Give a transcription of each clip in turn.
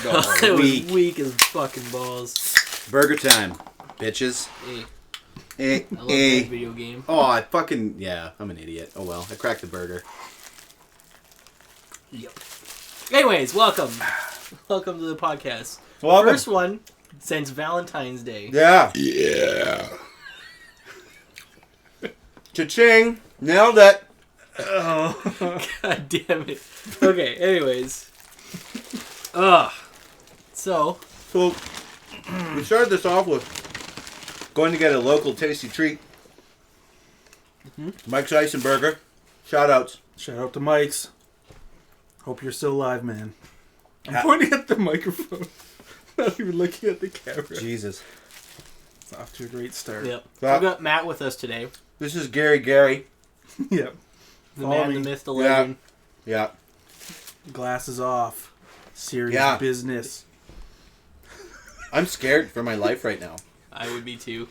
It was weak as fucking balls. Burger time, bitches. I love that video game. Oh, I'm an idiot. Oh well, I cracked the burger. Yep. Anyways, welcome. Welcome to the podcast. Welcome. First one since Valentine's Day. Yeah. Cha-ching. Nailed it. Oh. God damn it. Okay, anyways. So, we started this off with going to get a local tasty treat. Mike's Ice and Burger. Shout outs. Shout out to Mike's. Hope you're still alive, man. I'm pointing at the microphone. Not even looking at the camera. Jesus. It's off to a great start. yep. We've got Matt with us today. This is Gary. Yep. The man, the myth, the legend. Yeah. Glasses off. Serious business. I'm scared for my life right now. I would be too.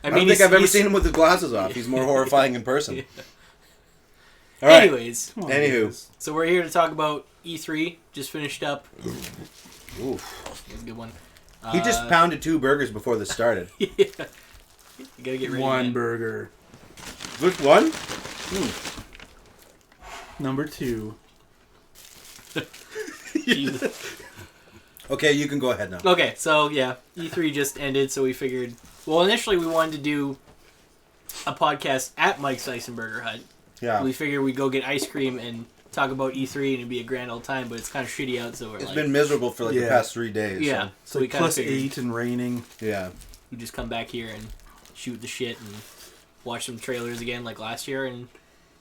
I don't think I've ever seen him with the glasses off. He's more horrifying in person. Yeah. All right. Anyways. Anywho. So we're here to talk about E3. Just finished up. Oof. That was a good one. He just pounded 2 burgers before this started. Yeah. You gotta get ready. One burger. Which one? Number 2. Jesus. Okay, you can go ahead now. Okay, so yeah, E3 just ended, so we figured... Well, initially we wanted to do a podcast at Mike's Ice and Burger Hut. Yeah. We figured we'd go get ice cream and talk about E3 and it'd be a grand old time, but it's kind of shitty out, so we're It's been miserable for the past 3 days. Yeah. So we plus 8 and raining. Yeah. We just come back here and shoot the shit and watch some trailers again like last year and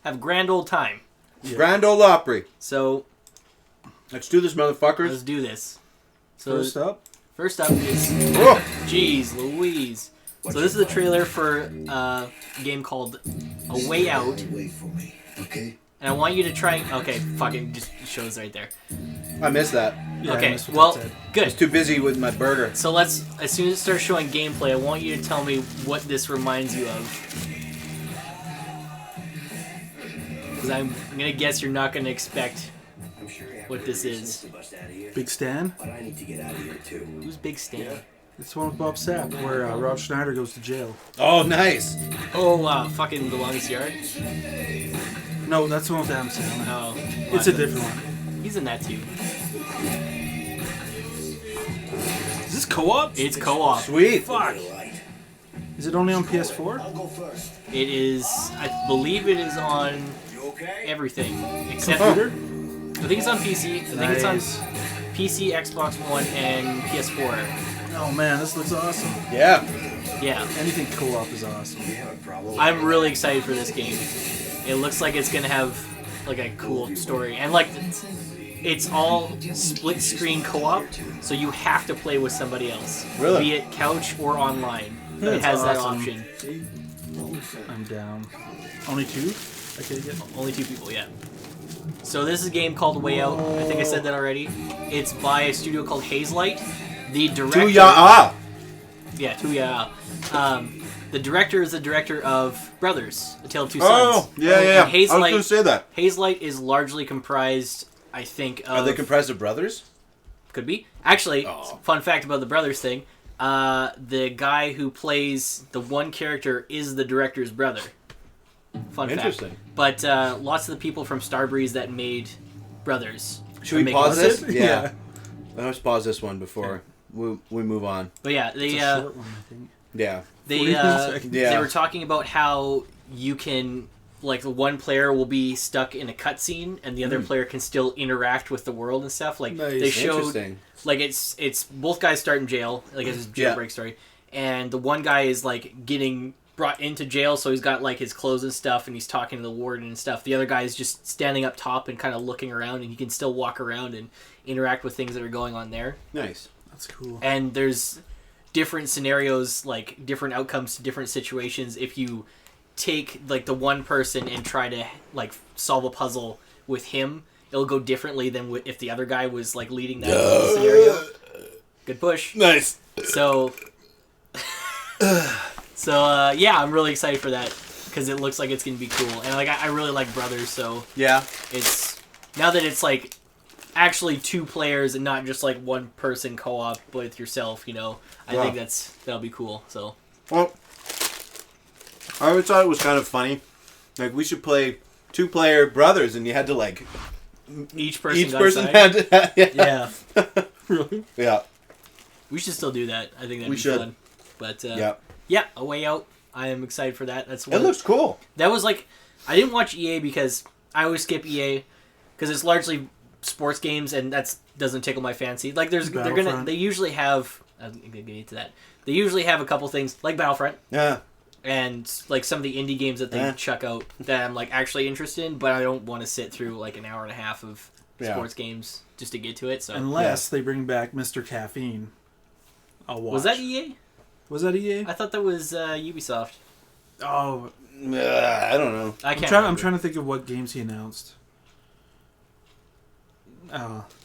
have a grand old time. Yeah. Grand Ole Opry. So... Let's do this, motherfuckers. Let's do this. So First up is... Oh. Jeez Louise. So this is a trailer for a game called A Way Out. And I want you to try... Okay, fucking just shows right there. I missed that. Yeah, okay, well, good. I was too busy with my burger. So let's... As soon as it starts showing gameplay, I want you to tell me what this reminds you of. Because I'm going to guess you're not going to expect what this is. Big Stan? Who's Big Stan? It's the one with Bob Sapp, where Rob Schneider goes to jail. Oh, nice. Oh, fucking The Longest Yard? No, that's the one with Adam Sandler. Oh. It's a different one. He's in that too. Is this co-op? It's co-op. Sweet. Fuck. Is it only on PS4? It is... I believe it is on everything. Except Computer? I think it's on PC. I think it's on PC, Xbox One, and PS4. Oh man, this looks awesome. Yeah. Yeah. Anything co-op is awesome. I'm really excited for this game. It looks like it's gonna have like a cool story, and like it's all split screen co-op, so you have to play with somebody else, Really? be it couch or online. It That's has that awesome. option. I'm down. Only 2? Okay, yeah. Only 2 people, yeah. So this is a game called Way Out. I think I said that already. It's by a studio called Hazelight. The director... Tuya. Yeah, Tuya. The director is the director of Brothers, A Tale of Two Sons. Oh, yeah. And I was going to say that. Hazelight is largely comprised, I think, of... Are they comprised of brothers? Could be. Actually, fun fact about the Brothers thing, the guy who plays the one character is the director's brother. Fun Interesting. fact. But lots of the people from Starbreeze that made Brothers. Should we pause this? Yeah. Let's pause this one before we move on. But yeah, It's a short one, I think. Yeah. They were talking about how you can, like, one player will be stuck in a cutscene and the other player can still interact with the world and stuff. Like, Nice. they showed, Interesting. like, it's both guys start in jail, like, it's a jailbreak story, and the one guy is, like, getting brought into jail, so he's got, like, his clothes and stuff, and he's talking to the warden and stuff. The other guy is just standing up top and kind of looking around, and he can still walk around and interact with things that are going on there. Nice. That's cool. And there's different scenarios, like, different outcomes to different situations if you take, like, the one person and try to, like, solve a puzzle with him. It'll go differently than if the other guy was, like, leading that scenario. Good push. Nice. So... yeah, I'm really excited for that because it looks like it's gonna be cool, and like I really like Brothers, so Yeah. it's now that it's like actually 2 players and not just like 1 person co-op with yourself. I think that'll be cool. So. Well, I always thought it was kind of funny. Like we should play 2-player brothers, and you had to like each person had to. Yeah. Really? Yeah. We should still do that. I think that'd be fun. But yeah, A Way Out. I am excited for that. It looks cool. That was like, I didn't watch EA because I always skip EA because it's largely sports games and that doesn't tickle my fancy. Like they usually have. I'm gonna get into that. They usually have a couple things like Battlefront. Yeah. And like some of the indie games that they chuck out that I'm like actually interested in, but I don't want to sit through like an hour and a half of sports games just to get to it. So unless they bring back Mr. Caffeine, I'll watch. Was that EA? Was that EA? I thought that was Ubisoft. Oh, I don't know. I'm trying to think of what games he announced.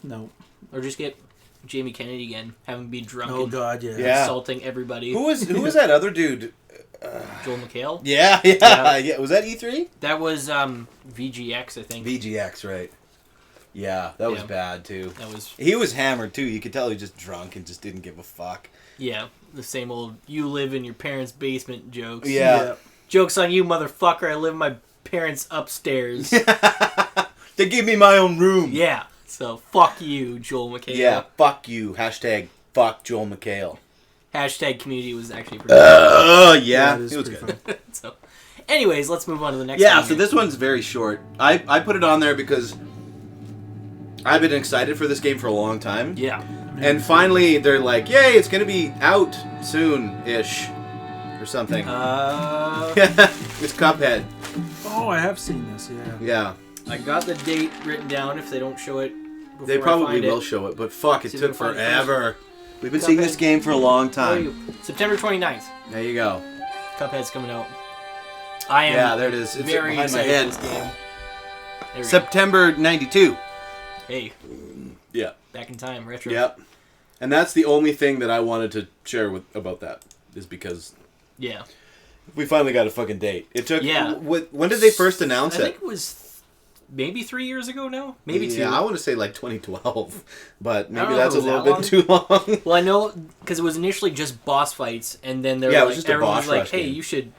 No. Or just get Jamie Kennedy again, have him be drunk. Oh God, yeah. Insulting everybody. Who was that other dude? Joel McHale? Yeah. Was that E3? That was VGX, I think. VGX, right. Yeah, that was bad, too. He was hammered, too. You could tell he was just drunk and just didn't give a fuck. Yeah, the same old, you live in your parents' basement jokes. Yeah. Joke's on you, motherfucker. I live in my parents' upstairs. They gave me my own room. Yeah, so fuck you, Joel McHale. Yeah, fuck you. Hashtag fuck Joel McHale. Hashtag Community was actually pretty good. Yeah, it was good. So, anyways, let's move on to the next one. Yeah, so this one's very short. I put it on there because I've been excited for this game for a long time. Yeah. And finally, they're like, yay, it's going to be out soon-ish. Or something. It's Cuphead. Oh, I have seen this, yeah. Yeah. I got the date written down if they don't show it before They probably will show it, but fuck, it took forever. We've been seeing this game for a long time. September 29th. There you go. Cuphead's coming out. I am there it is. It's very behind my excited head. for this game. September 92. Hey. Yeah. Back in time, retro. Yep. And that's the only thing that I wanted to share about that, is because we finally got a fucking date. It took... Yeah. When did they first announce it? I think it was maybe 3 years ago now? Maybe 2. Yeah, I want to say like 2012, but maybe that's a little bit too long. Well, I know, because it was initially just boss fights, and then everyone was like, hey, you should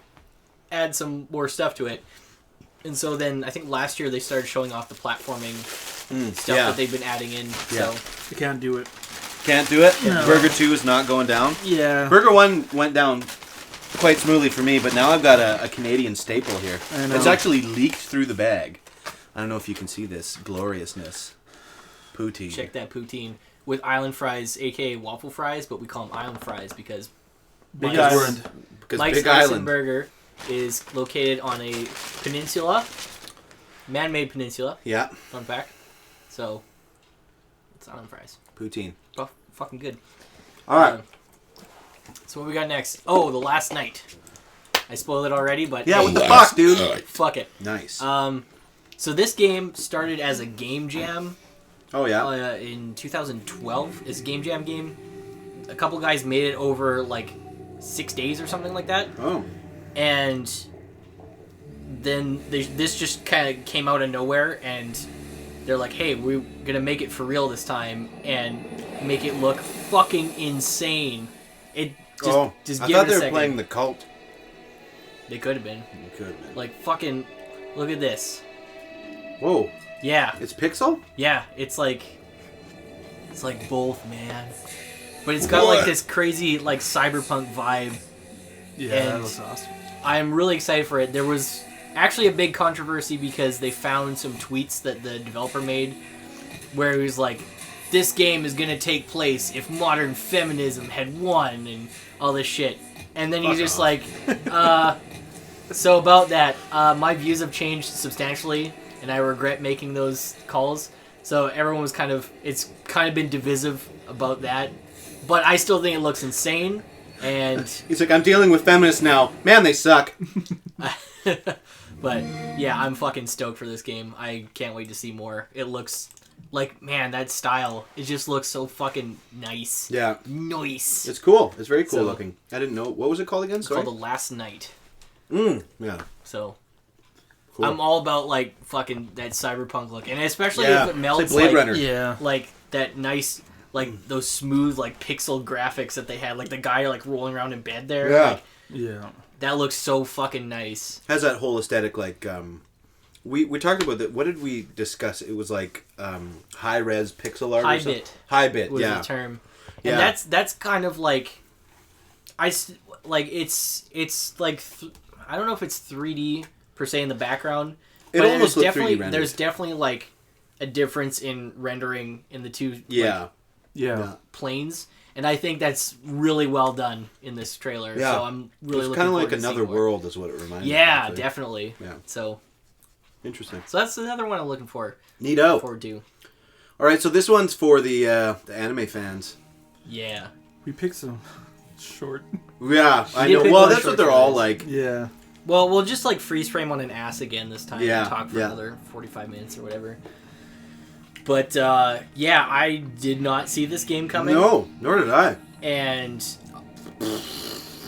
add some more stuff to it. And so then, I think last year they started showing off the platforming stuff that they've been adding in. Yeah. So. You can't do it. Can't do it? No. Burger 2 is not going down? Yeah. Burger 1 went down quite smoothly for me, but now I've got a Canadian staple here. I know. It's actually leaked through the bag. I don't know if you can see this gloriousness. Poutine. Check that poutine. With island fries, a.k.a. waffle fries, but we call them island fries because Big Island. Mike's Island Burger is located on a peninsula, man-made peninsula. Yeah. Fun fact. So, it's island fries. Poutine. Oh, fucking good. All right. So what we got next? Oh, The Last Night. I spoiled it already, but yeah, what the fuck, dude? Fuck it. Nice. So this game started as a game jam. Oh yeah. In 2012, it's a game jam game. A couple guys made it over like 6 days or something like that. Oh. And then this just kind of came out of nowhere, and they're like, hey, we're gonna make it for real this time and make it look fucking insane. It just I give thought it a they were second. playing the cult. They could have been. They could have been. Like fucking, look at this. Whoa. Yeah. It's pixel? Yeah, it's like both, man. But it's got like this crazy like cyberpunk vibe. Yeah, that looks awesome. I'm really excited for it. There was actually a big controversy because they found some tweets that the developer made where he was like, this game is gonna take place if modern feminism had won and all this shit. And then he's just like, so about that, my views have changed substantially and I regret making those calls. So everyone was it's kind of been divisive about that. But I still think it looks insane. And he's like, I'm dealing with feminists now. Man, they suck. But yeah, I'm fucking stoked for this game. I can't wait to see more. It looks like, man, that style, it just looks so fucking nice. Yeah. Nice. It's cool. It's very cool looking. I didn't know. What was it called again? It's called The Last Night. Yeah. So, Cool. I'm all about like fucking that cyberpunk look, and especially Yeah, if it melts it's like Blade Runner. Yeah. like that nice, like those smooth like pixel graphics that they had, like the guy like rolling around in bed there. Yeah. Like, Yeah. that looks so fucking nice. Has that whole aesthetic like we talked about that. What did we discuss? It was like high res pixel art. High bit. Was Yeah. the term. Yeah. And that's kind of like it's like I don't know if it's 3D per se in the background. It but almost looked 3D definitely rendered. there's definitely like a difference in rendering in the two Yeah. Yeah. planes, and I think that's really well done in this trailer. Yeah. So I'm really It's looking kind of forward like to seeing another more. world, is what it reminded me. Yeah, of, definitely. Yeah. So Interesting. that's another one I'm looking forward Neato. to. All right, so this one's for the anime fans. Yeah. We picked some short. Yeah, I did know. pick Well, one that's short what they're all trailers. like. Yeah. Well, we'll just like freeze frame on an ass again this time Yeah, and talk for yeah. another 45 minutes or whatever. But yeah, I did not see this game coming. No, nor did I. And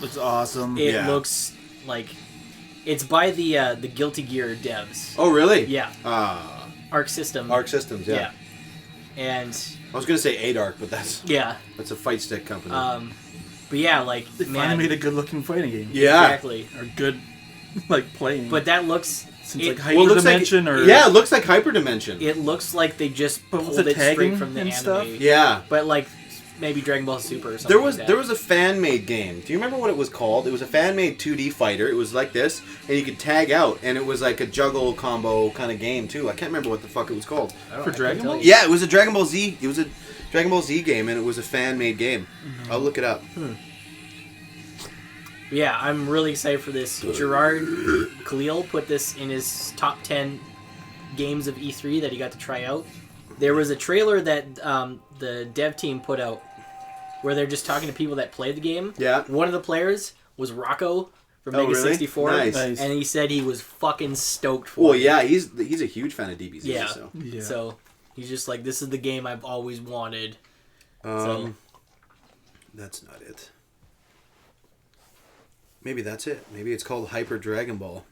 Looks awesome. it Yeah. looks like it's by the Guilty Gear devs. Oh, really? Yeah, Arc System. Arc Systems, yeah. And I was gonna say ADARC, but that's yeah, a fight stick company. but yeah, like They finally made a good looking fighting game. yeah. exactly. Or good, like, playing. But that looks Since, it, like, Well, it looks like Hyperdimension or... yeah, it looks like Hyperdimension. it looks like they just But with pulled the it straight tagging from the and anime. stuff? Yeah. But like maybe Dragon Ball Super or something. There was like a fan made game. Do you remember what it was called? It was a fan made 2D fighter. It was like this, and you could tag out, and it was like a juggle combo kind of game too. I can't remember what the fuck it was called. that. For Dragon Ball? Yeah, it was a Dragon Ball Z. It was a Dragon Ball Z game, and it was a fan made game. Mm-hmm. I'll look it up. Yeah, I'm really excited for this. Gerard Khalil put this in his top 10 games of E3 that he got to try out. There was a trailer that the dev team put out where they're just talking to people that played the game. Yeah. One of the players was Rocco from Oh, Mega really? 64. Nice. Nice. And he said he was fucking stoked for Well, it. yeah, he's a huge fan of DBZ. Yeah. So. Yeah. So he's just like, this is the game I've always wanted. So That's not it. Maybe that's it. Maybe it's called Hyper Dragon Ball.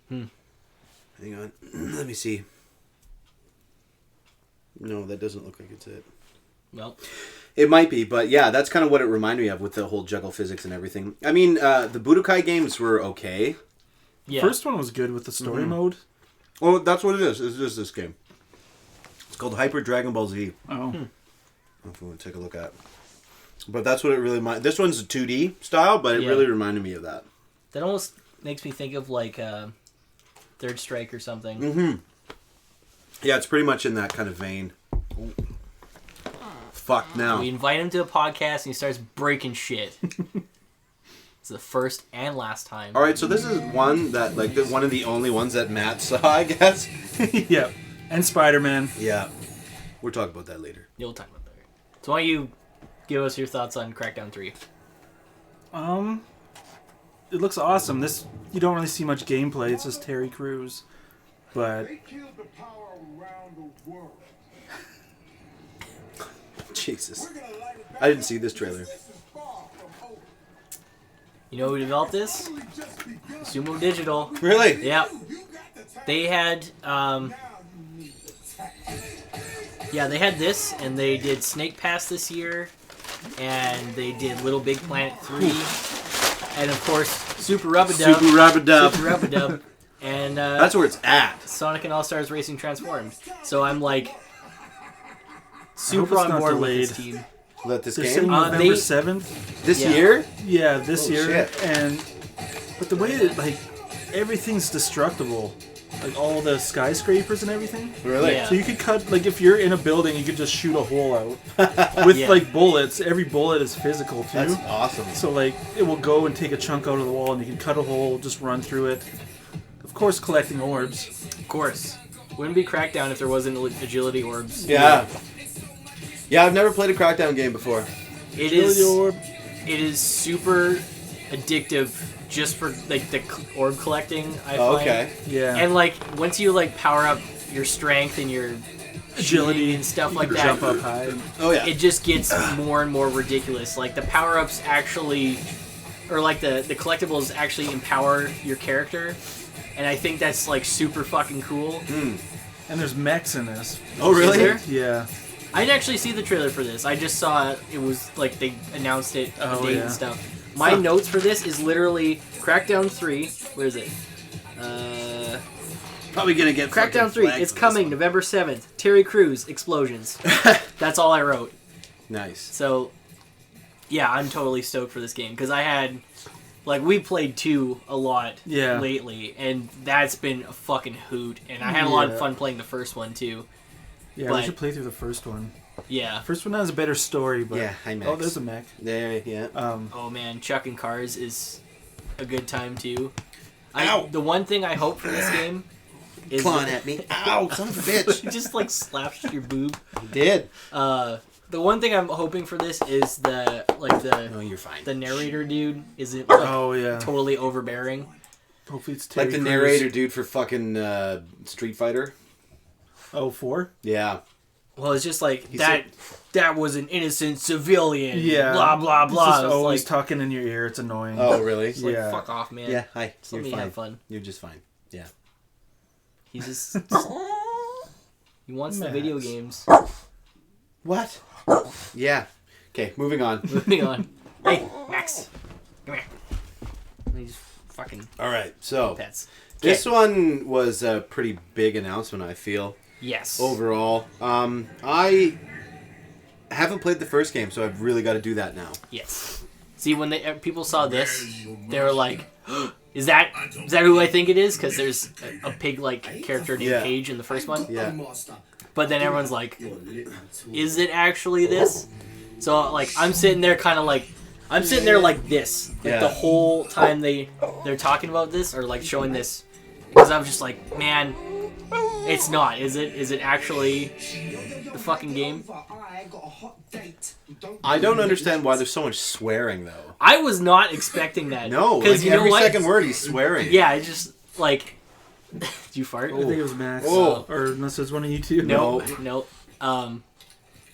Hang on. Let me see. No, that doesn't look like it's it. well, It might be, but yeah, that's kind of what it reminded me of with the whole juggle physics and everything. I mean, the Budokai games were okay. yeah. First one was good with the story mode. Well, that's what it is. It's just this game. It's called Hyper Dragon Ball Z. Oh. I don't know if we want to take a look at. But that's what it really reminded. This one's a 2D style, but it Yeah. really reminded me of that. That almost makes me think of like Third Strike or something. Mm-hmm. Yeah, it's pretty much in that kind of vein. Fuck now. We invite him to a podcast and he starts breaking shit. It's the first and last time. All right, so this is one that, like, one of the only ones that Matt saw, I guess. Yeah. And Spider-Man. Yeah. We'll talk about that later. You'll talk about that. So why don't you give us your thoughts on Crackdown 3? It looks awesome. This, you don't really see much gameplay. It's just Terry Crews. But They killed the power around the world. Jesus. We're gonna light it back I didn't up see this because trailer. this is far from over. You know who developed this? Only just begun. Sumo Digital. Really? Yep. You got the time. They had Now you need the time. yeah, they had this and they did Snake Pass this year and they did Little Big Planet 3 and of course Super Rub-a-Dub. Super Rub-a-Dub. Super Rub-a-Dub. And That's where it's at. Sonic and All-Stars Racing Transformed. So I'm like I hope super it's on not board delayed. with this team. Let this they're game? saying they- November 7th. This yeah. year? Yeah, this Oh, year. shit. And but the way that, like, everything's destructible. Like all the skyscrapers and everything. Really? Yeah. So you could cut, like, if you're in a building, you could just shoot a hole out with Yeah. like bullets. Every bullet is physical too. That's awesome. So like it will go and take a chunk out of the wall, and you can cut a hole, just run through it. Of course, collecting orbs. Of course. Wouldn't be Crackdown if there wasn't agility orbs. Yeah. Yeah, I've never played a Crackdown game before. It Agility is orb. it is super addictive just for like the orb collecting, I Oh, find. okay. Yeah. And like once you like power up your strength and your agility shooting and stuff you like can that, Jump up high. Oh, yeah. it just gets more and more ridiculous. Like the power-ups actually, or like the collectibles actually empower your character, and I think that's like super fucking cool. And there's mechs in this. Oh, really? Is there? Yeah. I didn't actually see the trailer for this. I just saw it was like they announced it, the date and stuff. My notes for this is literally Crackdown 3. Where is it? Probably gonna get Crackdown 3. It's coming November 7th. Terry Crews explosions. That's all I wrote. Nice. So, yeah, I'm totally stoked for this game because I had, like, we played 2 a lot lately, and that's been a fucking hoot. And I had a lot of fun playing the first one too. Yeah, we should play through the first one. Yeah. First one has a better story, but hi Max. oh, there's a mech. Yeah. Oh man, chucking cars is a good time too. Ow! The one thing I hope for this game is Clawing at me. Ow, son of a bitch. You just like slapped your boob. You did. The one thing I'm hoping for this is No, you're fine. the narrator dude isn't like totally overbearing. Hopefully it's Terry Like the Crews. narrator dude for fucking Street Fighter. Oh, 4? Yeah. Well, it's just like that was an innocent civilian. Yeah. Blah blah blah. He's just It's always like, talking in your ear. It's annoying. Oh, really? it's like, Yeah. fuck off, man. Yeah, hi. Just let You're me fine. have fun. You're just fine. Yeah. He's just he wants the video games. What? Yeah. Okay, moving on. Moving on. Hey, Max, come here. These fucking All right, so pets. this one was a pretty big announcement, I feel. Yes. Overall. I haven't played the first game, so I've really got to do that now. Yes. See, when people saw this, they were like, "Is that who I think it is?" Because there's a pig-like character named Paige in the first one. Yeah. But then everyone's like, "Is it actually this?" So like, I'm sitting there like this, like the whole time they're talking about this or like showing this, because I'm just like, man, it's not. Is it? Is it actually the fucking game? I don't understand why there's so much swearing, though. I was not expecting that. No, because like you know every what? second word he's swearing. Yeah, I just like. Did you fart? I think it was Max. Oh. Or unless it's one of you two. No.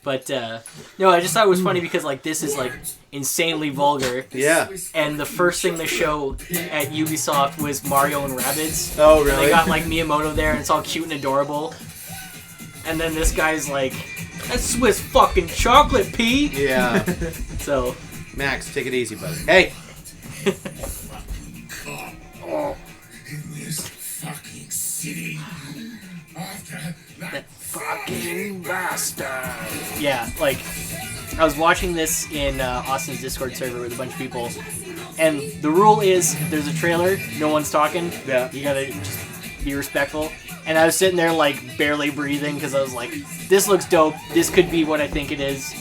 But no, I just thought it was funny because like this is like insanely vulgar. Yeah. And the first thing they show at Ubisoft was Mario and Rabbids. Oh, really? They got like Miyamoto there, and it's all cute and adorable. And then this guy's like, "That's Swiss fucking chocolate, P." Yeah. So, Max, take it easy, buddy. Hey. In this fucking city. After that fucking bastard. Yeah, like I was watching this in Austin's Discord server with a bunch of people, and the rule is there's a trailer, no one's talking. Yeah. You gotta just be respectful. And I was sitting there like barely breathing because I was like, this looks dope. This could be what I think it is.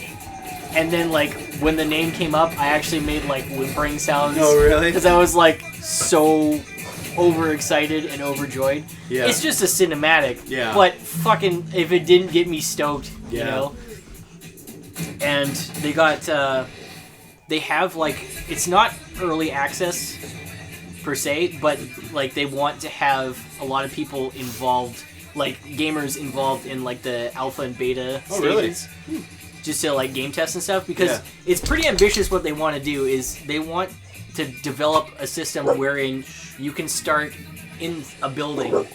And then like when the name came up, I actually made like whimpering sounds. Oh, really? Because I was like so overexcited and overjoyed. Yeah. It's just a cinematic. Yeah. But fucking if it didn't get me stoked, you Yeah. know. And they got they have like it's not early access per se, but like they want to have a lot of people involved, like gamers involved in like the alpha and beta stages. Really? Just to like game test and stuff, because it's pretty ambitious. What they want to do is they want to develop a system wherein you can start in a building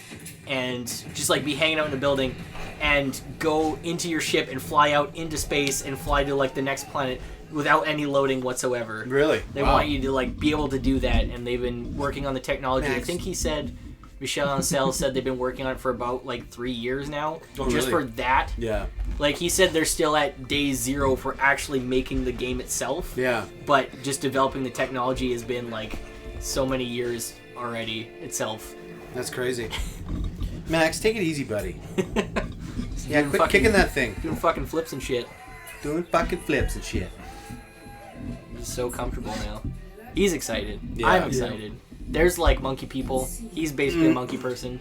and just like be hanging out in a building and go into your ship and fly out into space and fly to like the next planet without any loading whatsoever. Really? They Wow. want you to like be able to do that, and they've been working on the technology. Max. I think he said, Michel Ancel said they've been working on it for about like 3 years now, Oh, just really? for that. Yeah. Like he said, they're still at day 0 for actually making the game itself. Yeah. But just developing the technology has been like so many years already itself. That's crazy. Max, take it easy, buddy. Yeah, Doing quit fucking- kicking that thing. Doing fucking flips and shit. Doing fucking flips and shit. He's so comfortable now. He's excited. Yeah. I'm excited. There's like monkey people. He's basically a monkey person.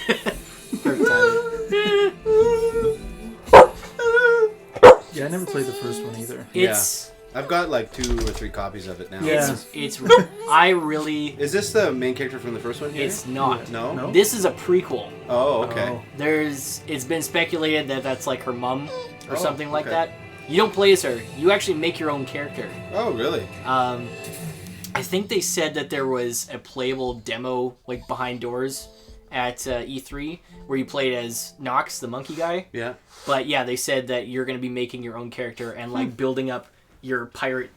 Perfect timing. Yeah, I never played the first one either. It's I've got like 2 or 3 copies of it now. Yeah. it's I really Is this the main character from the first one here? it's not. No? No? This is a prequel. Oh, okay. It's been speculated that that's like her mom or Oh, something like okay. that. You don't play as her. You actually make your own character. Oh, really? I I think they said that there was a playable demo like behind doors at E3 where you played as Nox, the monkey guy. Yeah. But yeah, they said that you're going to be making your own character and like building up your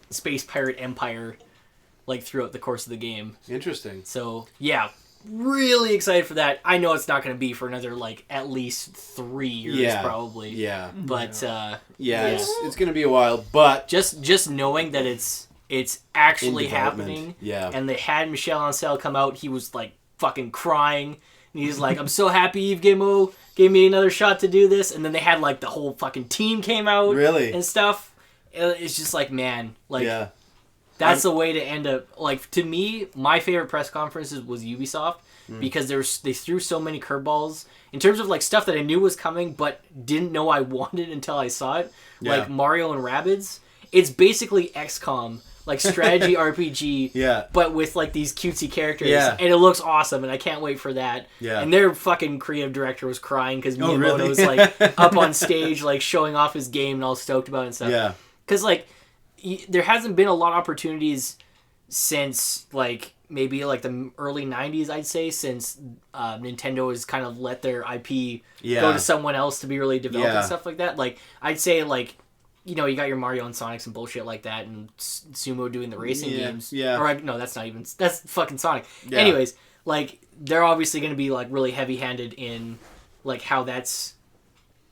space pirate empire like throughout the course of the game. Interesting. So yeah, really excited for that. I know it's not going to be for another like at least 3 years probably. Yeah. But it's going to be a while, but just knowing that it's actually happening. Yeah. And they had Michel Ancel come out, he was like fucking crying. And he's like, I'm so happy Yves Guillemot gave me another shot to do this. And then they had like the whole fucking team came out and stuff. It's just like, man, like that's the way to end up. Like, to me, my favorite press conferences was Ubisoft because they threw so many curveballs in terms of like stuff that I knew was coming but didn't know I wanted until I saw it. Like Mario and Rabbids. It's basically XCOM. Like strategy RPG, but with like these cutesy characters, and it looks awesome, and I can't wait for that. And their fucking creative director was crying because Miyamoto was like up on stage, like showing off his game and all stoked about it and stuff. Yeah, because like there hasn't been a lot of opportunities since like maybe like the early '90s, I'd say, since Nintendo has kind of let their IP go to someone else to be really developed and stuff like that. Like I'd say like. You know, you got your Mario and Sonics and bullshit like that, and Sumo doing the racing games. Yeah. Or, no, that's not even... That's fucking Sonic. Yeah. Anyways, like, they're obviously going to be, like, really heavy-handed in, like, how that's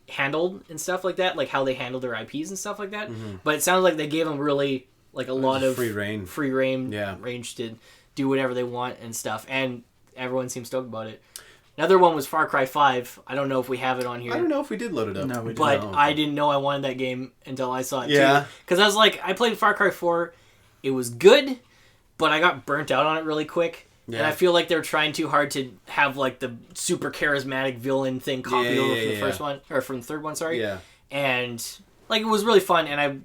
handled and stuff like that. Like, how they handle their IPs and stuff like that. Mm-hmm. But it sounds like they gave them really, like, a lot of... Free reign. Range to do whatever they want and stuff. And everyone seems stoked about it. Another one was Far Cry 5. I don't know if we have it on here. I don't know if we did load it up. No, we didn't. But I didn't know I wanted that game until I saw it, too. Because I was like, I played Far Cry 4. It was good, but I got burnt out on it really quick. Yeah. And I feel like they're trying too hard to have, like, the super charismatic villain thing copied over from the first one. Or from the third one, sorry. Yeah. And, like, it was really fun. And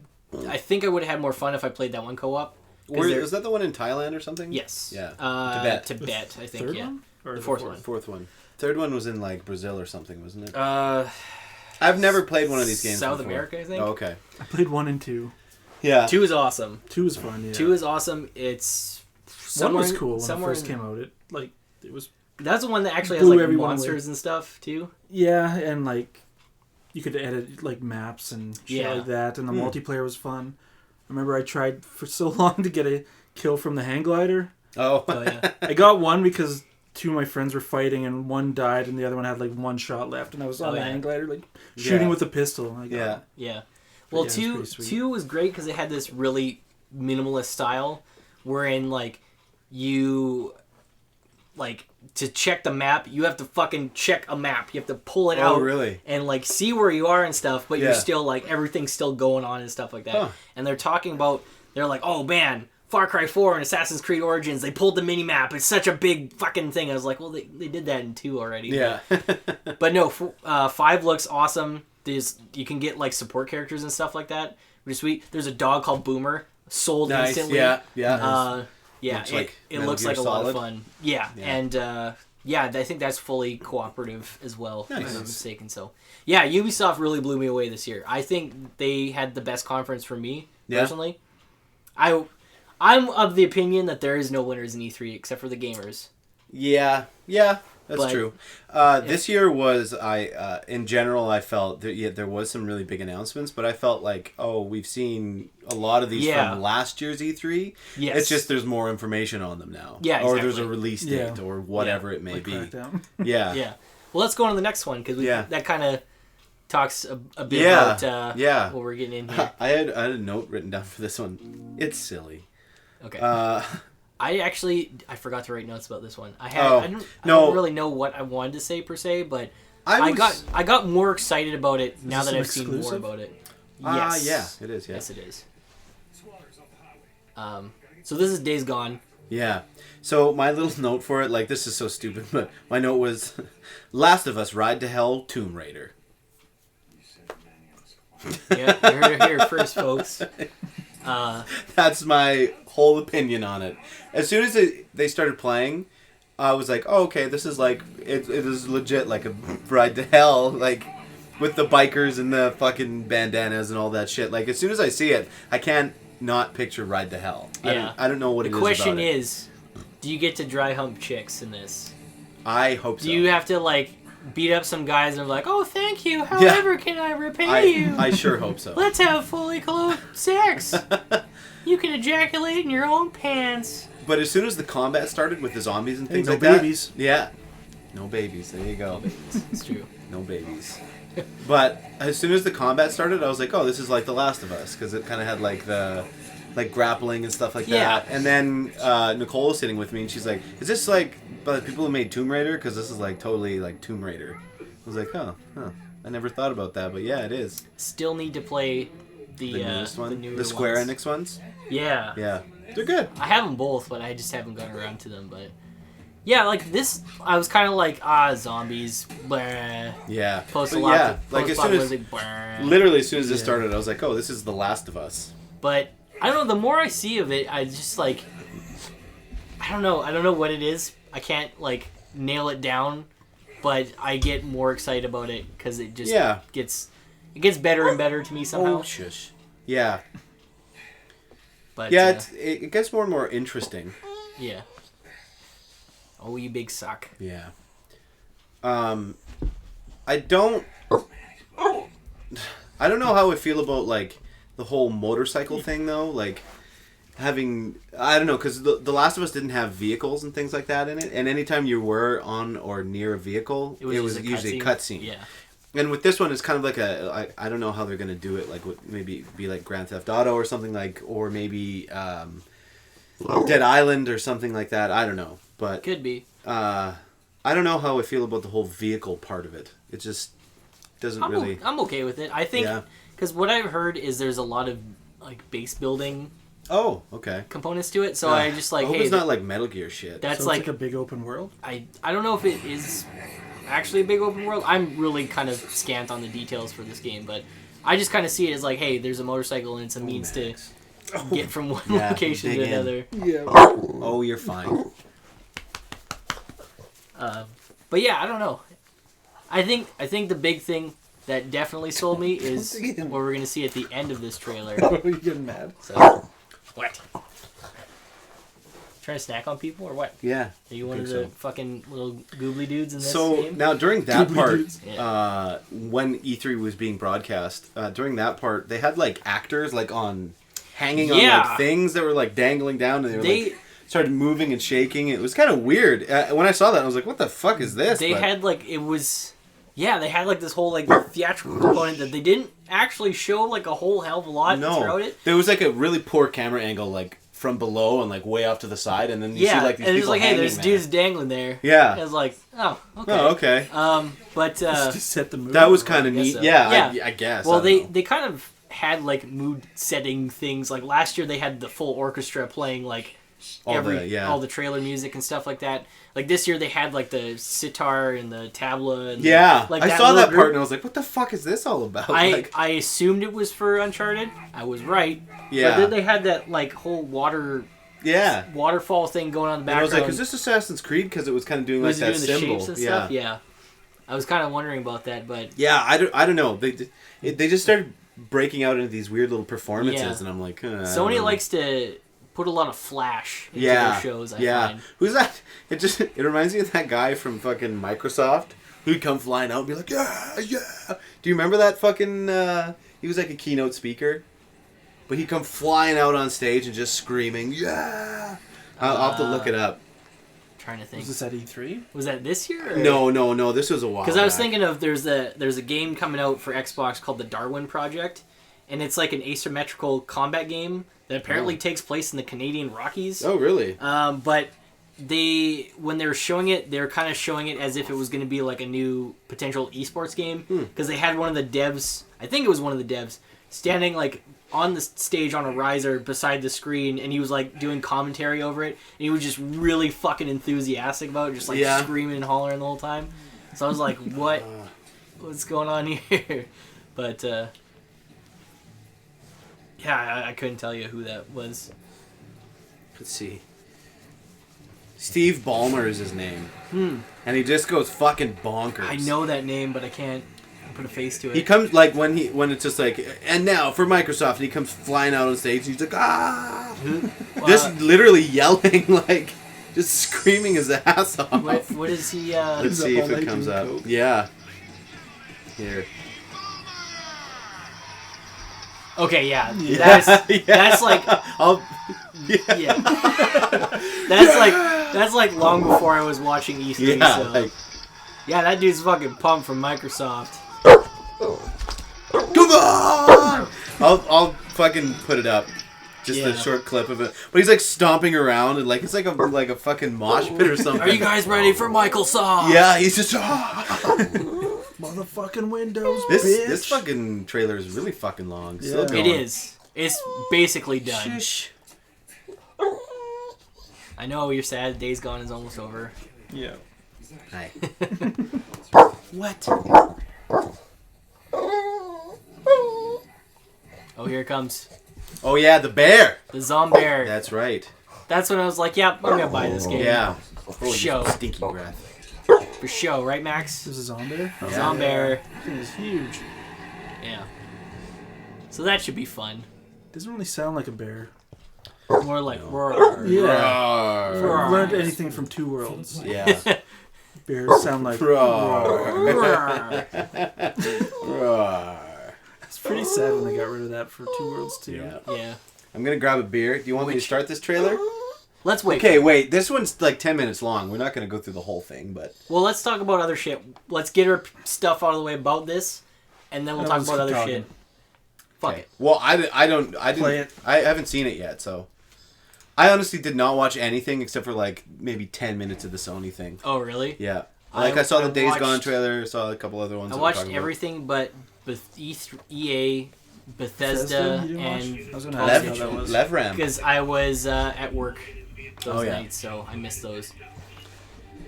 I think I would have had more fun if I played that one co-op. Was that the one in Thailand or something? Yes. Yeah. Tibet, I think, third one? Or the fourth one. Fourth one. Third one was in, like, Brazil or something, wasn't it? I've never played one of these games South before. America, I think. Oh, okay. I played 1 and 2. Yeah. 2 is awesome. 2 is fun, yeah. 2 is awesome. It's... 1 was cool when it first came out. It was... That's the one that actually has, like, monsters and stuff, too. Yeah, and, like, you could edit, like, maps and shit like that, and the multiplayer was fun. I remember I tried for so long to get a kill from the hang glider. Oh yeah. I got one because... 2 of my friends were fighting and one died and the other one had like 1 shot left and I was on the hang glider like shooting with a pistol. Yeah. Well, 2 was great because it had this really minimalist style wherein like you like to check the map you have to fucking check a map. You have to pull it out and like see where you are and stuff, but you're still like everything's still going on and stuff like that. And they're talking about they're like, oh man, Far Cry 4 and Assassin's Creed Origins, they pulled the mini-map. It's such a big fucking thing. I was like, well, they did that in 2 already. Yeah. But no, 5 looks awesome. You can get, like, support characters and stuff like that, which is sweet. There's a dog called Boomer, sold instantly. Yeah. It looks like a lot of fun. Yeah. And, I think that's fully cooperative as well, if I'm not mistaken. So, yeah, Ubisoft really blew me away this year. I think they had the best conference for me, personally. I'm of the opinion that there is no winners in E3 except for the gamers. Yeah, that's true. This year was, in general, I felt there was some really big announcements, but I felt like, we've seen a lot of these from last year's E3. Yes. It's just there's more information on them now. Yeah, exactly. Or there's a release date or whatever it may be. Yeah. Well, let's go on to the next one because that kind of talks a bit about what we're getting in here. I had a note written down for this one. It's silly. Okay. I forgot to write notes about this one. I don't really know what I wanted to say per se, but I got more excited about it now that I've seen more about it. Yes. It is. Yeah. Yes, it is. So this is Days Gone. Yeah. So my little note for it, like this is so stupid, but my note was, "Last of Us: Ride to Hell, Tomb Raider." Yeah, you heard it here first, folks. That's my whole opinion on it. As soon as they started playing, I was like, oh, okay, this is like, it is legit like a ride to hell, like, with the bikers and the fucking bandanas and all that shit. Like, as soon as I see it, I can't not picture Ride to Hell. Yeah. I don't know what it is The about question it. is, do you get to dry hump chicks in this? I hope so. Do you have to, like, beat up some guys and be like, oh, thank you, however can I repay you? I sure hope so. Let's have fully clothed sex. You can ejaculate in your own pants. But as soon as the combat started with the zombies and things no like babies. that... Yeah. No babies. There you go. It's true. No babies. But as soon as the combat started, I was like, oh, this is like The Last of Us. Because it kind of had, like, the... like, grappling and stuff like that. And then Nicole was sitting with me, and she's like, is this, like, by the people who made Tomb Raider? Because this is, like, totally, like, Tomb Raider. I was like, huh. I never thought about that, but yeah, it is. Still need to play the newest one? the newer The Square ones. Enix ones? Yeah. Yeah. They're good. I have them both, but I just haven't gotten around to them. But yeah, like this, I was kind of like, zombies, blah. Yeah. Like as soon as literally as soon as this started, I was like, oh, this is The Last of Us. But I don't know. The more I see of it, I just like, I don't know what it is. I can't like nail it down, but I get more excited about it because it just gets better and better to me somehow. Oh, shush. Yeah. But yeah, it gets more and more interesting. Yeah. Oh, you big suck. Yeah. I don't know how I feel about like the whole motorcycle thing though, like having I don't know because the Last of Us didn't have vehicles and things like that in it, and anytime you were on or near a vehicle, it was usually a cutscene. Yeah. And with this one, it's kind of like I don't know how they're gonna do it. Like maybe be like Grand Theft Auto or something like, or maybe Dead Island or something like that. I don't know, but could be. I don't know how I feel about the whole vehicle part of it. It just doesn't really. I'm okay with it. I think because what I've heard is there's a lot of like base building. Oh, okay. Components to it, so I just like. I hope it's not like Metal Gear shit. That's so it's like a big open world. I don't know if it is actually a big open world. I'm really kind of scant on the details for this game, but I just kind of see it as like, hey, there's a motorcycle and it's a means to get from one location to another. Yeah. Oh, you're fine. But yeah, I don't know. I think the big thing that definitely sold me is what we're gonna see at the end of this trailer. Oh, you getting mad? So, what? Trying to snack on people or what? Yeah. Are you one of the fucking little goobly dudes in this game? So now during that part, when E3 was being broadcast, during that part, they had like actors like hanging on like things that were like dangling down, and they were like started moving and shaking. It was kind of weird. When I saw that, I was like, "What the fuck is this?" They had like they had like this whole like theatrical component that they didn't actually show like a whole hell of a lot throughout it. There was like a really poor camera angle, like from below and like way off to the side, and then you see like these people like, hanging. Hey, there's dudes dangling there. Yeah, and it was like, oh, okay. Oh, okay. But to set the mood. That was kind of neat. So. Yeah, I guess. Well, they kind of had like mood setting things. Like last year, they had the full orchestra playing like all the trailer music and stuff like that. Like this year, they had like the sitar and the tabla. And like I saw that part and I was like, "What the fuck is this all about?" I assumed it was for Uncharted. I was right. Yeah. But then they had that like whole waterfall thing going on in the background. And I was like, "Is this Assassin's Creed?" Because it was kind of doing like that symbol. Shapes and stuff. Yeah. I was kind of wondering about that, but I don't know. They just started breaking out into these weird little performances, and I'm like, Sony likes to put a lot of flash into their shows. I find. Who's that? It reminds me of that guy from fucking Microsoft who'd come flying out and be like, yeah. Do you remember that fucking? He was like a keynote speaker, but he'd come flying out on stage and just screaming, yeah. I'll have to look it up. Trying to think. Was this at E3? Was that this year? Or? No. This was a while. Because I was thinking of there's a game coming out for Xbox called the Darwin Project, and it's like an asymmetrical combat game that apparently takes place in the Canadian Rockies. Oh, really? But when they were showing it, they were kind of showing it as if it was going to be like a new potential esports game, because they had one of the devs, I think it was one of the devs, standing like on the stage on a riser beside the screen, and he was like doing commentary over it, and he was just really fucking enthusiastic about it, just like screaming and hollering the whole time. So I was like, what's going on here? But I couldn't tell you who that was. Let's see. Steve Ballmer is his name. And he just goes fucking bonkers. I know that name, but I can't. Put a face to it. He comes like when it's just like, and now for Microsoft, and he comes flying out on stage. And he's like, ah, just literally yelling, like, just screaming his ass off. What is he? Let's see if it comes up. Yeah. Here. Okay, yeah. That's like. Yeah. That's like long before I was watching E3. Yeah, so. like, Yeah, that dude's fucking pumped from Microsoft. come on! I'll fucking put it up. Just a short clip of it. But he's like stomping around and like it's like a fucking mosh pit or something. Are you guys ready for Microsoft? Yeah, he's just motherfucking Windows, this bitch. this fucking trailer is really fucking long. Yeah. Still going. It is. It's basically done. Shush. I know you're sad. Days Gone is almost over. Yeah. Hi. What? Oh, here it comes. Oh yeah, the bear. The Zombear. That's right. That's when I was like, yeah, I'm gonna buy this game. Yeah. For show. Stinky breath. For show, right, Max? This is on there? Yeah. Zombear. This thing is huge. Yeah. So that should be fun. Doesn't really sound like a bear. More like roar. Yeah. If Roar. I've learned anything from Two Worlds. Yeah. Bears sound like Roar. Roar. Roar. It's pretty sad when they got rid of that for Two Worlds too. Yeah. Yeah. I'm gonna grab a beer. Do you want me to start this trailer? Let's wait. Okay, wait. This one's like 10 minutes long. We're not gonna go through the whole thing, but Well, let's talk about other shit. Let's get our stuff out of the way about this, and then we'll talk about other shit. Fuck okay. it. Well, I didn't Play it. I haven't seen it yet, so I honestly did not watch anything except for like maybe 10 minutes of the Sony thing. Oh, really? Yeah. Like I saw the Days watched- Gone trailer, saw a couple other ones. I that we're watched talking about. everything but EA, Bethesda, You didn't and watch? I was gonna ask how Lev, that was. Levram. because I was at work those Oh, yeah. nights, so I missed those.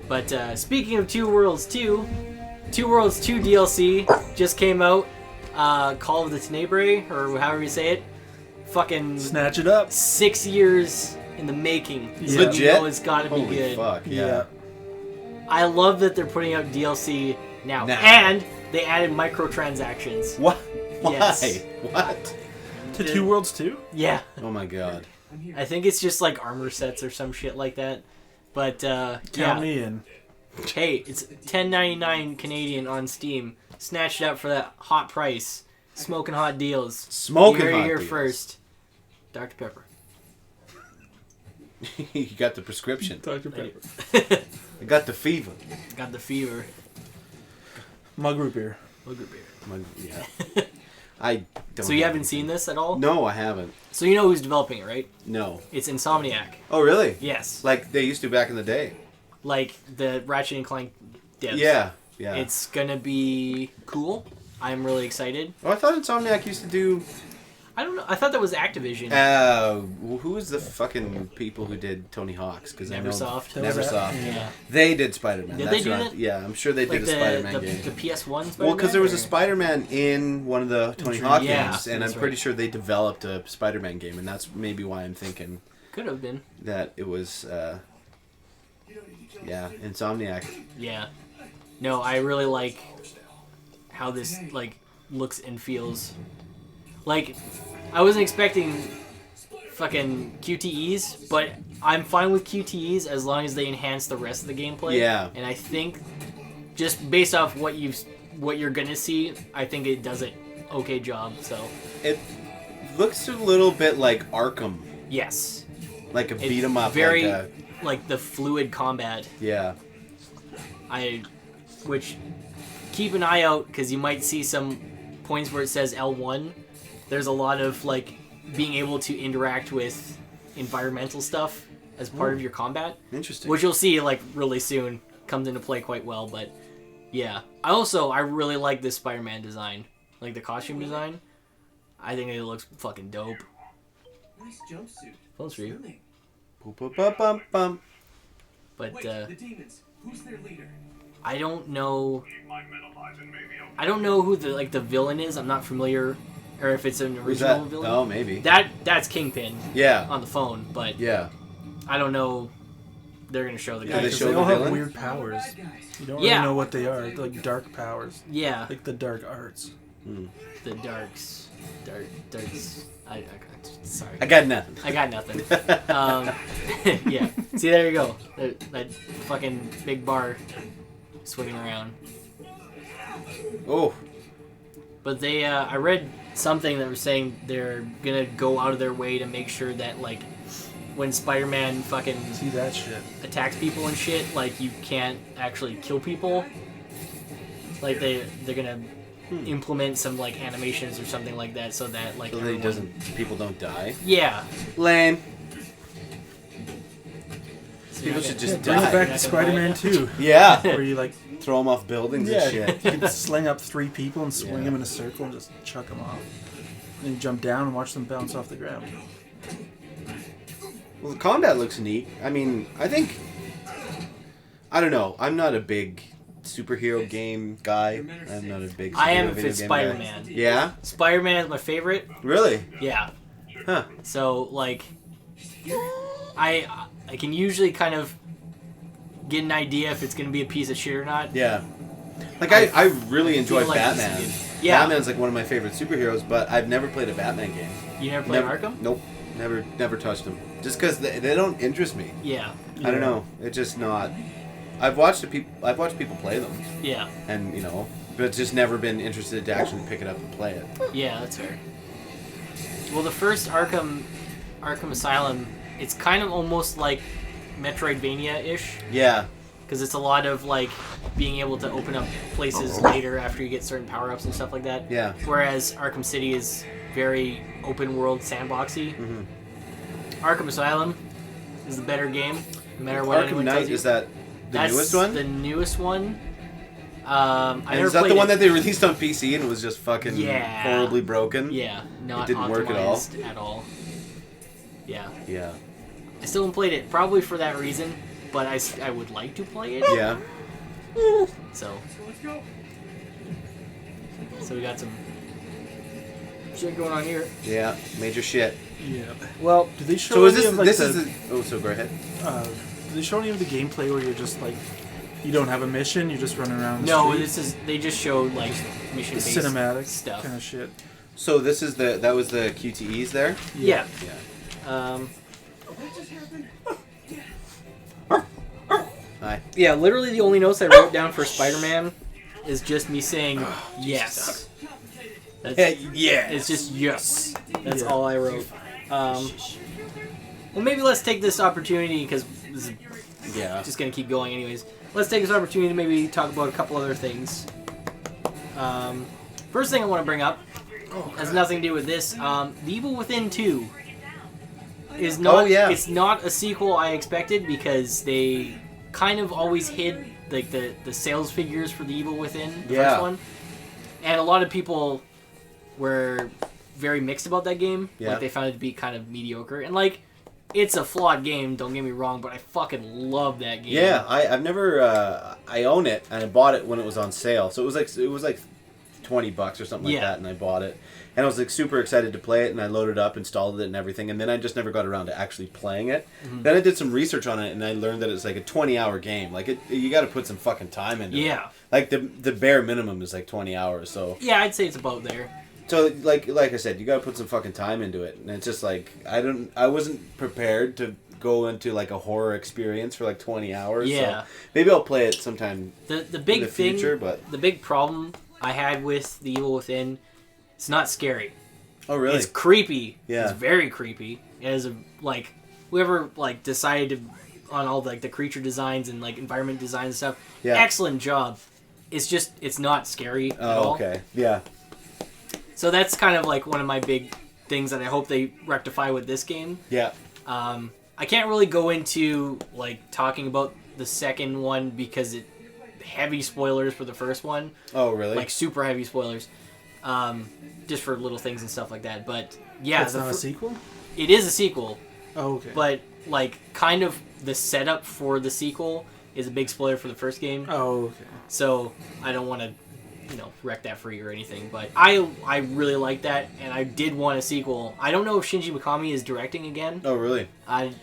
But speaking of Two Worlds 2, Two Worlds 2 DLC just came out. Call of the Tenebrae, or however you say it. Fucking Snatch it up. 6 years in the making. So Yeah. you Legit? know it's gotta be Holy good. fuck, yeah. Yeah. I love that they're putting out DLC now. Now. And they added microtransactions. What? Why? Yes. What? To Two Worlds too? Yeah. Oh my god. I think it's just like armor sets or some shit like that. But Count yeah. me in. Hey, it's $10.99 Canadian on Steam. Snatch it up for that hot price. Smoking hot deals. Smoking you heard it hot here deals. first. Dr. Pepper. You got the prescription. Dr. Pepper. I got the fever. Got the fever. Mug root beer. Look at beer. Yeah. I don't. So you have haven't seen this at all? No, I haven't. So you know who's developing it, right? No. It's Insomniac. Oh really? Yes. Like they used to back in the day. Like the Ratchet and Clank devs. Yeah. Yeah. It's gonna be cool. I'm really excited. Oh, I thought Insomniac used to do. I don't know. I thought that was Activision. Who was the fucking people who did Tony Hawk's? Because I know Neversoft. That was Neversoft. Yeah. They did Spider-Man. Did That's they do right. that? Yeah, I'm sure they Like did a Spider-Man game. the PS1 Spider-Man? Well, because there was a or- Spider-Man in one of the Tony Hawk Yeah, games, and I'm that's pretty right. sure they developed a Spider-Man game, and that's maybe why I'm thinking Could have been. that it was, yeah, Insomniac. Yeah. No, I really like how this like looks and feels. Like, I wasn't expecting fucking QTEs, but I'm fine with QTEs as long as they enhance the rest of the gameplay. Yeah. And I think just based off what you're gonna see, I think it does an okay job. So It looks a little bit like Arkham, yes, like a It's beat 'em up. very like like the fluid combat. yeah. Which keep an eye out because you might see some points where it says L1. There's a lot of like being able to interact with environmental stuff as part of your combat, Interesting. which you'll see like really soon comes into play quite well. But yeah, I really like this Spider-Man design, like the costume design. I think it looks fucking dope. Nice jumpsuit. Phone's for you. Stunning. Boop, boop, bum, bum, bum. But Wait, the demons. Who's their leader? I don't know. I don't know who the villain is. I'm not familiar, or if it's an Who's original that? villain. Oh, maybe. That's Kingpin Yeah. on the phone, but Yeah. I don't know they're gonna show the Yeah, guy. they 'Cause show they the all have villain? weird powers. You don't Yeah. really know what they are. They're like dark powers. Yeah, Like the dark arts. the darks. Sorry. I got nothing. I got nothing. Yeah. See, there you go. That fucking big bar swinging around. Oh, But they, I read something that was saying they're gonna go out of their way to make sure that, like, when Spider-Man fucking See that shit. attacks people and shit, like, you can't actually kill people. Like, they're gonna implement some, like, animations or something like that so that, like, so people don't die. Yeah. Lame. So People you're should not just Bring die. it back You're to not gonna Spider-Man die. 2. Yeah. Where you like, Throw them off buildings and shit. you can sling up 3 people and swing Yeah. them in a circle and just chuck them off. And you jump down and watch them bounce off the ground. Well, the combat looks neat. I mean, I don't know. I'm not a big superhero game guy. I'm not a big superhero I am if video it's game guy. Spider-Man. Yeah? Spider-Man is my favorite. Really? Yeah. Huh. So, like, I can usually kind of get an idea if it's going to be a piece of shit or not. Yeah. Like, I really enjoy feel like this Batman. is- yeah. Batman's like one of my favorite superheroes, but I've never played a Batman game. You never played Arkham? Nope. Never touched them. Just because they don't interest me. Yeah. I don't know. It's just not. I've watched people play them, Yeah. and but it's just never been interested to actually pick it up and play it. Yeah, that's fair. Well, the first Arkham Asylum, it's kind of almost like Metroidvania-ish, Yeah. because it's a lot of, like, being able to open up places later after you get certain power-ups and stuff like that. Yeah. Whereas Arkham City is very open-world, sandboxy. Mm-hmm. Arkham Asylum is the better game, no matter what Arkham anyone Knight, tells you. is that the That's newest one? the newest one. I And never is that the played one it. that they released on PC and it was just fucking Yeah. horribly broken? Yeah, not didn't work at all? optimized at all. Yeah. Yeah. I still haven't played it, probably for that reason, but I would like to play it. Yeah. So Let's go. we got some shit going on here. Yeah. Major shit. Yeah. Well, Do they show So is any this of, like, this the, is the, oh so go ahead. do they show any of the gameplay where you're just like, you don't have a mission, you just run around the no, street? they just showed like mission-based Cinematic stuff. kind of shit. So this is that was the QTEs there? Yeah. Yeah. What just happened? Hi. Yeah, literally the only notes I wrote down for Spider-Man is just me saying yes. That's, Yeah. It's just yes. That's Yeah. all I wrote. Well, maybe let's take this opportunity, because this is Yeah. just going to keep going anyways. Let's take this opportunity to maybe talk about a couple other things. First thing I want to bring up has nothing to do with this. The Evil Within 2 is not. Oh, yeah. It's not a sequel I expected, because they kind of always hid like the sales figures for the Evil Within, the Yeah. first one, and a lot of people were very mixed about that game. Yeah. Like, they found it to be kind of mediocre, and like, it's a flawed game. Don't get me wrong, but I fucking love that game. Yeah, I've never I own it and I bought it when it was on sale. So it was like $20 or something like Yeah. that, and I bought it. And I was like super excited to play it, and I loaded up, installed it and everything, and then I just never got around to actually playing it. Mm-hmm. Then I did some research on it and I learned that it's like a 20-hour game. Like you got to put some fucking time into it. Yeah. Like the bare minimum is like 20 hours, so Yeah, I'd say it's about there. so like I said, you got to put some fucking time into it. And it's just like I wasn't prepared to go into like a horror experience for like 20 hours. Yeah. So maybe I'll play it sometime The big in the thing, future, but the big problem I had with the Evil Within, it's not scary. oh really? It's creepy. Yeah. It's very creepy. As a, like, whoever like decided to, on all like the creature designs and like environment design and stuff. Yeah. Excellent job. It's just it's not scary at all. Oh, okay. Yeah. So that's kind of like one of my big things that I hope they rectify with this game. Yeah. I can't really go into like talking about the second one because it heavy spoilers for the first one. Oh, really? Like super heavy spoilers. Just for little things and stuff like that. But yeah, It's not a sequel? it is a sequel, Oh, okay. but like kind of the setup for the sequel is a big spoiler for the first game. Oh, okay. So I don't want to wreck that for you or anything. But I really like that, and I did want a sequel. I don't know if Shinji Mikami is directing again. Oh, really?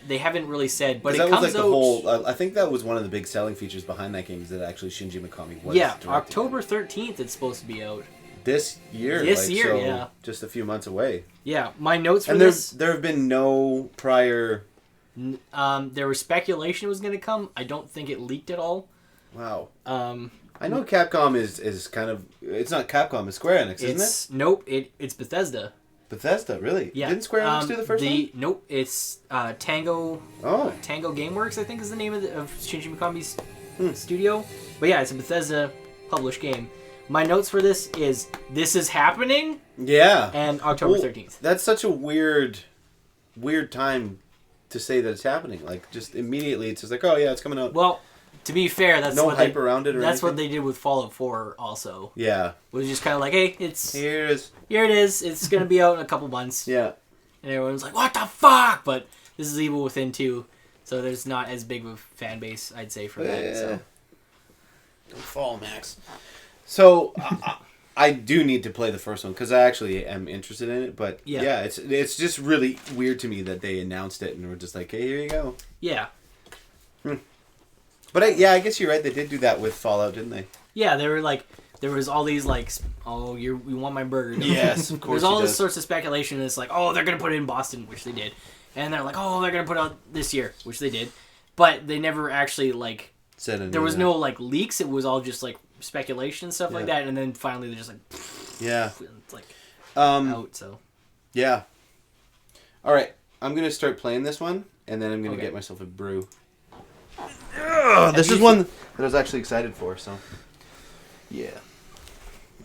They haven't really said, but it that comes was like out. the whole. I think that was one of the big selling features behind that game is that actually Shinji Mikami was. Yeah, directing October 13th. It's supposed to be out. This year. So yeah. Just a few months away. Yeah, my notes for and this. There have been no prior. There was speculation it was going to come. I don't think it leaked at all. Wow. I know Capcom is kind of... It's not Capcom, it's Square Enix, isn't it? Nope, it's Bethesda. Bethesda, really? Yeah. Didn't Square Enix do the first one? Nope, it's Tango... Oh. Tango Gameworks, I think is the name of Shinji Mikami's studio. But yeah, it's a Bethesda published game. My notes for this is happening? Yeah. And October 13th. That's such a weird time to say that it's happening. Like, just immediately it's just like, oh yeah, it's coming out. Well... To be fair, that's no what hype around it or that's anything? what they did with Fallout 4 also. Yeah. It was just kind of like, hey, it's... Here it is. Here it is. It's going to be out in a couple months. Yeah. And everyone's like, what the fuck? But this is Evil Within 2, so there's not as big of a fan base, I'd say, for that. So. Don't fall, Max. So, I do need to play the first one, because I actually am interested in it, but yeah, it's just really weird to me that they announced it and were just like, hey, here you go. Yeah. But I guess you're right. They did do that with Fallout, didn't they? Yeah, they were like, there was all these like, oh, you want my burger? Yes, of course. There's all this sorts of speculation. It's like, oh, they're gonna put it in Boston, which they did, and they're like, oh, they're gonna put it out this year, which they did, but they never actually like said there was no like leaks. It was all just like speculation and stuff like that, and then finally they're just like, it's like out. So yeah. All right, I'm gonna start playing this one, and then I'm gonna get myself a brew. This is one that I was actually excited for, so yeah.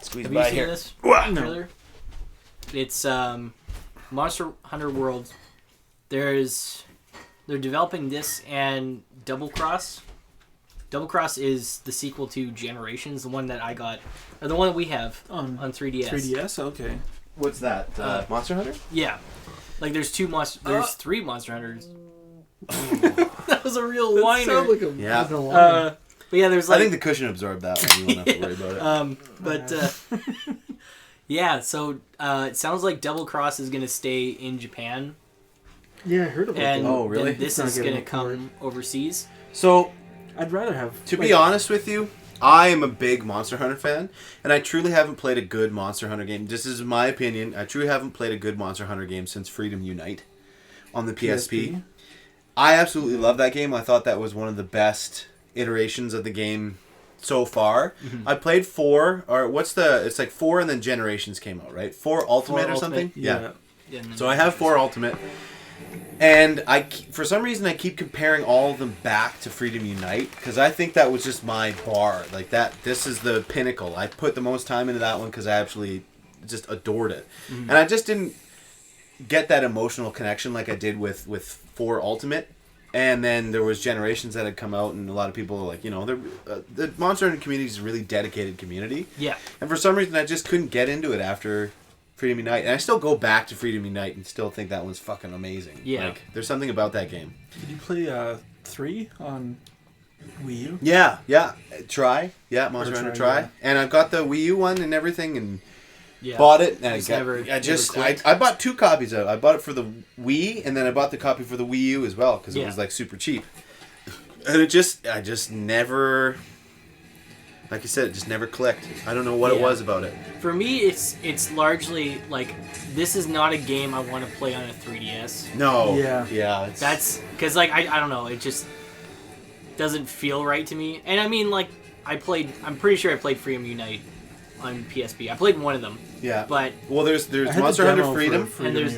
Squeeze Have by you seen here. this No. trailer? It's Monster Hunter World. They're developing this and Double Cross. Double Cross is the sequel to Generations, the one that I got, or the one that we have on 3DS. 3DS, okay. What's that? Monster Hunter? Yeah, like there's three Monster Hunters. That was a real whiner. Like a, Yeah. But yeah, there's like I think the cushion absorbed that one. You won't have to worry about it. Yeah, so it sounds like Double Cross is gonna stay in Japan, Yeah, I heard about and that. Oh, really? then this It's not is getting gonna come overseas. So, I'd rather have... to be honest with you, I am a big Monster Hunter fan, and I truly haven't played a good Monster Hunter game. This is my opinion. I truly haven't played a good Monster Hunter game since Freedom Unite on the PSP. I absolutely love that game. I thought that was one of the best iterations of the game so far. Mm-hmm. I played 4, or it's like 4 and then Generations came out, right? 4 Ultimate or something? Yeah. So I have 4 Ultimate. And for some reason, I keep comparing all of them back to Freedom Unite, because I think that was just my bar. Like, this is the pinnacle. I put the most time into that one because I actually just adored it. Mm-hmm. And I just didn't get that emotional connection like I did with 4 Ultimate. And then there was Generations that had come out, and a lot of people were like, the Monster Hunter community is a really dedicated community. Yeah. And for some reason, I just couldn't get into it after Freedom Unite. And I still go back to Freedom Unite and still think that one's fucking amazing. Yeah. Like, there's something about that game. Did you play 3 on Wii U? Yeah. Try. Yeah, Monster Hunter Try. Yeah. And I've got the Wii U one and everything, and bought it. And I bought 2 copies of it. I bought it for the Wii, and then I bought the copy for the Wii U as well, because it was like super cheap. And I just never, like I said, it just never clicked. I don't know what it was about it. For me, it's largely like, this is not a game I want to play on a 3DS. No. Yeah. That's because like I don't know, it just doesn't feel right to me. And I mean, like, I'm pretty sure I played Freedom Unite on PSP. I played one of them. Yeah. But there's Monster Hunter Freedom, and there's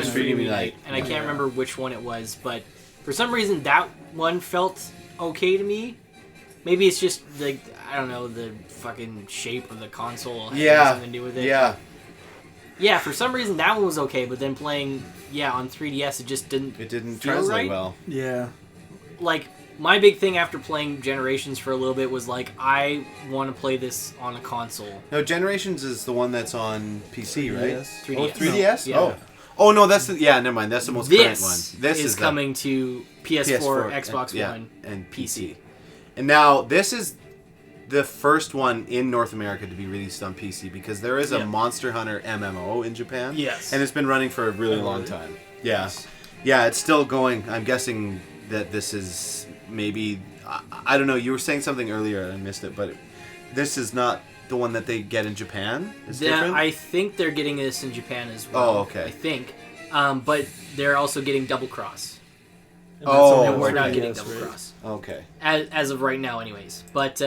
Freedom Unite, and I can't remember which one it was, but for some reason that one felt okay to me. Maybe it's just like, I don't know, the fucking shape of the console has something to do with it. Yeah. Yeah, for some reason that one was okay, but then playing on 3DS it just didn't feel translate right. well. Yeah. Like, my big thing after playing Generations for a little bit was like, I want to play this on a console. No, Generations is the one that's on PC, right? 3DS. Oh, 3DS? No. Yeah. Oh, no, that's never mind. That's the most current one. This is coming to PS4, Xbox One, and PC. And now, this is the first one in North America to be released on PC because there is a Monster Hunter MMO in Japan. Yes. And it's been running for a really long time. Yeah. Yeah, it's still going. I'm guessing that this is maybe... I don't know. You were saying something earlier and I missed it, but this is not the one that they get in Japan? It's different? I think they're getting this in Japan as well. Oh, okay. I think. But they're also getting Double Cross. And we're not getting Double Cross. Okay. As of right now, anyways. But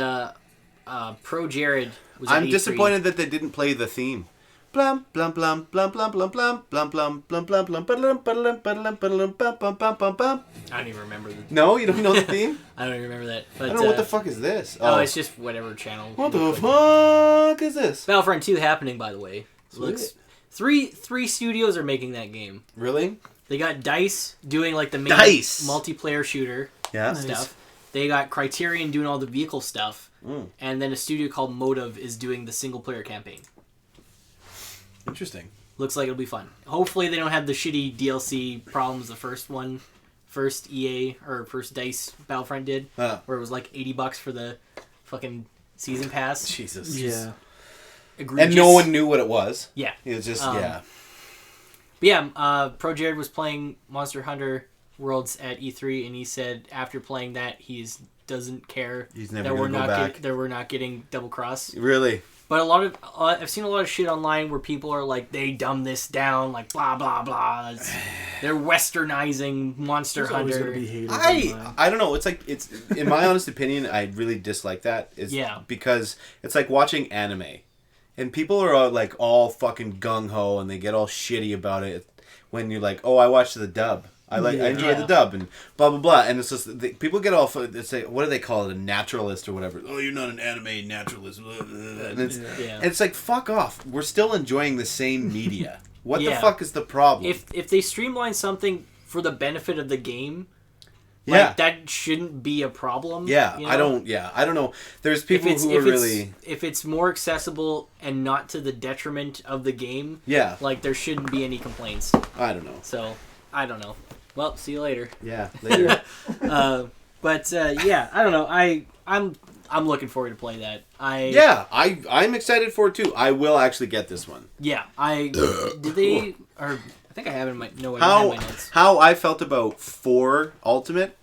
Pro Jared was at I'm E3. disappointed that they didn't play the theme. Blum blum blum blum blum blum blum blum blum blum blum blum blum blum blum. I don't even remember the... No, you don't know the theme? I don't even remember that. But, I don't know what the fuck is this. Oh, it's just whatever channel. What the fuck is this? Battlefront 2 happening, by the way. Sweet. Looks three studios are making that game. Really? They got DICE doing like the main multiplayer shooter stuff. They got Criterion doing all the vehicle stuff. And then a studio called Motive is doing the single player campaign. Interesting. Looks like it'll be fun. Hopefully they don't have the shitty DLC problems the first EA or first DICE Battlefront did, where it was like $80 for the fucking season pass. Jesus. Yeah. Egregious. And no one knew what it was. Yeah. It was just But yeah, Pro Jared was playing Monster Hunter Worlds at E3, and he said after playing that he doesn't care He's never that gonna go back. that we're not getting Double Cross. Really? But I've seen a lot of shit online where people are like, they dumb this down, like blah blah blah. They're westernizing Monster Hunter. I don't know. It's like in my honest opinion, I really dislike that. Because it's like watching anime, and people are like all fucking gung ho and they get all shitty about it when you're like, oh, I watched the dub. I enjoy the dub and blah blah blah, and it's just people get all say, what do they call it, a naturalist or whatever? Oh, you're not an anime naturalist, and it's like, fuck off. We're still enjoying the same media. What the fuck is the problem? If they streamline something for the benefit of the game, that shouldn't be a problem. Yeah, you know? I don't know. There's people who are really... If it's more accessible and not to the detriment of the game, like there shouldn't be any complaints. I don't know. So, I don't know. Well, see you later. Yeah, later. I don't know. I'm looking forward to playing that. I'm excited for it too. I will actually get this one. Yeah, I think I have it in my notes. How I felt about 4 Ultimate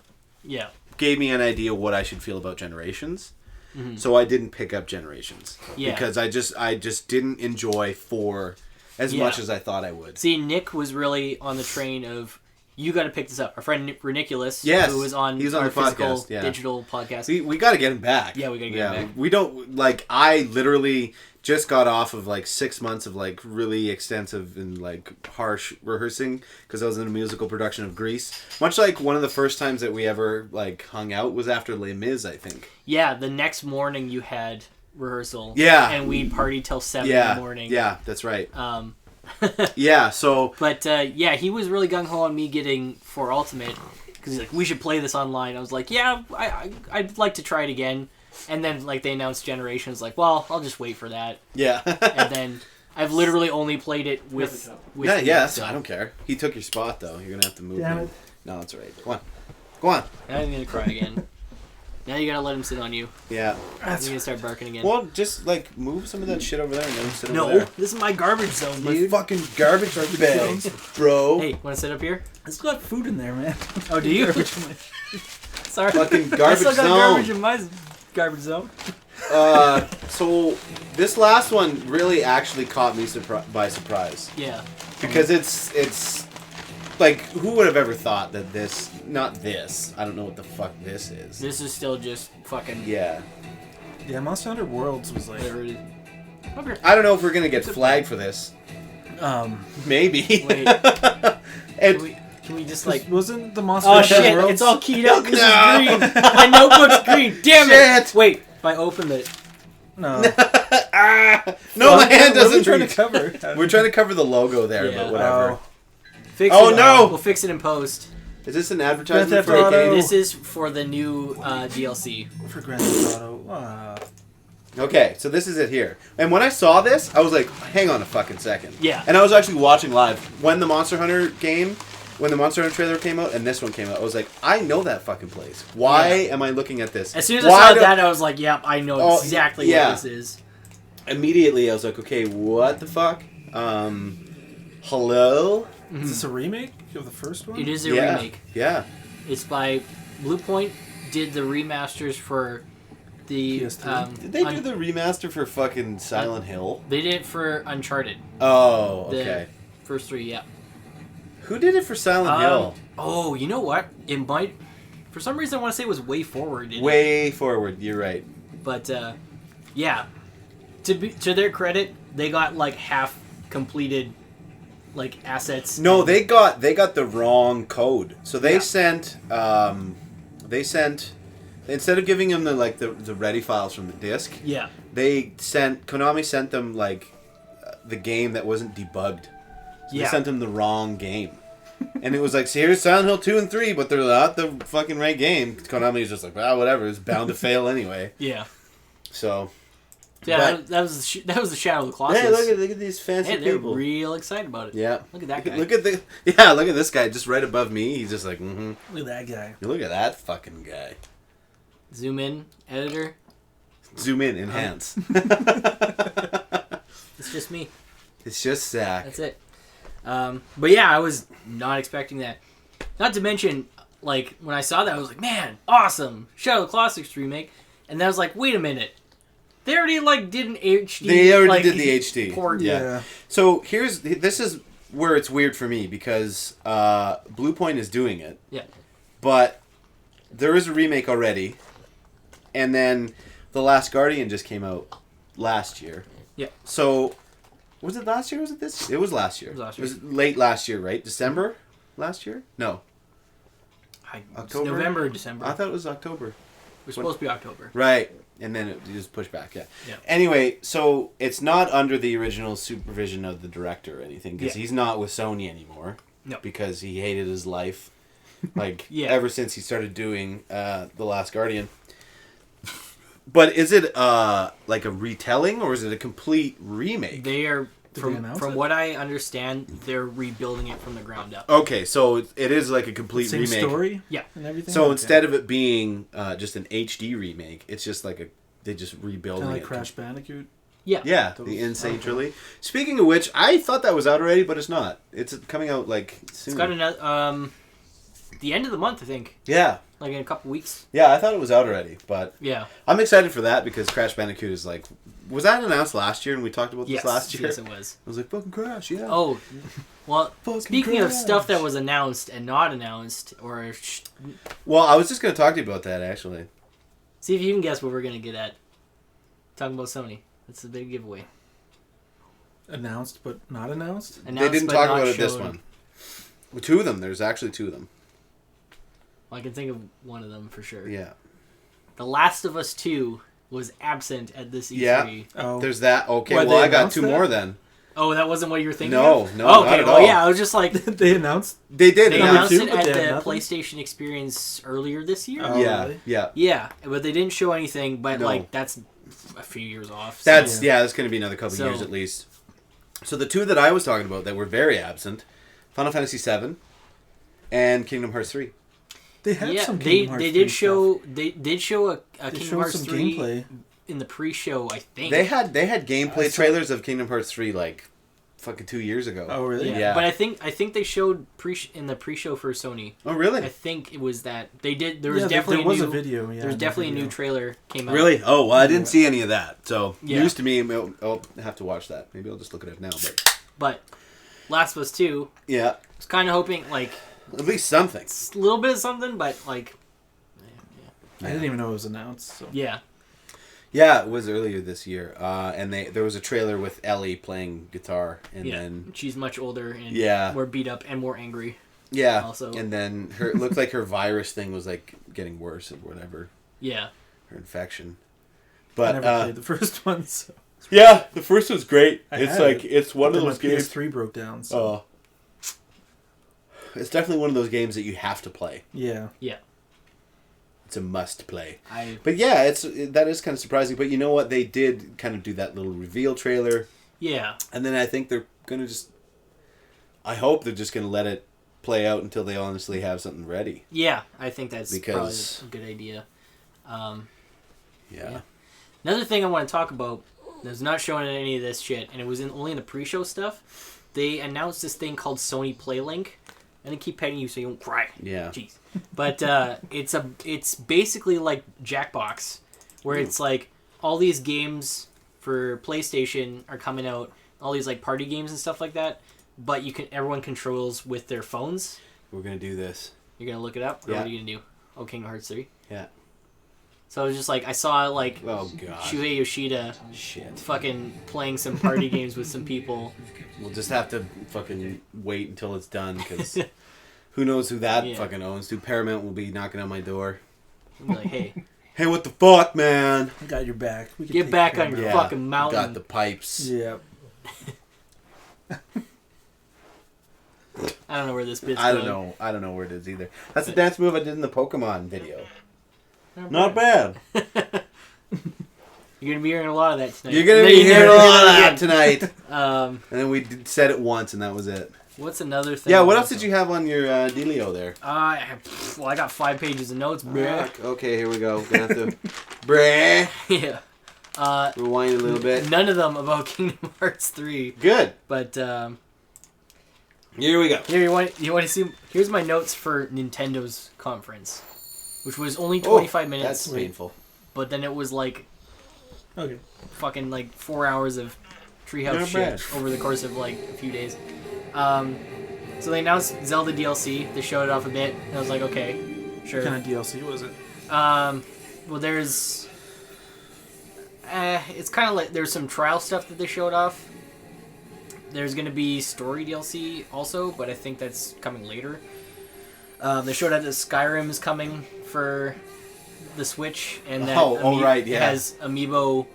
gave me an idea what I should feel about Generations. Mm-hmm. So I didn't pick up Generations because I just didn't enjoy 4 as much as I thought I would. See, Nick was really on the train of, you got to pick this up. Our friend Reniculous, who was on our physical podcast, digital podcast. We got to get him back. Yeah, we got to get him back. We don't, like, I literally just got off of, like, 6 months of, like, really extensive and, like, harsh rehearsing because I was in a musical production of Grease. Much like one of the first times that we ever, like, hung out was after Les Mis, I think. Yeah, the next morning you had rehearsal. Yeah. And we partied till 7 in the morning. Yeah, that's right. So... But, he was really gung-ho on me getting 4 Ultimate, because he's like, we should play this online. I was like, yeah, I'd like to try it again. And then, like, they announced Generations, like, well, I'll just wait for that. Yeah. And then I've literally only played it with so I don't care. He took your spot, though. You're going to have to move him. No, that's all right. Go on. Now I'm going to cry again. Now you gotta let him sit on you. Yeah. He's gonna start barking again. Well, just, like, move some of that shit over there and let him sit over there. No, this is my garbage zone, dude. My fucking garbage bags, bro. Hey, wanna sit up here? It's got food in there, man. Oh, do you? Sorry. Fucking garbage zone. I still got garbage in my garbage zone. So, this last one really actually caught me by surprise. Yeah. Because it's... Like, who would have ever thought that this... Not this. I don't know what the fuck this is. This is still just fucking... Yeah. Yeah, Monster Hunter Worlds was like... I don't know if we're going to get flagged for this. Maybe. Wait. Can we just, like... Wasn't the Monster Hunter Worlds... Oh, shit. It's all keyed up. This is green. My notebook's green. Damn it. Wait. If I open it... No. No, my hand doesn't reach. Trying to cover? We're trying to cover the logo there, but whatever. No! We'll fix it in post. Is this an advertisement for a game? This is for the new DLC. For Grand Theft Auto. Okay, so this is it here. And when I saw this, I was like, hang on a fucking second. Yeah. And I was actually watching live. When the Monster Hunter game when the Monster Hunter trailer came out and this one came out, I was like, I know that fucking place. Why am I looking at this? As soon as I saw that, I was like, yep, I know exactly what this is. Immediately, I was like, okay, what the fuck? Hello? Is this a remake of the first one? It is a remake. Yeah. It's by Blue Point. Did the remasters for the PS3. Did they do the remaster for fucking Silent Hill? They did it for Uncharted. Oh, okay. The first 3, yeah. Who did it for Silent Hill? Oh, you know what? It might. For some reason, I want to say it was Way Forward. Way Forward. You're right. But yeah, to their credit, they got like half completed, like assets. No, they got the wrong code. So they sent instead of giving them the ready files from the disc. Yeah. Konami sent them like the game that wasn't debugged. So they sent them the wrong game. And it was like, so here's Silent Hill 2 and 3, but they're not the fucking right game. Konami's just like, well, whatever. It's bound to fail anyway. Yeah. So. Yeah, that was the Shadow of the Colossus. Hey, look at these fancy they're people. real excited about it. Yeah. Look at that guy. Look at this guy just right above me. He's just like, mm-hmm. Look at that guy. Look at that fucking guy. Zoom in, editor. Zoom in, enhance. It's just me. It's just Zach. That's it. But yeah, I was not expecting that. Not to mention, like, when I saw that, I was like, man, awesome! Shadow of the Colossus remake. And then I was like, wait a minute. They already, like, did an HD. They already did the HD. Port. Yeah. So this is where it's weird for me, because Blue Point is doing it. Yeah. But there is a remake already. And then The Last Guardian just came out last year. Yeah. So, was it last year or was it this? It was last year. It was late last year, right? December last year? No. October? November or December. I thought it was October. It was supposed to be October. Right. And then it just pushed back, yeah. Yeah. Anyway, so it's not under the original supervision of the director or anything, because he's not with Sony anymore. No. Because he hated his life, like, ever since he started doing The Last Guardian. But is it like a retelling, or is it a complete remake? They are, from what I understand, they're rebuilding it from the ground up. Okay, so it is like a complete remake. Same story? Yeah. And everything? So instead of it being just an HD remake, it's just like they just rebuilding kind of like it. Crash Bandicoot? Yeah. Yeah, the Insane Trilogy. Speaking of which, I thought that was out already, but it's not. It's coming out like soon. It's got another, the end of the month, I think. Yeah. Like in a couple weeks. Yeah, I thought it was out already, but yeah, I'm excited for that because Crash Bandicoot is like, was that announced last year and we talked about this last year? Yes, it was. I was like, fucking Crash, yeah. Oh, well, fucking speaking Crash. of stuff that was announced and not announced, or well, I was just going to talk to you about that actually. See if you can guess what we're going to get at. Talking about Sony. That's the big giveaway. Announced but not announced? They didn't talk about it this one. Well, 2 of them. There's actually 2 of them. Well, I can think of one of them for sure. Yeah. The Last of Us 2 was absent at this E3. Yeah. Oh. There's that. Okay, Why, well, I got announced 2 that? more then. Oh, that wasn't what you were thinking No, of? no, oh, not okay. at all. Yeah, I was just like... They announced? They did. They announce announced it but at they the had nothing? PlayStation Experience earlier this year. Oh, yeah, really? yeah. Yeah, but they didn't show anything, but No. like that's a few years off. That's so. that's going to be another couple years at least. So the 2 that I was talking about that were very absent, Final Fantasy VII and Kingdom Hearts 3. They had some they Kingdom Hearts did 3 show stuff. they did show a They Kingdom showed Hearts some 3 gameplay. in the pre-show, I think. They had gameplay trailers of Kingdom Hearts 3 like fucking 2 years ago. Oh, really? Yeah. But I think they showed in the pre-show for Sony. Oh, really? I think it was that they did. There was definitely there was a video. Yeah, there was definitely a new trailer came out. Really? Oh, well, I didn't see any of that. So news to me. I'll have to watch that. Maybe I'll just look it up now. But Last of Us 2. Yeah. I was kind of hoping like at least something. A little bit of something, but like. I didn't even know it was announced. So. Yeah. Yeah, it was earlier this year, and there was a trailer with Ellie playing guitar, and then she's much older and more beat up and more angry. Yeah, also, and then it looked like her virus thing was like getting worse or whatever. Yeah, her infection. But I never played the first one. So. Yeah, the first one's great. It's one of those games. PS3 broke down. So. It's definitely one of those games that you have to play. Yeah. Yeah. It's a must play. But yeah, that is kind of surprising. But you know what? They did kind of do that little reveal trailer. Yeah. And then I think they're gonna I hope they're just gonna let it play out until they honestly have something ready. Yeah, I think that's probably a good idea. Yeah. Another thing I want to talk about that's not showing any of this shit, and it was only in the pre-show stuff. They announced this thing called Sony PlayLink. And I keep petting you so you don't cry. Yeah. Jeez. But it's basically like Jackbox, where it's like all these games for PlayStation are coming out, all these like party games and stuff like that. But everyone controls with their phones. We're gonna do this. You're gonna look it up, or what are you gonna do? Oh, Kingdom Hearts 3. Yeah. So it was just like I saw like oh god, Shuhei Yoshida fucking playing some party games with some people. We'll just have to fucking wait until it's done because who knows who that fucking owns? Dude, Paramount will be knocking on my door. I'm like, hey, what the fuck, man? I got your back. We can get back on your fucking mountain. Got the pipes. Yep. I don't know where this bit's I going. don't know where it is either. That's the dance move I did in the Pokemon video. Not bad. You're gonna be hearing a lot of that tonight. You're gonna be hearing a lot of that tonight. And then we said it once, and that was it. What's another thing? Yeah, what else did you have on your dealio there? I got 5 pages of notes, bruh. Okay, here we go. Gonna have to, bruh. Yeah. Rewind a little bit. None of them about Kingdom Hearts 3. Good. But here we go. Here you want to see? Here's my notes for Nintendo's conference, which was only 25 minutes. That's painful. But then it was like, fucking like 4 hours of Treehouse shit over the course of like a few days. So they announced Zelda DLC. They showed it off a bit, and I was like, okay, sure. What kind of DLC was it? Well, there's, it's kind of like there's some trial stuff that they showed off. There's gonna be story DLC also, but I think that's coming later. They showed out that Skyrim is coming for the Switch, and that it has amiibo,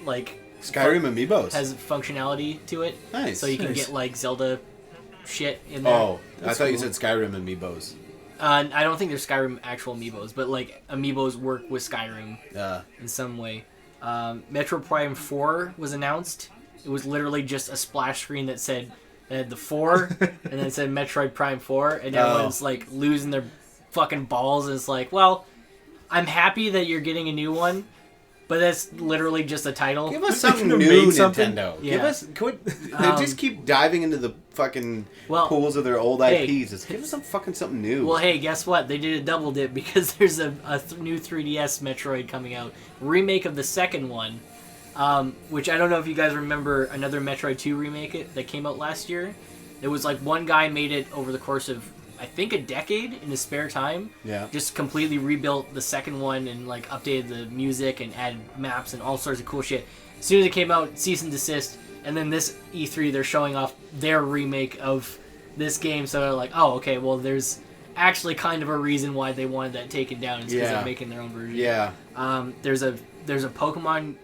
like Skyrim amiibos has functionality to it. Nice. So you can get like Zelda shit in there. Oh, I thought you said Skyrim amiibos. I don't think there's Skyrim actual amiibos, but like amiibos work with Skyrim in some way. Metroid Prime 4 was announced. It was literally just a splash screen that said the 4, and then it said Metroid Prime 4, and everyone's like losing their fucking balls. And it's like, well, I'm happy that you're getting a new one, but that's literally just a title. Give us something new, Nintendo. Yeah. Give us. They just keep diving into the fucking pools of their old IPs. Just give us something new. Well, hey, guess what? They did a double dip because there's a new 3DS Metroid coming out, remake of the second one. Which I don't know if you guys remember another Metroid 2 remake that came out last year. It was like one guy made it over the course of, I think, a decade in his spare time. Yeah. Just completely rebuilt the second one and like updated the music and added maps and all sorts of cool shit. As soon as it came out, cease and desist. And then this E3, they're showing off their remake of this game. So they're like, oh, okay, well, there's actually kind of a reason why they wanted that taken down. It's because they're making their own version. Yeah. There's a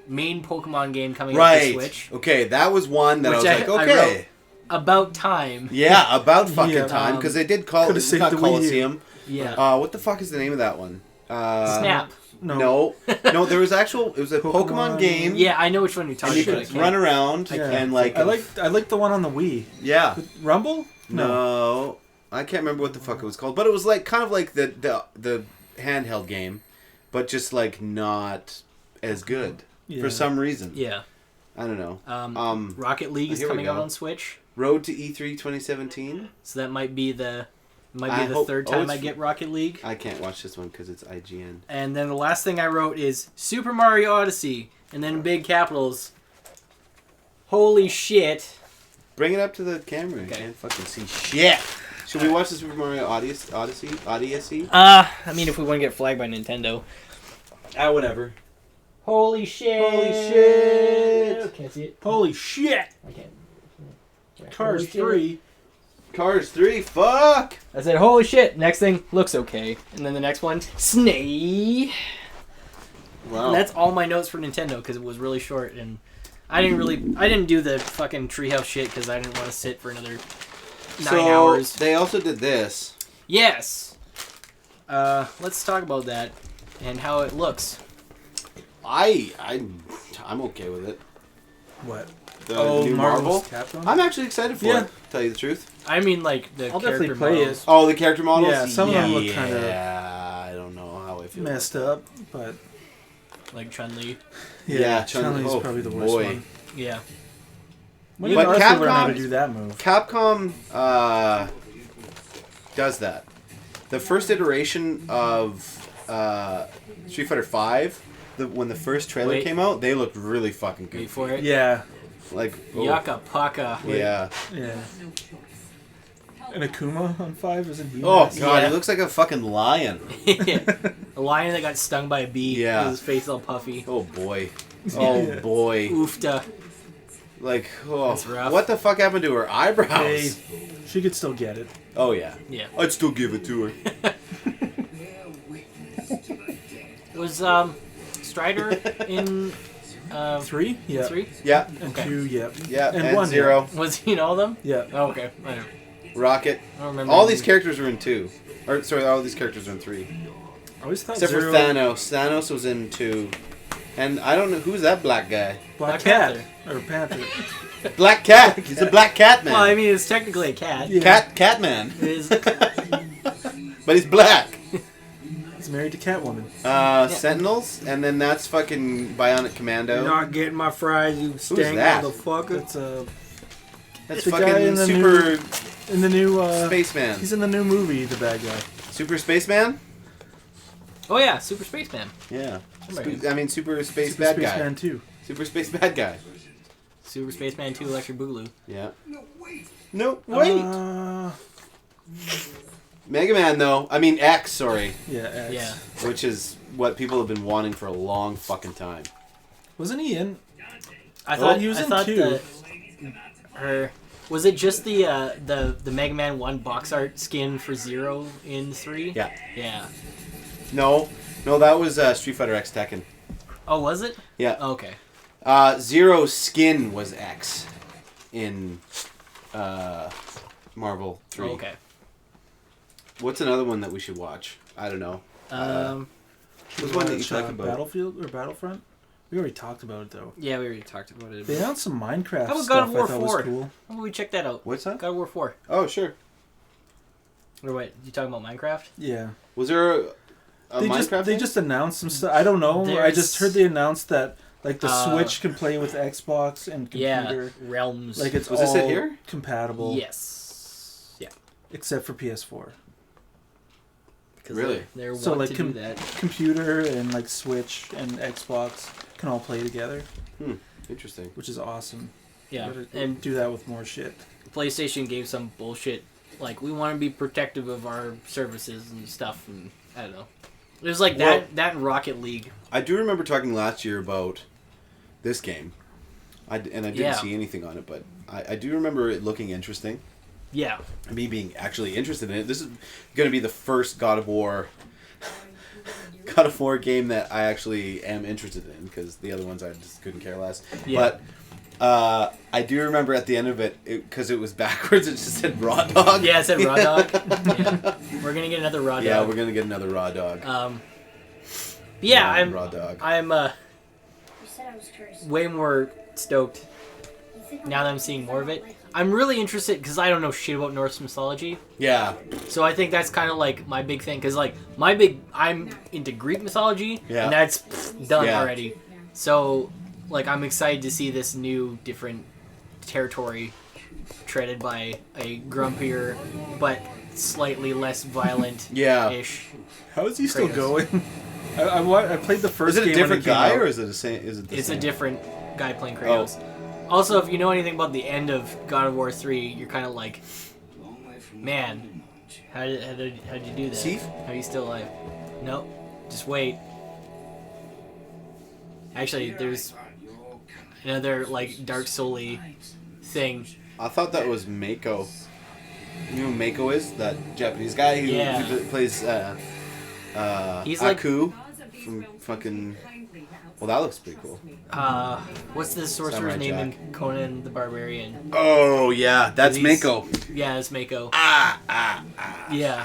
main Pokemon game coming out for Switch. Okay, that was one that I was like, okay. About time. Yeah, about fucking time, because they did call it, it's not Coliseum. Yeah. What the fuck is the name of that one? Snap. No, there was it was a Pokemon game. Yeah, I know which one you're talking about. And you could run around and like... I like the one on the Wii. Yeah. Rumble? No. I can't remember what the fuck it was called, but it was like kind of like the handheld game, but just like not as good for some reason. Yeah. I don't know. Rocket League is coming out on Switch. Road to E3 2017. So that might be the third time I get Rocket League. I can't watch this one because it's IGN. And then the last thing I wrote is Super Mario Odyssey, and then in big capitals, holy shit. Bring it up to the camera. Okay. You can't fucking see shit. Should we watch the Super Mario Odyssey? I mean, if we want to get flagged by Nintendo. Whatever. Holy shit. Holy shit. Can't see it. Holy shit. I can't. Cars 3. Cars 3, fuck! I said, holy shit. Next thing, looks okay. And then the next one, Snake. Wow. And that's all my notes for Nintendo, because it was really short, and I didn't do the fucking treehouse shit, because I didn't want to sit for another 9 hours. They also did this. Yes. Let's talk about that, and how it looks. I'm okay with it. What? the new Marvel. Capcom? I'm actually excited for it. To tell you the truth. I mean, like the I'll character definitely play models. it. Oh, the character models. Yeah, some of them look kind of. Yeah, I don't know how I feel. Messed up, but Like Chun-Li. yeah, Chun-Li's probably the worst one. Yeah. When did But Arthur learn how to Capcom- do that move? Capcom does that. The first iteration of Street Fighter V, when the first trailer Wait. came out, they looked really fucking good. Wait for it. Yeah, Like, oh, Yaka Paka. yeah. yeah. And Akuma on 5 isn't he? Oh nice? god, Yeah. he looks like a fucking lion. A lion that got stung by a bee. Yeah. With his face all puffy. Oh boy. Oh Yeah. boy. Oofta. Like, oh, That's rough. what the fuck happened to her eyebrows? Hey, she could still get it. Oh yeah. Yeah. I'd still give it to her. Was Strider in 3? Yeah. 3? Yeah. And Okay. 2, yep. Yeah. And And 1, 0. Was he in all of them? Yeah. Oh, okay. I don't, Rocket. I don't remember. All these characters are in 2. Or sorry, all these characters are in 3. I always thought Except Zero... for Thanos. Thanos was in 2. And I don't know who's that black guy. Black Black Cat. Or Panther. Black Cat. He's a black cat man. Well, I mean, it's technically a cat. Yeah. Catman. It is. But he's black. He's married to Catwoman. Sentinels, and then that's fucking Bionic Commando. Not getting my fries, you stank that? motherfucker. It's That's the guy fucking in the Super in the new Spaceman. He's in the new movie, the bad guy. Super Spaceman? Oh yeah, Super Spaceman. Yeah. Somebody. I mean, Super Space Super Bad Spaceman Guy. 2. Super Space Bad Guy. Super Spaceman 2 Electric Boogaloo. Yeah. No, wait. No, wait. Mega Man, though. I mean, X, sorry. Yeah, X. Yeah. Which is what people have been wanting for a long fucking time. Wasn't he in? I thought he was I in thought 2. that her was it just the Mega Man 1 box art skin for Zero in 3? Yeah. Yeah. No, that was Street Fighter X Tekken. Oh, was it? Yeah. Okay. Zero's skin was X in Marvel 3. Oh, okay. What's another one that we should watch? I don't know. What's one that you talk about? Battlefield or Battlefront? We already talked about it though. Yeah, we already talked about it. They announced some Minecraft How about stuff God of War I thought 4? was cool. How about we check that out? What's that? God of War 4. Oh, sure. Or what? You talking about Minecraft? Yeah. Was there a Minecraft They thing? just announced some stuff. I don't know. I just heard they announced that like the Switch can play with Xbox and computer. Yeah, Realms. Like it's Was all this it here? compatible. Yes. Yeah. Except for PS4. Because Really? They're So want like to do that. computer and like Switch and Xbox can all play together, Interesting. which is awesome. Yeah, Gotta and do that with more shit. PlayStation gave some bullshit. Like, we want to be protective of our services and stuff, and I don't know. It was like that and Rocket League. I do remember talking last year about this game. I didn't see anything on it, but I do remember it looking interesting. Yeah. Me being actually interested in it. This is going to be the first God of War game that I actually am interested in, because the other ones I just couldn't care less. Yeah. But I do remember at the end of it, because it was backwards, it just said Raw Dog. Yeah, it said Raw Dog. Yeah. We're going to get another Raw Dog. Yeah, we're going to get another Raw Dog. Yeah, Raw Dog. I'm You said I was cursed. way more stoked now that I'm seeing more of it. I'm really interested because I don't know shit about Norse mythology. Yeah. So I think that's kind of like my big thing, because like I'm into Greek mythology, Yeah. and that's done Yeah. already. So like I'm excited to see this new different territory treaded by a grumpier but slightly less violent Yeah. ish. How is he still Kratos. going? I played the first Is it game a different when it came guy, out. or is it the same? Is it the It's same? a different guy playing Kratos. Also, if you know anything about the end of God of War 3, you're kind of like, man, how did you do that? Sif? How are you still alive? Nope. Just wait. Actually, there's another like Dark Soul-y thing. I thought that was Mako. You know who Mako is? That Japanese guy who plays He's like- Aku from fucking... Well, that looks pretty cool. What's the sorcerer's Samurai name Jack. in Conan the Barbarian? Oh, yeah. That's He's- Mako. Yeah, it's Mako. Yeah.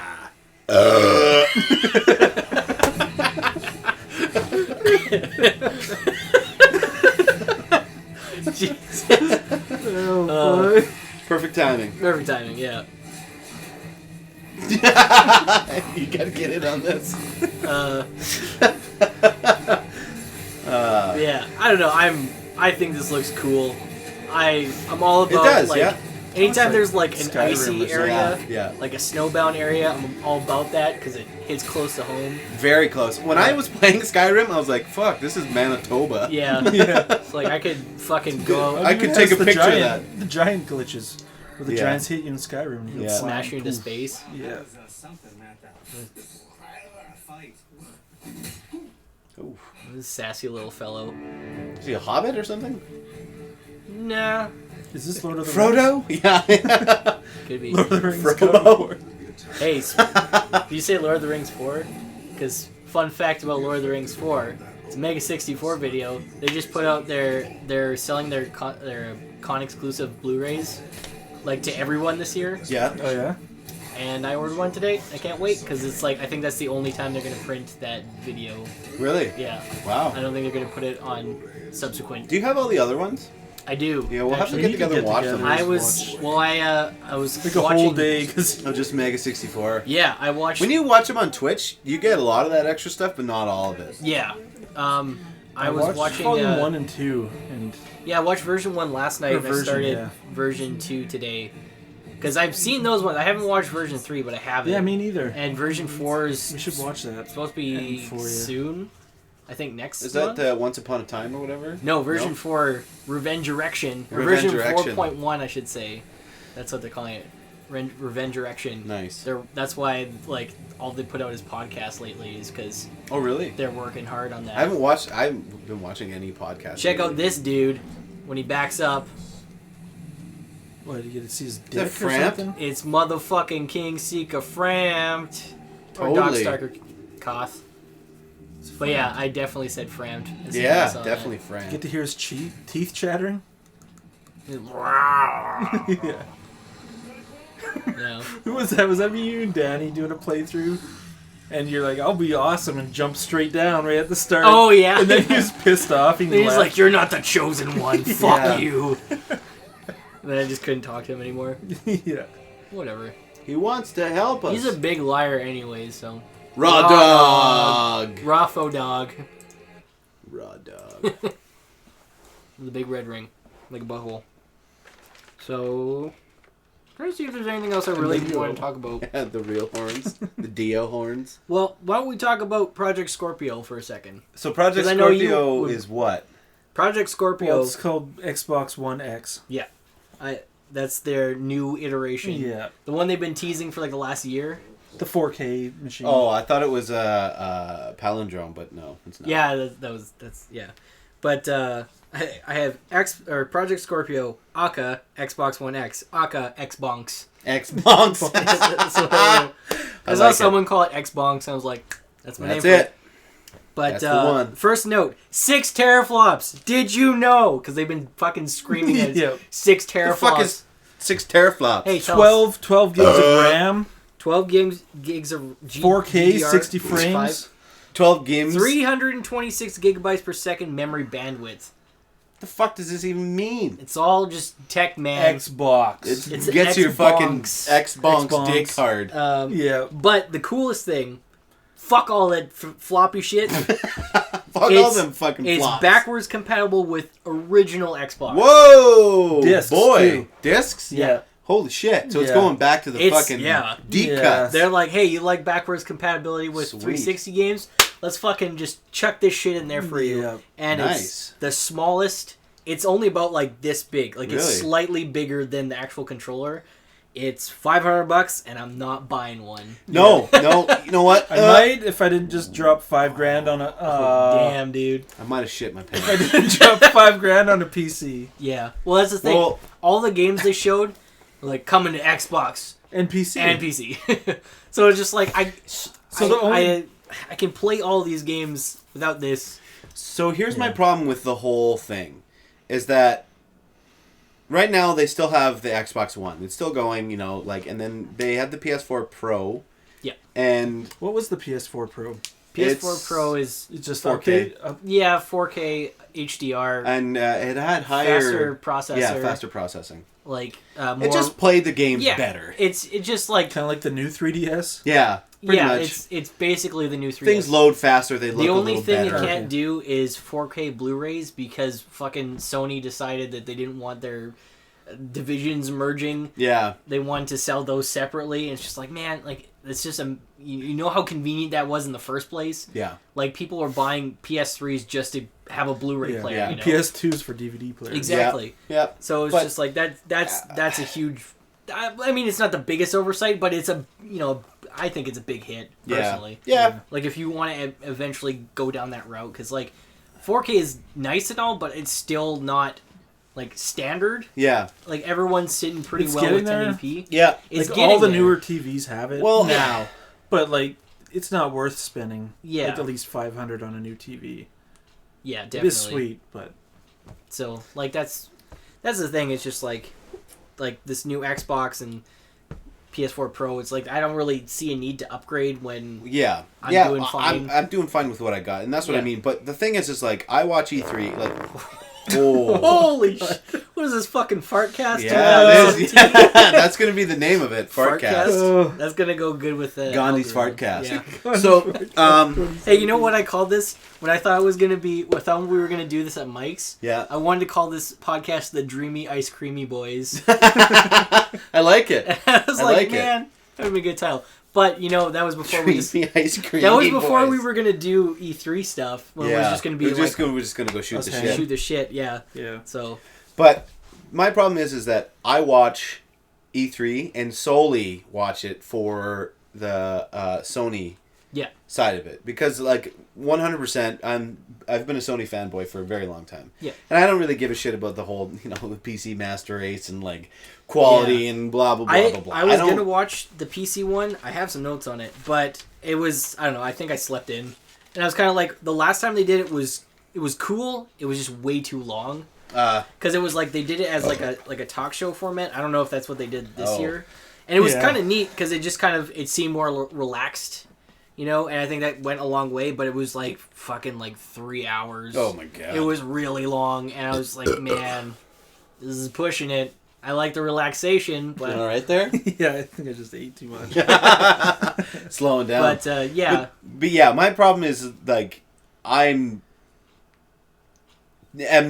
Jesus. Oh, boy. Perfect timing. Perfect timing, yeah. You gotta get in on this. Yeah, I don't know. I think this looks cool. I'm all about It does, like yeah. anytime there's like an Skyrim icy or area, Yeah. like a snowbound area, I'm all about that because it hits close to home. Very close. When I was playing Skyrim, I was like, "Fuck, this is Manitoba." Yeah, Yeah. it's like I could fucking go I could take a the picture of giant, The giant glitches. Where the Yeah. giants hit you in Skyrim and you Yeah. go smash you into poof. space. Yeah. Ooh. This sassy little fellow. Is he a hobbit or something? Nah, Is this Lord of the Rings? Frodo? Yeah. could be. Lord of the Rings. Frodo. God of War. Hey, did you say Lord of the Rings 4? Because fun fact about Lord of the Rings 4, it's a Mega 64 video. They just put out they're selling their con exclusive Blu-rays, like to everyone this year. Yeah. Oh, yeah? And I ordered one today. I can't wait because it's like I think that's the only time they're gonna print that video. Really? Yeah. Wow. I don't think they're gonna put it on subsequent. Do you have all the other ones? I do. Yeah, we'll have to actually. get You together can and get watch together. them. I was I was Like a watching whole day, because... Oh, just Mega 64. Yeah, I watched. When you watch them on Twitch, you get a lot of that extra stuff, but not all of it. Yeah. I was watched watching Volume 1 and 2, and... Yeah, I watched version 1 last night, Or and I version, started yeah. version 2 today. Because I've seen those ones. I haven't watched version 3, but I have it. Yeah, me neither. And version 4 is We should watch that. supposed to be And 4, yeah. soon. I think next Is month? that Once Upon a Time or whatever? No, version No? 4, Revenge Erection. Or Revenge version Erection. 4.1, I should say. That's what they're calling it. Revenge Erection. Nice. That's why, like, all they put out is podcasts lately is because Oh, really? they're working hard on that. I haven't been watching any podcasts. Check out lately. this dude when he backs up. What, you get to see his that dick or Framp? something? It's motherfucking King Sika Framped. Or Totally. Darkstalker Koth. But yeah, I definitely said Framped. as soon as I Yeah, saw definitely Get Fran. to hear his teeth chattering? that. Yeah. No. Who was that? Was that me, you, and Danny doing a playthrough? And you're like, I'll be awesome, and jump straight down right at the start. Oh, yeah. And then he was pissed off. And He's left. like, you're not the chosen one. Fuck Yeah. you. And then I just couldn't talk to him anymore. Yeah. Whatever. He wants to help us. He's a big liar anyway, so. raw dog. Raffo dog. Raw dog. The big red ring. Like a butthole. So. Trying to see if there's anything else I really want to talk about. The real horns. The Dio horns. Well, why don't we talk about Project Scorpio for a second? So Project 'Cause I know you Scorpio would- is what? Project Scorpio. Well, it's called Xbox One X. Yeah. That's their new iteration. Yeah. The one they've been teasing for like the last year. The 4K machine. Oh, I thought it was a palindrome, but no, it's not. Yeah, that's yeah. But I have Project Scorpio, aka Xbox One X, aka Xbox. Xbox. So, I saw like someone call it Xbox, and I was like, that's my That's name for it. But That's the one. first note, 6 teraflops. Did you know? Because they've been fucking screaming at Yeah. 6 The teraflops. fuck is 6 teraflops? Hey, tell us. 12 gigs of RAM, 12 gigs of 4K, GDDR, 60 frames. 12 games. 326 gigabytes per second memory bandwidth. The fuck does this even mean? It's all just tech, man. Xbox. It's Gets your fucking Xbox. Xbox dick hard. Yeah. But the coolest thing, fuck all that floppy shit. Fuck all them fucking It's flops. backwards compatible with original Xbox. Whoa! Discs, boy. too. Discs? Yeah. Holy shit. So it's Yeah. going back to the It's- fucking yeah. deep Yeah. cuts. They're like, hey, you like backwards compatibility with Sweet. 360 games? Let's fucking just chuck this shit in there for you. Yeah. And Nice. it's the smallest. It's only about like this big. Like it's Really? slightly bigger than the actual controller. It's $500 and I'm not buying one. No, you know what? I might if I didn't just drop $5,000 on a. Damn, dude. I might have shit my I pants. didn't drop $5,000 on a PC Yeah. Well, that's the thing. Well- All the games they showed were like coming to Xbox and PC. and PC. So it's just like I can play all these games without this. So here's my problem with the whole thing. Is that right now they still have the Xbox One. It's still going, you know, like, and then they had the PS4 Pro. Yeah. And What was the PS4 Pro? PS4 Pro is It's just 4K. yeah 4K HDR and it had higher faster processor. Yeah, faster processing. Like more, It just played the games yeah, better. It just like kind of like the new 3DS. Yeah, pretty much. It's basically the new 3DS. Things load faster. They look the a only little thing better. it can't do is 4K Blu-rays because fucking Sony decided that they didn't want their divisions merging. Yeah, They wanted to sell those separately, and it's just like, man, like it's just you know how convenient that was in the first place. Yeah, Like people were buying PS3s just to have a Blu-ray player. Yeah. You know? PS2s for DVD players. Exactly. Yeah. So it's just like that's a huge. I mean, it's not the biggest oversight, but it's a I think it's a big hit personally. Yeah. Like if you want to eventually go down that route, because like 4K is nice and all, but it's still not like standard. Yeah. Like everyone's sitting pretty It's well with getting there. 1080p. Yeah. It's Like getting all the there. newer TVs have it Well, now, but like it's not worth spending. Yeah. Like at least $500 on a new TV. Yeah, It definitely. is sweet, but So like that's the thing. It's just like this new Xbox and PS4 Pro. It's like I don't really see a need to upgrade when Yeah. I'm yeah. doing fine. I'm doing fine with what I got, and that's what I Yeah. mean. But the thing is like I watch E3 like. Oh. Holy shit! What is this fucking Fartcast? Yeah, it is. 2017? That's gonna be the name of it. Fartcast. That's gonna go good with the Gandhi's algorithm. Fartcast. Yeah. So, Hey, you know what I called this? When I thought it was gonna be, I thought we were gonna do this at Mike's. yeah, I wanted to call this podcast the Dreamy Ice Creamy Boys. I like it. I was I like, like it. man, that would be a good title. But that was before we just. Creamy ice cream. That was before we were gonna do E3 stuff. When it was just gonna be we're just gonna go shoot the Okay. shit. shoot the shit. Yeah. yeah. So But my problem is that I watch E3 and solely watch it for the Sony yeah. side of it because like 100% I've been a Sony fanboy for a very long time. Yeah. And I don't really give a shit about the whole, the PC Master Race and like quality and blah blah blah blah blah. I was gonna watch the PC one. I have some notes on it, but it was I don't know. I think I slept in, and I was kind of like the last time they did it was cool. It was just way too long because it was like they did it as like a talk show format. I don't know if that's what they did this year, and it was kind of neat because it just it seemed more relaxed, and I think that went a long way. But it was like fucking like 3 hours. Oh my god! It was really long, and I was like, man, this is pushing it. I like the relaxation, but all right there. Yeah, I think I just ate too much. Slowing down. but yeah. But yeah, my problem is like I'm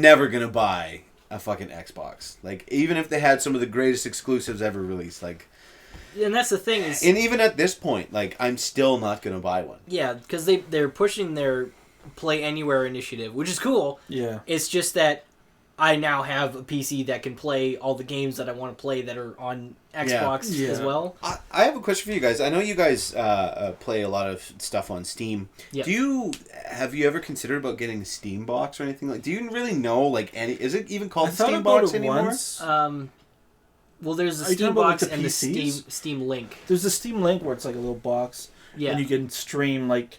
never gonna buy a fucking Xbox. Like even if they had some of the greatest exclusives ever released, like. And that's the thing is, And even at this point, like I'm still not gonna buy one. yeah, because they're pushing their Play Anywhere initiative, which is cool. Yeah. It's just that I now have a PC that can play all the games that I want to play that are on Xbox Yeah. as well. I have a question for you guys. I know you guys play a lot of stuff on Steam. Yeah. Have you ever considered about getting a Steam box or anything like? Do you really know like any? Is it even I called thought Steam about box it anymore? once. Well, there's the Are you Steam talking about, like, box the and the PCs? Steam Link. There's the Steam Link where it's like a little box, Yeah. and you can stream like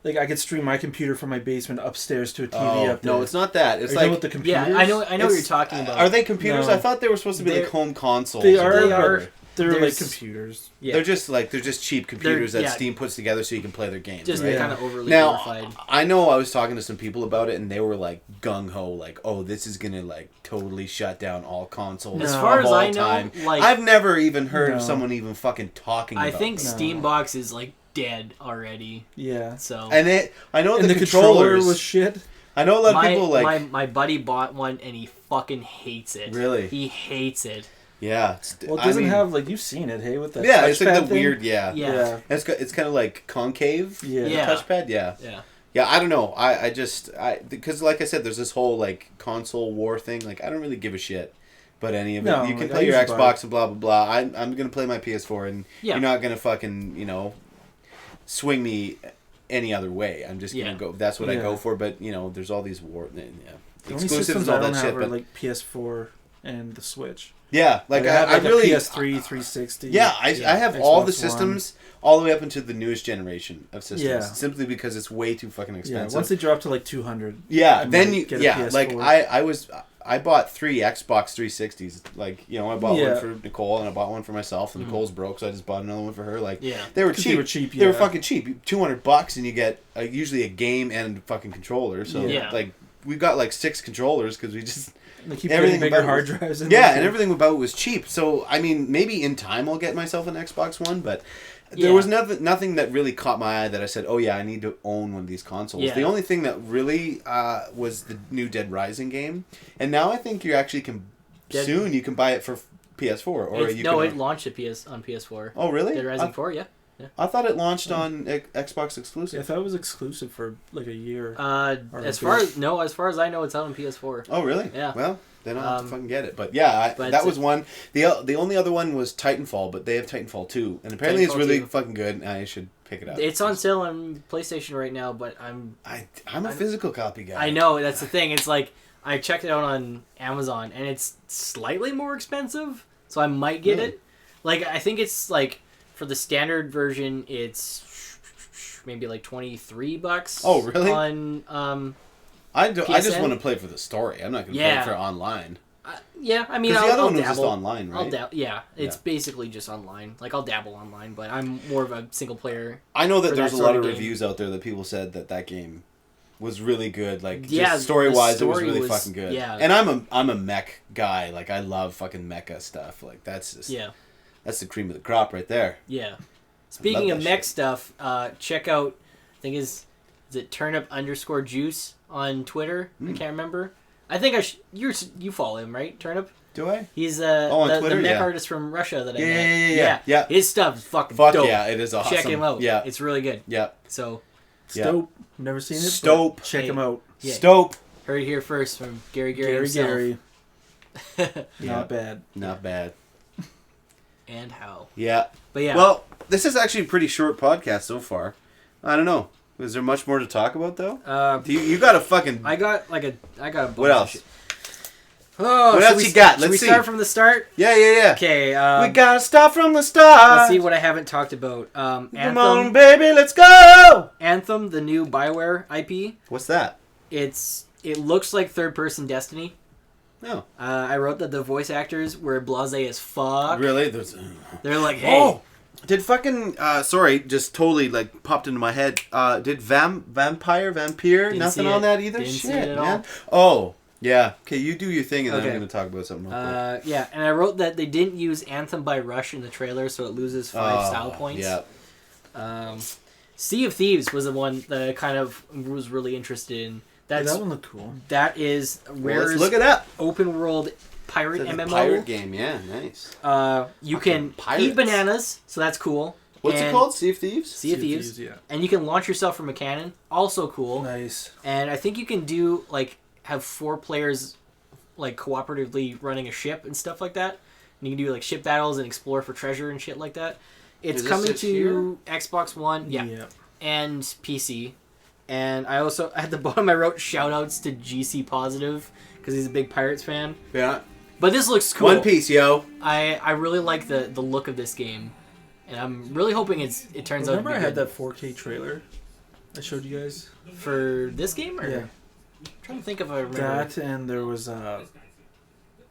I could stream my computer from my basement upstairs to a TV Oh, up there. no, it's not that. It's Are you like talking about the computers? Yeah, I know what it's- you're talking about. Are they computers? No. I thought they were supposed to be like They're- home consoles. They or are. whatever. They're like There's- computers. Yeah. They're just cheap computers that yeah. Steam puts together so you can play their games. Just right? kind of overly Now, glorified. I know I was talking to some people about it, and they were like gung ho, like, "Oh, this is gonna like totally shut down all consoles." As No. far of as all I know, time. like I've never even heard of No. someone even fucking talking. I about think this. Steam box is like dead already. Yeah. So And I know And the controller controllers. was shit. I know a lot of people like. my buddy bought one and he fucking hates it. Really? He hates it. Yeah. Well, it doesn't have like you've seen it, hey, with that. Yeah, it's like touchpad the thing? weird. Yeah. Yeah. It's kind of like concave. Yeah. the Yeah. touchpad. Yeah. Yeah. Yeah, I don't know. I just because like I said, there's this whole like console war thing. Like I don't really give a shit about any of it. No, You can like, play I your usually buy Xbox and blah blah blah. I'm gonna play my PS4, and Yeah. you're not gonna fucking swing me any other way. I'm just gonna Yeah. go. That's what I Yeah. go for. But there's all these war. Yeah, The only exclusives systems and I all don't that have shit. are But like PS4 and the Switch. yeah, like I have I like really a PS3, 360. Yeah, I have all the Xbox systems all the way up into the newest generation of systems. Yeah. Simply because it's way too fucking Yeah, expensive. once they drop to like 200. Yeah, I then might you get a PS4. like I was I bought 3 Xbox 360s. Like, you know, I bought one for Nicole and I bought one for myself. And Nicole's broke, so I just bought another one for her. Like, they were cheap. They were cheap. They were fucking cheap. $200, and you get usually a game and a fucking controller. So like, we got like 6 controllers because we just. They keep everything bigger hard drives. And everything about it was cheap. So I mean, maybe in time I'll get myself an Xbox One, but there was nothing that really caught my eye that I said, oh yeah, I need to own one of these consoles. The only thing that really was the new Dead Rising game, and now I think you actually can soon you can buy it for PS4 or it launched on PS4. Oh really? Dead Rising 4, yeah. I thought it launched on Xbox exclusive. Yeah, I thought it was exclusive for like a year. As far as I know, it's out on PS4. Oh really? Yeah. Well, then I'll have to fucking get it. But yeah, that was one. The only other one was Titanfall, but they have Titanfall 2, and apparently it's really fucking good. And I should pick it up. It's on sale on PlayStation right now, but I'm a physical copy guy. I know, that's the thing. It's like I checked it out on Amazon, and it's slightly more expensive, so I might get it. Like I think it's like. For the standard version, it's maybe like $23. Oh, really? On I just want to play for the story. I'm not going to play for online. Yeah, I mean, the other one was dabble. just online, right? It's basically just online. Like I'll dabble online, but I'm more of a single player. I know that there's a lot of reviews out there that people said that game was really good. Like just story-wise, it was really fucking good. Yeah, and I'm a mech guy. Like I love fucking mecha stuff. Like that's just that's the cream of the crop right there. Yeah. Speaking of mech stuff, check out, I think is it turnip_juice on Twitter? I can't remember. I think you follow him, right? Turnip? Do I? He's the mech artist from Russia that I met. Yeah. His stuff is fucking dope. Yeah, it is awesome. Check him out. Yeah. It's really good. Yeah. So. Stope. Never seen it. Stope. Check him out. Yeah. Stope. Heard it here first from Gary himself. Gary. Not bad. Not bad. And how. Yeah. But yeah. Well, this is actually a pretty short podcast so far. I don't know. Is there much more to talk about though? You got a fucking. I got a bunch What else? Of shit. Oh, what else you got? Let's see. Should we start from the start? Yeah. Okay. We gotta start from the start. Let's see what I haven't talked about. Anthem. Come on, baby, let's go. Anthem, the new BioWare IP. What's that? It looks like third-person Destiny. No. I wrote that the voice actors were blasé as fuck. Really? They're like, hey. Oh! Did fucking... sorry, just totally, like, popped into my head. Did Vampire? Nothing on that either? Didn't Shit, see it at man. all. Oh, yeah. Okay, you do your thing, and then I'm going to talk about something real quick. Yeah, and I wrote that they didn't use Anthem by Rush in the trailer, so it loses 5 style points. Yeah. Sea of Thieves was the one that I kind of was really interested in. That one looked cool. That is Rare's let's look it up. Open world pirate MMO. Pirate game, yeah, nice. You can eat bananas, so that's cool. What's it called? Sea of Thieves? Sea of Thieves, yeah. And you can launch yourself from a cannon, also cool. Nice. And I think you can do have 4 players cooperatively running a ship and stuff like that. And you can do ship battles and explore for treasure and shit like that. It's coming to Xbox One, and PC. And I also, at the bottom, I wrote shoutouts to GC Positive, because he's a big Pirates fan. Yeah. But this looks cool. One Piece, yo. I really like the look of this game. And I'm really hoping it turns out to be Remember I had good. that 4K trailer I showed you guys? For this game? Or? Yeah. I'm trying to think if I remember. That, and there was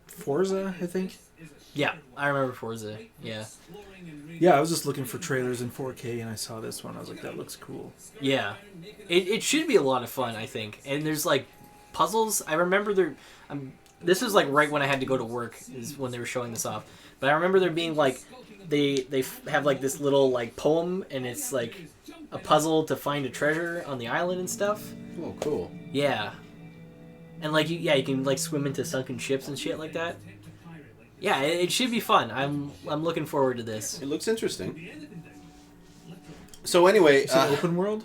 Forza, I think. Yeah, I remember Forza. Yeah. Yeah, I was just looking for trailers in 4K, and I saw this one. I was like, that looks cool. Yeah. It should be a lot of fun, I think. And there's, puzzles. I remember this was, right when I had to go to work, is when they were showing this off. But I remember there being, they have, this little, poem, and it's, a puzzle to find a treasure on the island and stuff. Oh, cool. Yeah. And, you can, swim into sunken ships and shit like that. Yeah, it should be fun. I'm looking forward to this. It looks interesting. So anyway, it's an open world.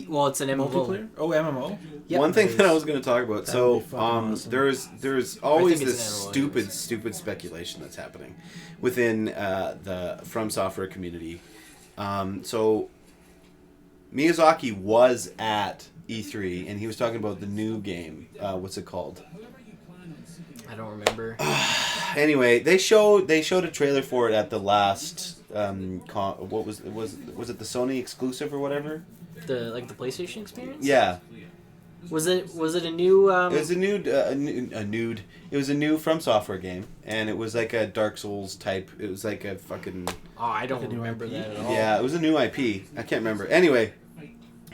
Well, it's an MMO. Multiplayer. Oh, MMO. Yep. One thing that I was going to talk about. Awesome. There's always this stupid speculation that's happening within the From Software community. So Miyazaki was at E3 and he was talking about the new game. What's it called? I don't remember. Anyway, they showed a trailer for it at the last what was it the Sony exclusive or whatever? The PlayStation experience? Yeah. Was it a new? It was a nude. It was a new From Software game, and it was like a Dark Souls type. It was like a fucking. Oh, I don't remember that at all. Yeah, it was a new IP. I can't remember. Anyway.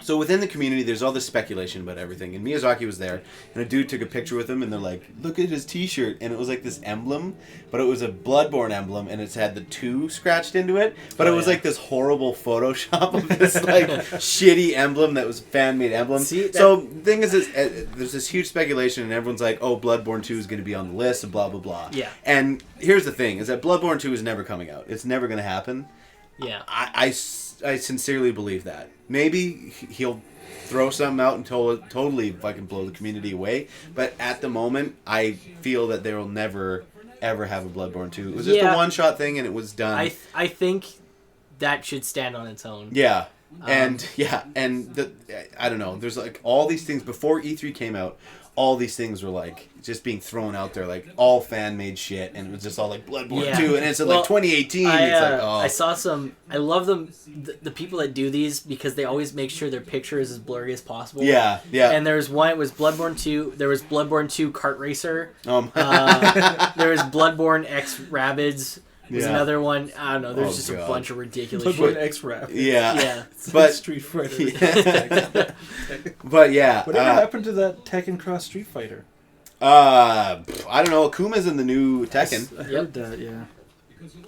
So within the community, there's all this speculation about everything, and Miyazaki was there, and a dude took a picture with him, and they're like, "Look at his T-shirt," and it was like this emblem, but it was a Bloodborne emblem, and it's had the 2 scratched into it, but it was like this horrible Photoshop of this like shitty emblem that was a fan-made emblem. So the thing is, there's this huge speculation, and everyone's like, "Oh, Bloodborne 2 is going to be on the list," and blah blah blah. Yeah. And here's the thing: is that Bloodborne 2 is never coming out. It's never going to happen. Yeah. I sincerely believe that. Maybe he'll throw something out and totally fucking blow the community away. But at the moment, I feel that they will never, ever have a Bloodborne 2. It was just a one-shot thing and it was done. I think that should stand on its own. Yeah. I don't know. There's like all these things before E3 came out. All these things were like just being thrown out there, like all fan made shit, and it was just all like Bloodborne 2, and it's in like 2018. It's like, oh. I saw some. I love them, the people that do these because they always make sure their picture is as blurry as possible. Yeah, yeah. And there's one. It was Bloodborne 2. There was Bloodborne 2 Kart Racer. There was Bloodborne X Rabbids. There's another one. I don't know. There's just a bunch of ridiculous Bloodborne shit. X Rap. Yeah. Yeah. But Street Fighter. Yeah. But yeah. Whatever happened to that Tekken Cross Street Fighter? I don't know. Akuma's in the new Tekken. I heard that. Yeah.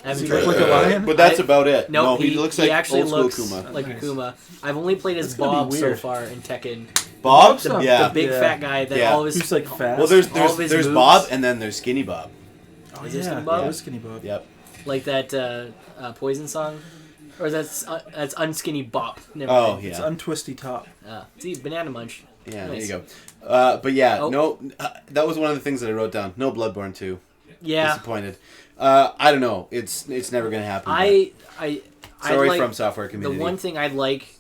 Does he look like a lion? But that's about it. No, he looks like actually old school looks Akuma. like Akuma. I've only played as Bob so far in Tekken. Bob? The big fat guy that all of his... Who's like fast? Well, there's Bob and then there's Skinny Bob. Oh, Is there Skinny Bob? There's Skinny Bob. Yep. Like that Poison song? Or that's Unskinny Bop. Never Oh, mind. yeah. It's Untwisty Top. See, Banana Munch. Yeah, Nice. there you go. But yeah, no, that was one of the things that I wrote down. No Bloodborne 2. Yeah. Disappointed. I don't know. It's never going to happen. Sorry, like, From Software community. The one thing I'd like,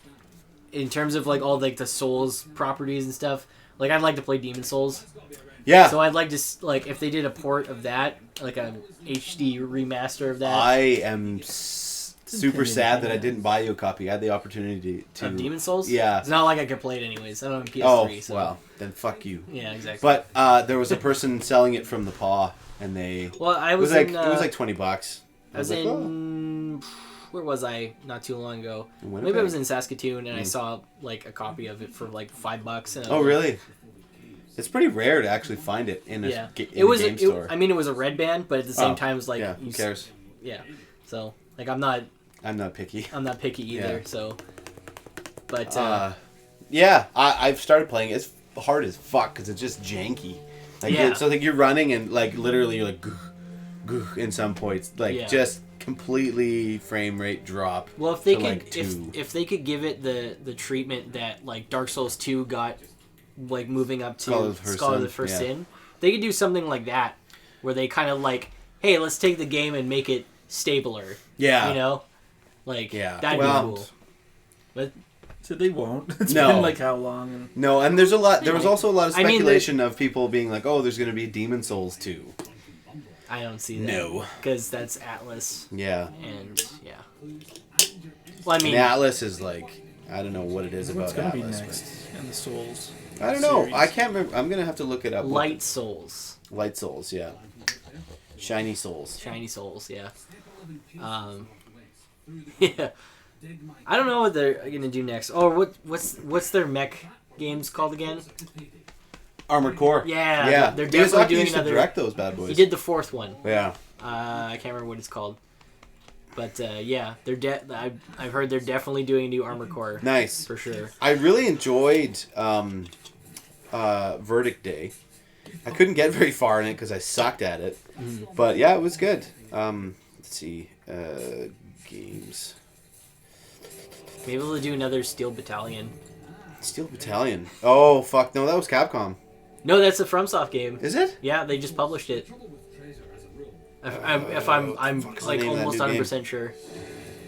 in terms of like all like the Souls properties and stuff, like I'd like to play Demon Souls. Yeah. So I'd like to like if they did a port of that, like a HD remaster of that. I am super sad that I didn't buy you a copy. I had the opportunity to. Of Demon Souls? Yeah. It's not like I could play it anyways. I don't have PS3. So. Well, then fuck you. Yeah, exactly. But there was a person selling it from the paw, and they. Well, I was it in. Was like $20. I was like, in. Where was I? Not too long ago. Maybe I was in Saskatoon, and I saw like a copy of it for like $5. And oh, really? It's pretty rare to actually find it in a, yeah. in a game store. I mean, it was a red band, but at the same time, it was like who cares? Yeah. So like, I'm not picky. I'm not picky either. Yeah. So. But. Yeah, I've started playing it. It's hard as fuck because it's just janky. Like, yeah. So like you're running and like literally you're like, goo, in some points, like just completely frame rate drop. Well, if they could, like if they could give it the treatment that like Dark Souls 2 got, like moving up to Scholar of the First Sin, they could do something like that, where they kind of like, hey, let's take the game and make it stabler. Yeah. You know, like that'd be cool. But so they won't. It's no. been like how long? And... No, and there's a lot. There was also a lot of speculation of people being like, "Oh, there's going to be Demon Souls 2." I don't see that. No, because that's Atlas. Yeah. And yeah. Well, I mean, and Atlas is like, I don't know what it is what's about gonna Atlas. Be next in the Souls. I don't know. I can't remember. I'm gonna have to look it up. Light Souls. Light Souls, yeah. Shiny Souls. Shiny Souls, yeah. Yeah. I don't know what they're gonna do next. Oh, what's their mech games called again? Armored Core. Yeah. They're definitely doing used another. To direct those bad boys. He did the fourth one. Yeah. I can't remember what it's called. But yeah, they're I've heard they're definitely doing a new Armored Core. Nice. For sure. I really enjoyed Verdict Day. I couldn't get very far in it because I sucked at it. But yeah, it was good. Let's see. Games. Maybe they'll do another Steel Battalion. Steel Battalion. Oh, fuck. No, that was Capcom. No, that's a FromSoft game. Is it? Yeah, they just published it. I'm like almost 100% sure.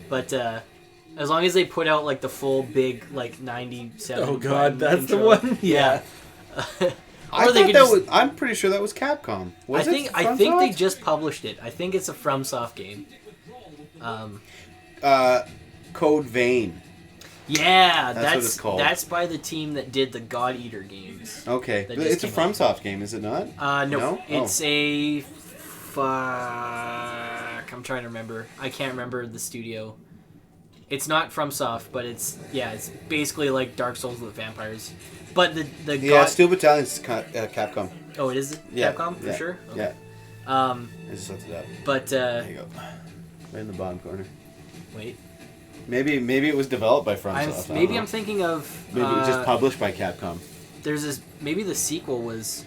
But as long as they put out like the full big like 97. Oh god, that's intro, the one. Yeah. I'm pretty sure that was Capcom. I think they just published it. I think it's a FromSoft game. Code Vein. Yeah, That's what it's called. That's by the team that did the God Eater games. Okay, That just it's a came out. FromSoft game, is it not? No, Oh. it's a I'm trying to remember. I can't remember the studio. It's not FromSoft, but it's basically like Dark Souls with vampires. But the Steel Battalion's Capcom. Oh, it is Capcom for sure. Okay. Yeah. I just looked it up. But There you go. Right in the bottom corner. wait, Maybe it was developed by FromSoft. I'm thinking of Maybe it was just published by Capcom. there's this maybe the sequel was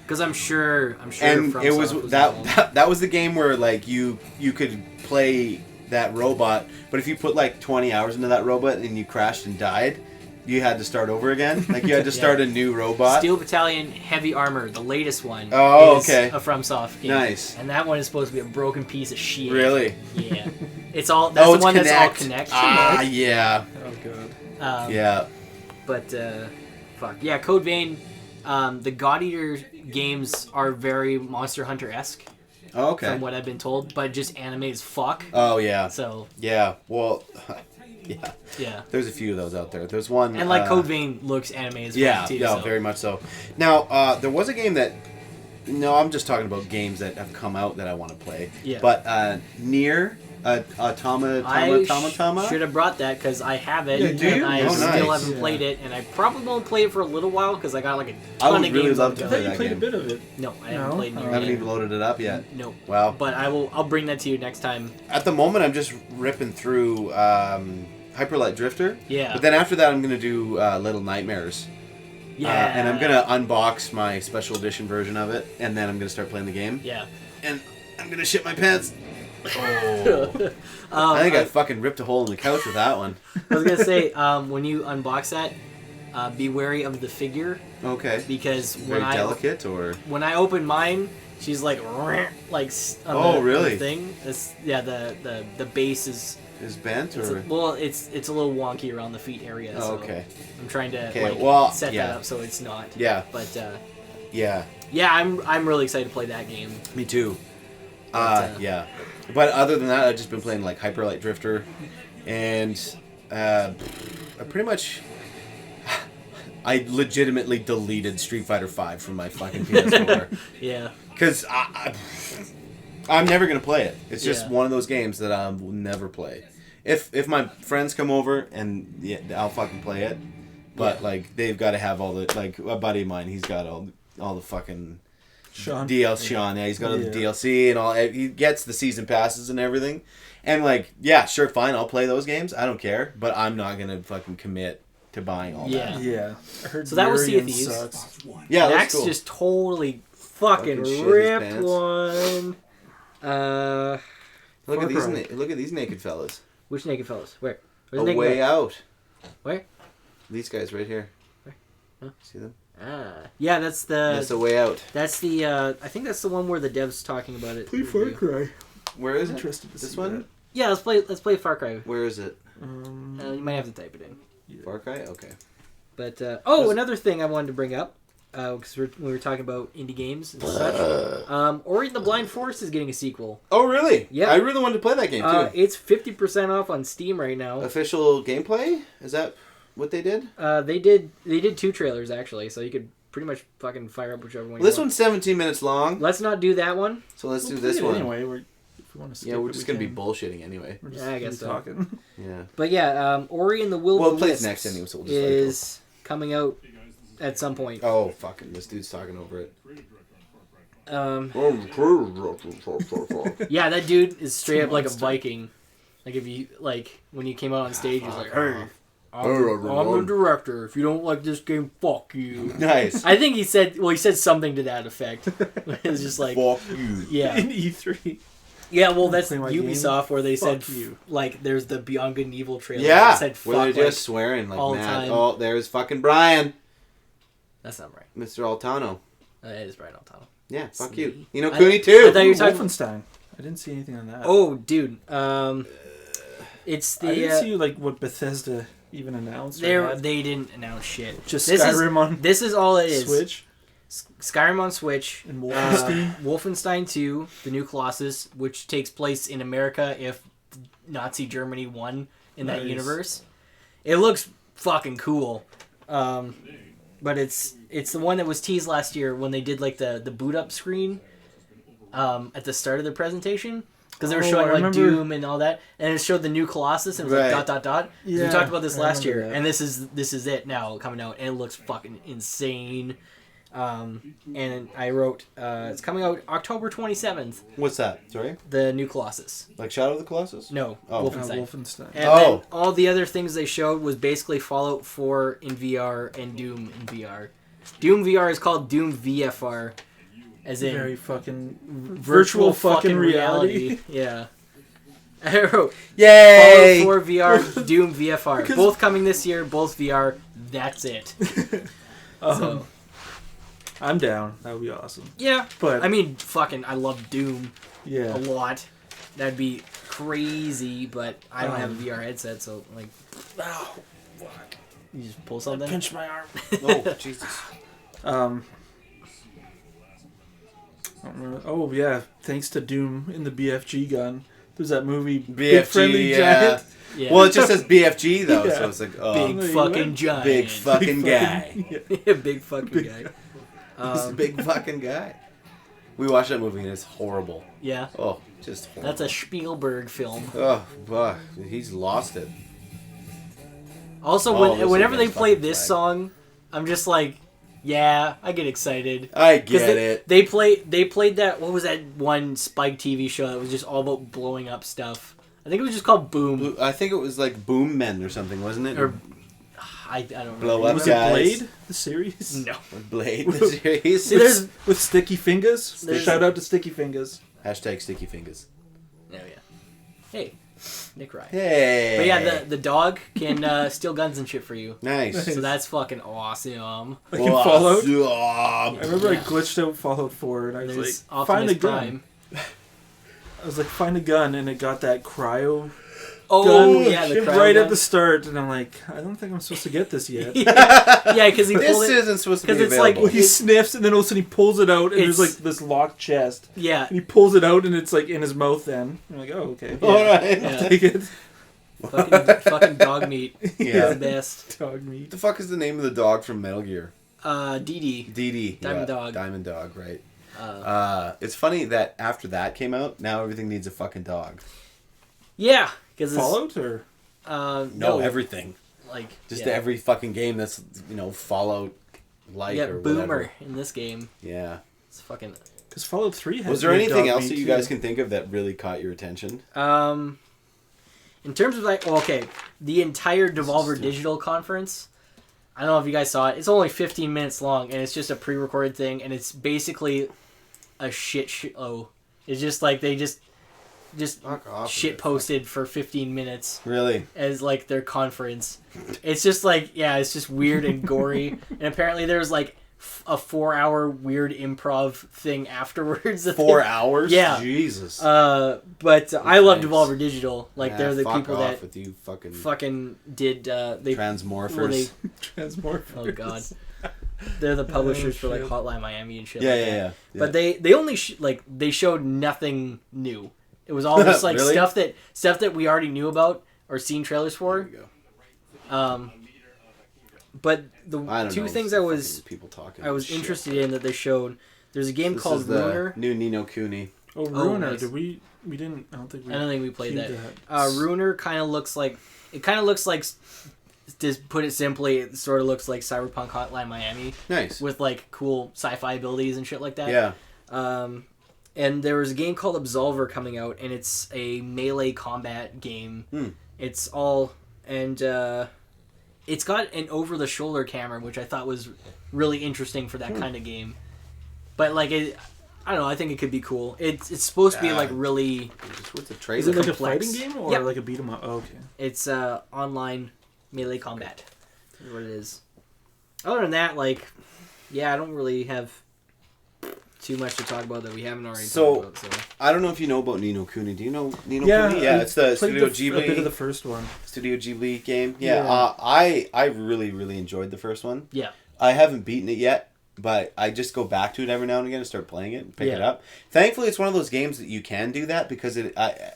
because I'm sure And FromSoft it was involved. that was the game where like you could play that robot, but if you put like 20 hours into that robot and you crashed and died, you had to start over again. Like you had to start a new robot. Steel Battalion Heavy Armor, the latest one. Oh, is okay. A FromSoft game. Nice. And that one is supposed to be a broken piece of shit. Really? Yeah. It's all. That's the one that's all Connect. Ah, yeah. Oh god. Yeah. But fuck yeah, Code Vein. The God Eater games are very Monster Hunter-esque. Oh, okay. From what I've been told, but just anime as fuck. Oh yeah. So. Yeah. Well. Yeah. Yeah. There's a few of those out there. There's one. And like Code Vein looks anime as fuck too. Yeah, so. very much so. Now, there was a game that. No, I'm just talking about games that have come out that I want to play. Yeah. But Nier, Tama. Should have brought that because I have it. Yeah, do and you? I Oh, still nice. haven't played it, and I probably won't play it for a little while because I got like a I ton would of really games. love to I play thought you that played game. a bit of it. No, I haven't No? played Oh. Nier I haven't yet. even loaded it up yet. Nope. Wow. But I'll bring that to you next time. At the moment, I'm just ripping through Hyper Light Drifter. Yeah. But then after that, I'm gonna do Little Nightmares. Yeah. And I'm gonna unbox my special edition version of it, and then I'm gonna start playing the game. Yeah. And I'm gonna shit my pants. Oh. I think I fucking ripped a hole in the couch with that one. I was gonna say, when you unbox that, be wary of the figure Okay. because Very delicate, or when I open mine, she's like on Oh, really? the thing. The base is bent, or it's a little wonky around the feet area. oh, So okay. I'm trying to set yeah. that up so it's not. Yeah. But Yeah. yeah, I'm really excited to play that game. Me too. But, Yeah. But other than that, I've just been playing like Hyper Light Drifter, and I pretty much. I legitimately deleted Street Fighter V from my fucking PS4. Yeah. Because I'm never going to play it. It's just Yeah. one of those games that I will never play. If my friends come over, and I'll fucking play it. But, like, they've got to have all the... Like, a buddy of mine, he's got all the fucking... Sean. Sean, yeah, he's got all the DLC and all... He gets the season passes and everything. And, like, yeah, sure, fine, I'll play those games. I don't care. But I'm not going to fucking commit to buying all that. Yeah. I heard So that was Sea of Miriam Thieves. sucks. Yeah, that's Max cool. just totally fucking Fucking shit his ripped pants. one. Look Far at these. Cry. Look at these naked fellas. Which naked fellas? Where? A Where's the naked way fellas? out. Where? These guys right here. Where? Huh? See them? Yeah, that's That's a way out. that's the I think that's the one where the devs talking about it. Play Far Cry. Where is it? Interested to This see one? that. Yeah, let's play Far Cry. Where is it? You might have to type it in. Far Cry? Okay. But another thing I wanted to bring up because we were talking about indie games and such. Ori and the Blind Forest is getting a sequel. Oh, really? Yeah. I really wanted to play that game, too. It's 50% off on Steam right now. Official gameplay? Is that what they did? They did 2 trailers actually, so you could pretty much fucking fire up whichever one. Well, this you want. one's 17 minutes long, Let's not do that one. so let's We'll do this play it one. Anyway, if we want to skip Yeah, we're it, just we going to be can. bullshitting anyway. We're just Yeah, I guess so. talking. Yeah. But yeah, Ori and the Will Well, of it the plays Wisps next anyway, so we'll just let it is coming out at some point. Oh, fucking, this dude's talking over it. Yeah, that dude is straight up like a Viking. Like if you when you came out on stage, he's like, "Hey, I'm the director. If you don't like this game, fuck you." Nice. I think he said something to that effect. It's just like, Fuck you. yeah, In E3. yeah. Well, that's Play my Ubisoft where they said Fuck you. like there's the Beyond Good and Evil trailer. Yeah, that said fuck where they're just like, swearing like all the mad. time. Oh, there's fucking Brian. That's not right. Mr. Altano. It is Brian Altano. Yeah, fuck Sneaky. you. You know I- Cooney I too. thought you were talking- Wolfenstein. I didn't see anything on that. Oh, dude. It's the I didn't see like what Bethesda even announced. Or they didn't announce shit. just this Skyrim on This is all it is. Switch Skyrim on Switch. and Wolfenstein. Wolfenstein 2, The New Colossus, which takes place in America if Nazi Germany won in that Nice. universe. It looks fucking cool. But it's the one that was teased last year when they did like the boot up screen at the start of the presentation. Because they were showing like Doom and all that, and it showed the new Colossus, and it was like ... Yeah, we talked about this last year, and this is it now coming out, and it looks fucking insane. And I wrote, it's coming out October 27th. What's that? Sorry? The new Colossus. Like Shadow of the Colossus? No, Wolfenstein. And then all the other things they showed was basically Fallout 4 in VR and Doom in VR. Doom VR is called Doom VFR. As in very fucking virtual fucking reality. Yeah. I wrote, yay! Fallout 4 VR, Doom VFR. Both coming this year, both VR. That's it. So, I'm down. That would be awesome. Yeah. But I mean, fucking, I love Doom a lot. That'd be crazy, but I don't have a VR headset, so, like... Oh, fuck. You just pull something? Pinch my arm. Oh, Jesus. Oh yeah, thanks to Doom in the BFG gun. There's that movie BFG, Big Friendly Giant. Yeah. Well, it just says BFG though, so it's like big fucking giant. Big fucking guy. Big fucking guy. He's a big fucking guy. We watched that movie and it's horrible. Yeah. Oh, just horrible. That's a Spielberg film. Oh, he's lost it. Also, whenever they play this song, I'm just like, yeah, I get excited. I get it. They played that. What was that one Spike TV show that was just all about blowing up stuff? I think it was just called Boom. I think it was like Boom Men or something, wasn't it? Or I don't Blow know. up Was guys. it Blade the series? No. Blade the series. See, there's with Sticky Fingers. Shout out to Sticky Fingers. Hashtag Sticky Fingers. Oh yeah. Hey, Nick Ryan. Hey. But yeah, the dog can steal guns and shit for you. Nice. So that's fucking awesome. Like in Fallout. I remember I glitched out Fallout 4 and I was like, find a gun. I was like, find a gun, and it got that cryo gun the cryo right gun. at the start, and I'm like, I don't think I'm supposed to get this yet. Yeah, because he pulled This it. isn't supposed to be it's available. like Well, he sniffs, and then all of a sudden he pulls it out, and there's like this locked chest. Yeah. And he pulls it out, and it's like in his mouth then. I'm like, oh, okay. All right. Yeah. Take it. Fucking dog meat. Yeah. The best. Dog meat. What the fuck is the name of the dog from Metal Gear? DD. DD. Diamond Dog. Diamond Dog, right. It's funny that after that came out, now everything needs a fucking dog. Yeah. Fallout or? No, everything. Like Just every fucking game that's, Fallout like or Boomer whatever. in this game. Yeah. It's fucking... Because Fallout 3 has Was there anything else that you guys can think of that really caught your attention? In terms of the entire Devolver Digital conference, I don't know if you guys saw it. It's only 15 minutes long, and it's just a pre-recorded thing, and it's basically a shit show. It's just like they just shit posted for 15 minutes. Really? As like their conference. It's just like, it's just weird and gory. And apparently there's like a 4-hour weird improv thing afterwards. 4 hours? Yeah. Jesus. But I love Devolver Digital. Like they're the people that with you fucking did they Transmorphers. Transmorphers. Oh god. They're the publishers for like Hotline Miami and shit Yeah. But they only they showed nothing new. It was all just like really? stuff that we already knew about or seen trailers for. There you go. But the two things I was interested in that they showed, there's a game called Ruiner. New Ni no Kuni. Oh, Ruiner. Nice. Did we didn't. I don't think we played that. that. Ruiner kind of looks like to put it simply, it sort of looks like Cyberpunk Hotline Miami. Nice. With like cool sci-fi abilities and shit like that. Yeah. And there was a game called Absolver coming out, and it's a melee combat game. It's all and it's got an over-the-shoulder camera, which I thought was really interesting for that kind of game. But like I don't know. I think it could be cool. It's supposed to be like really. What's the trailer? Is it like complex. a fighting game or like a beat 'em up? Oh, okay. It's online melee combat. Is what it is. Other than that, I don't really have too much to talk about that we haven't already talked about. So I don't know if you know about Ni no Kuni. Do you know Ni no Yeah, Kuni? Yeah, it's the Studio A Ghibli. bit of the first one. Studio Ghibli game. Yeah. I really, really enjoyed the first one. Yeah. I haven't beaten it yet, but I just go back to it every now and again and start playing it and pick it up. Thankfully, it's one of those games that you can do that because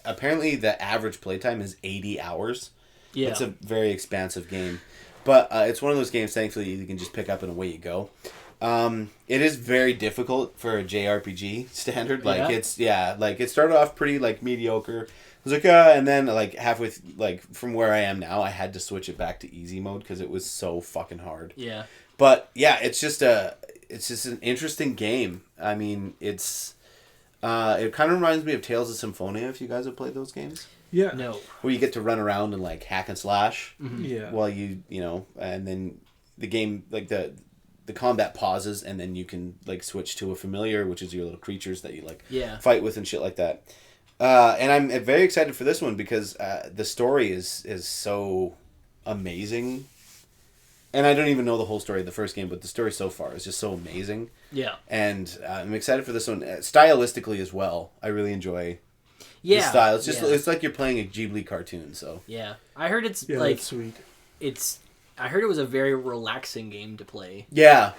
apparently the average playtime is 80 hours. Yeah. It's a very expansive game. But it's one of those games, thankfully, you can just pick up and away you go. It is very difficult for a JRPG standard. Like, it started off pretty, like, mediocre. I was like, and then, like, halfway, from where I am now, I had to switch it back to easy mode because it was so fucking hard. Yeah. But, yeah, it's just an interesting game. I mean, it kind of reminds me of Tales of Symphonia, if you guys have played those games. Yeah. No. Where you get to run around and, like, hack and slash. Mm-hmm. Yeah. While and then the game, like, the combat pauses, and then you can, like, switch to a familiar, which is your little creatures that you, like, fight with and shit like that. And I'm very excited for this one because the story is so amazing. And I don't even know the whole story of the first game, but the story so far is just so amazing. Yeah. And I'm excited for this one. Stylistically as well, I really enjoy the style. It's just it's like you're playing a Ghibli cartoon, so. Yeah. I heard it's like... That's sweet. I heard it was a very relaxing game to play. Yeah.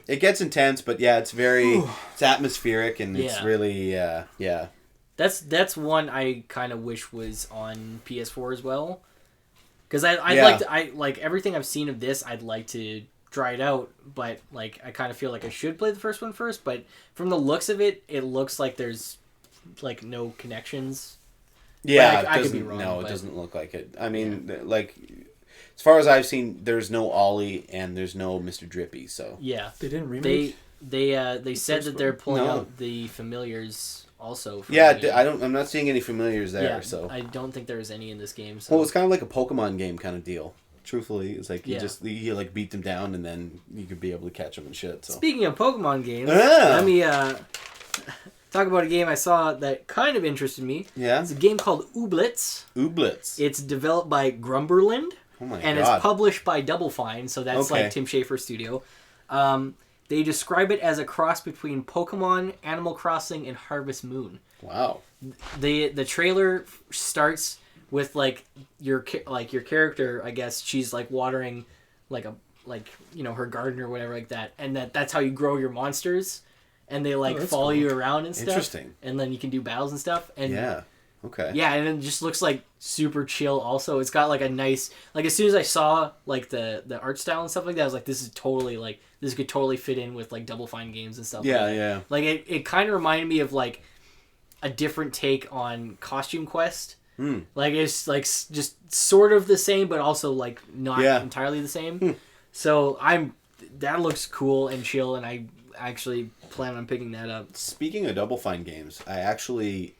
It gets intense, but yeah, it's very... it's atmospheric, and it's really... That's one I kind of wish was on PS4 as well. Because I like everything I've seen of this, I'd like to try it out, but like I kind of feel like I should play the first one first. But from the looks of it, it looks like there's like no connections. Yeah, I could be wrong. No, it doesn't look like it. I mean, like as far as I've seen, there's no Ollie and there's no Mr. Drippy. So they didn't remake. They said that they're pulling out the familiars. Also, I'm not seeing any familiars there. Yeah, so I don't think there's any in this game. So. Well, it's kind of like a Pokemon game kind of deal. Truthfully, it's like you like beat them down and then you could be able to catch them and shit. So speaking of Pokemon games, let me talk about a game I saw that kind of interested me. Yeah, it's a game called Ooblets. It's developed by Grumberland. Oh my and God. It's published by Double Fine, so that's like Tim Schafer's studio. They describe it as a cross between Pokemon, Animal Crossing, and Harvest Moon. Wow. The trailer starts with your character. I guess she's like watering her garden or whatever like that, and that's how you grow your monsters, and they follow you around and stuff. Interesting. And then you can do battles and stuff. And okay. Yeah, and it just looks like super chill. Also, it's got like a nice as soon as I saw like the art style and stuff like that, I was like, this is totally this could totally fit in with like Double Fine games and stuff. Yeah. Like it kind of reminded me of like a different take on Costume Quest. Like it's like just sort of the same, but also like not entirely the same. So that looks cool and chill, and I actually plan on picking that up. Speaking of Double Fine games, I actually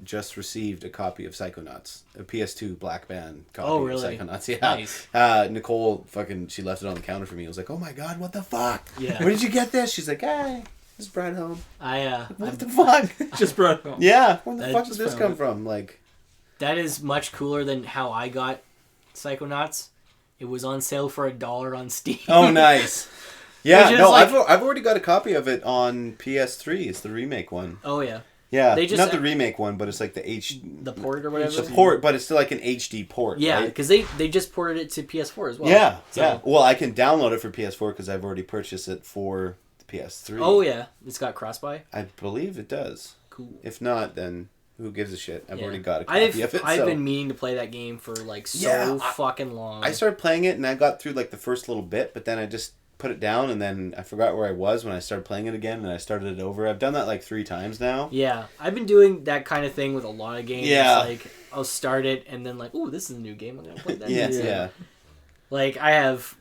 just received a copy of Psychonauts, a PS2 Black Band copy of Psychonauts. Yeah, nice. Nicole she left it on the counter for me. I was like, oh my God, what the fuck? Yeah. Where did you get this? She's like, just brought it home. What the fuck? Just brought it home. Yeah, where the fuck did this come from? Like, that is much cooler than how I got Psychonauts. It was on sale for $1 on Steam. Oh, nice. Yeah, no, like, I've already got a copy of it on PS3. It's the remake one. Oh yeah. Yeah, not the remake one, but it's like the port or whatever. The port, but it's still like an HD port. Yeah, right? because they just ported it to PS4 as well. Yeah, yeah. Well, I can download it for PS4 because I've already purchased it for the PS3. Oh yeah, it's got cross-buy. I believe it does. Cool. If not, then who gives a shit? I've already got a copy of it. I've been meaning to play that game for fucking long. I started playing it and I got through like the first little bit, but then I just put it down and then I forgot where I was when I started playing it again and I started it over. I've done that like 3 times now. Yeah, I've been doing that kind of thing with a lot of games. Yeah. Like I'll start it and then like, ooh, this is a new game. I'm gonna play that. Yeah. Like I have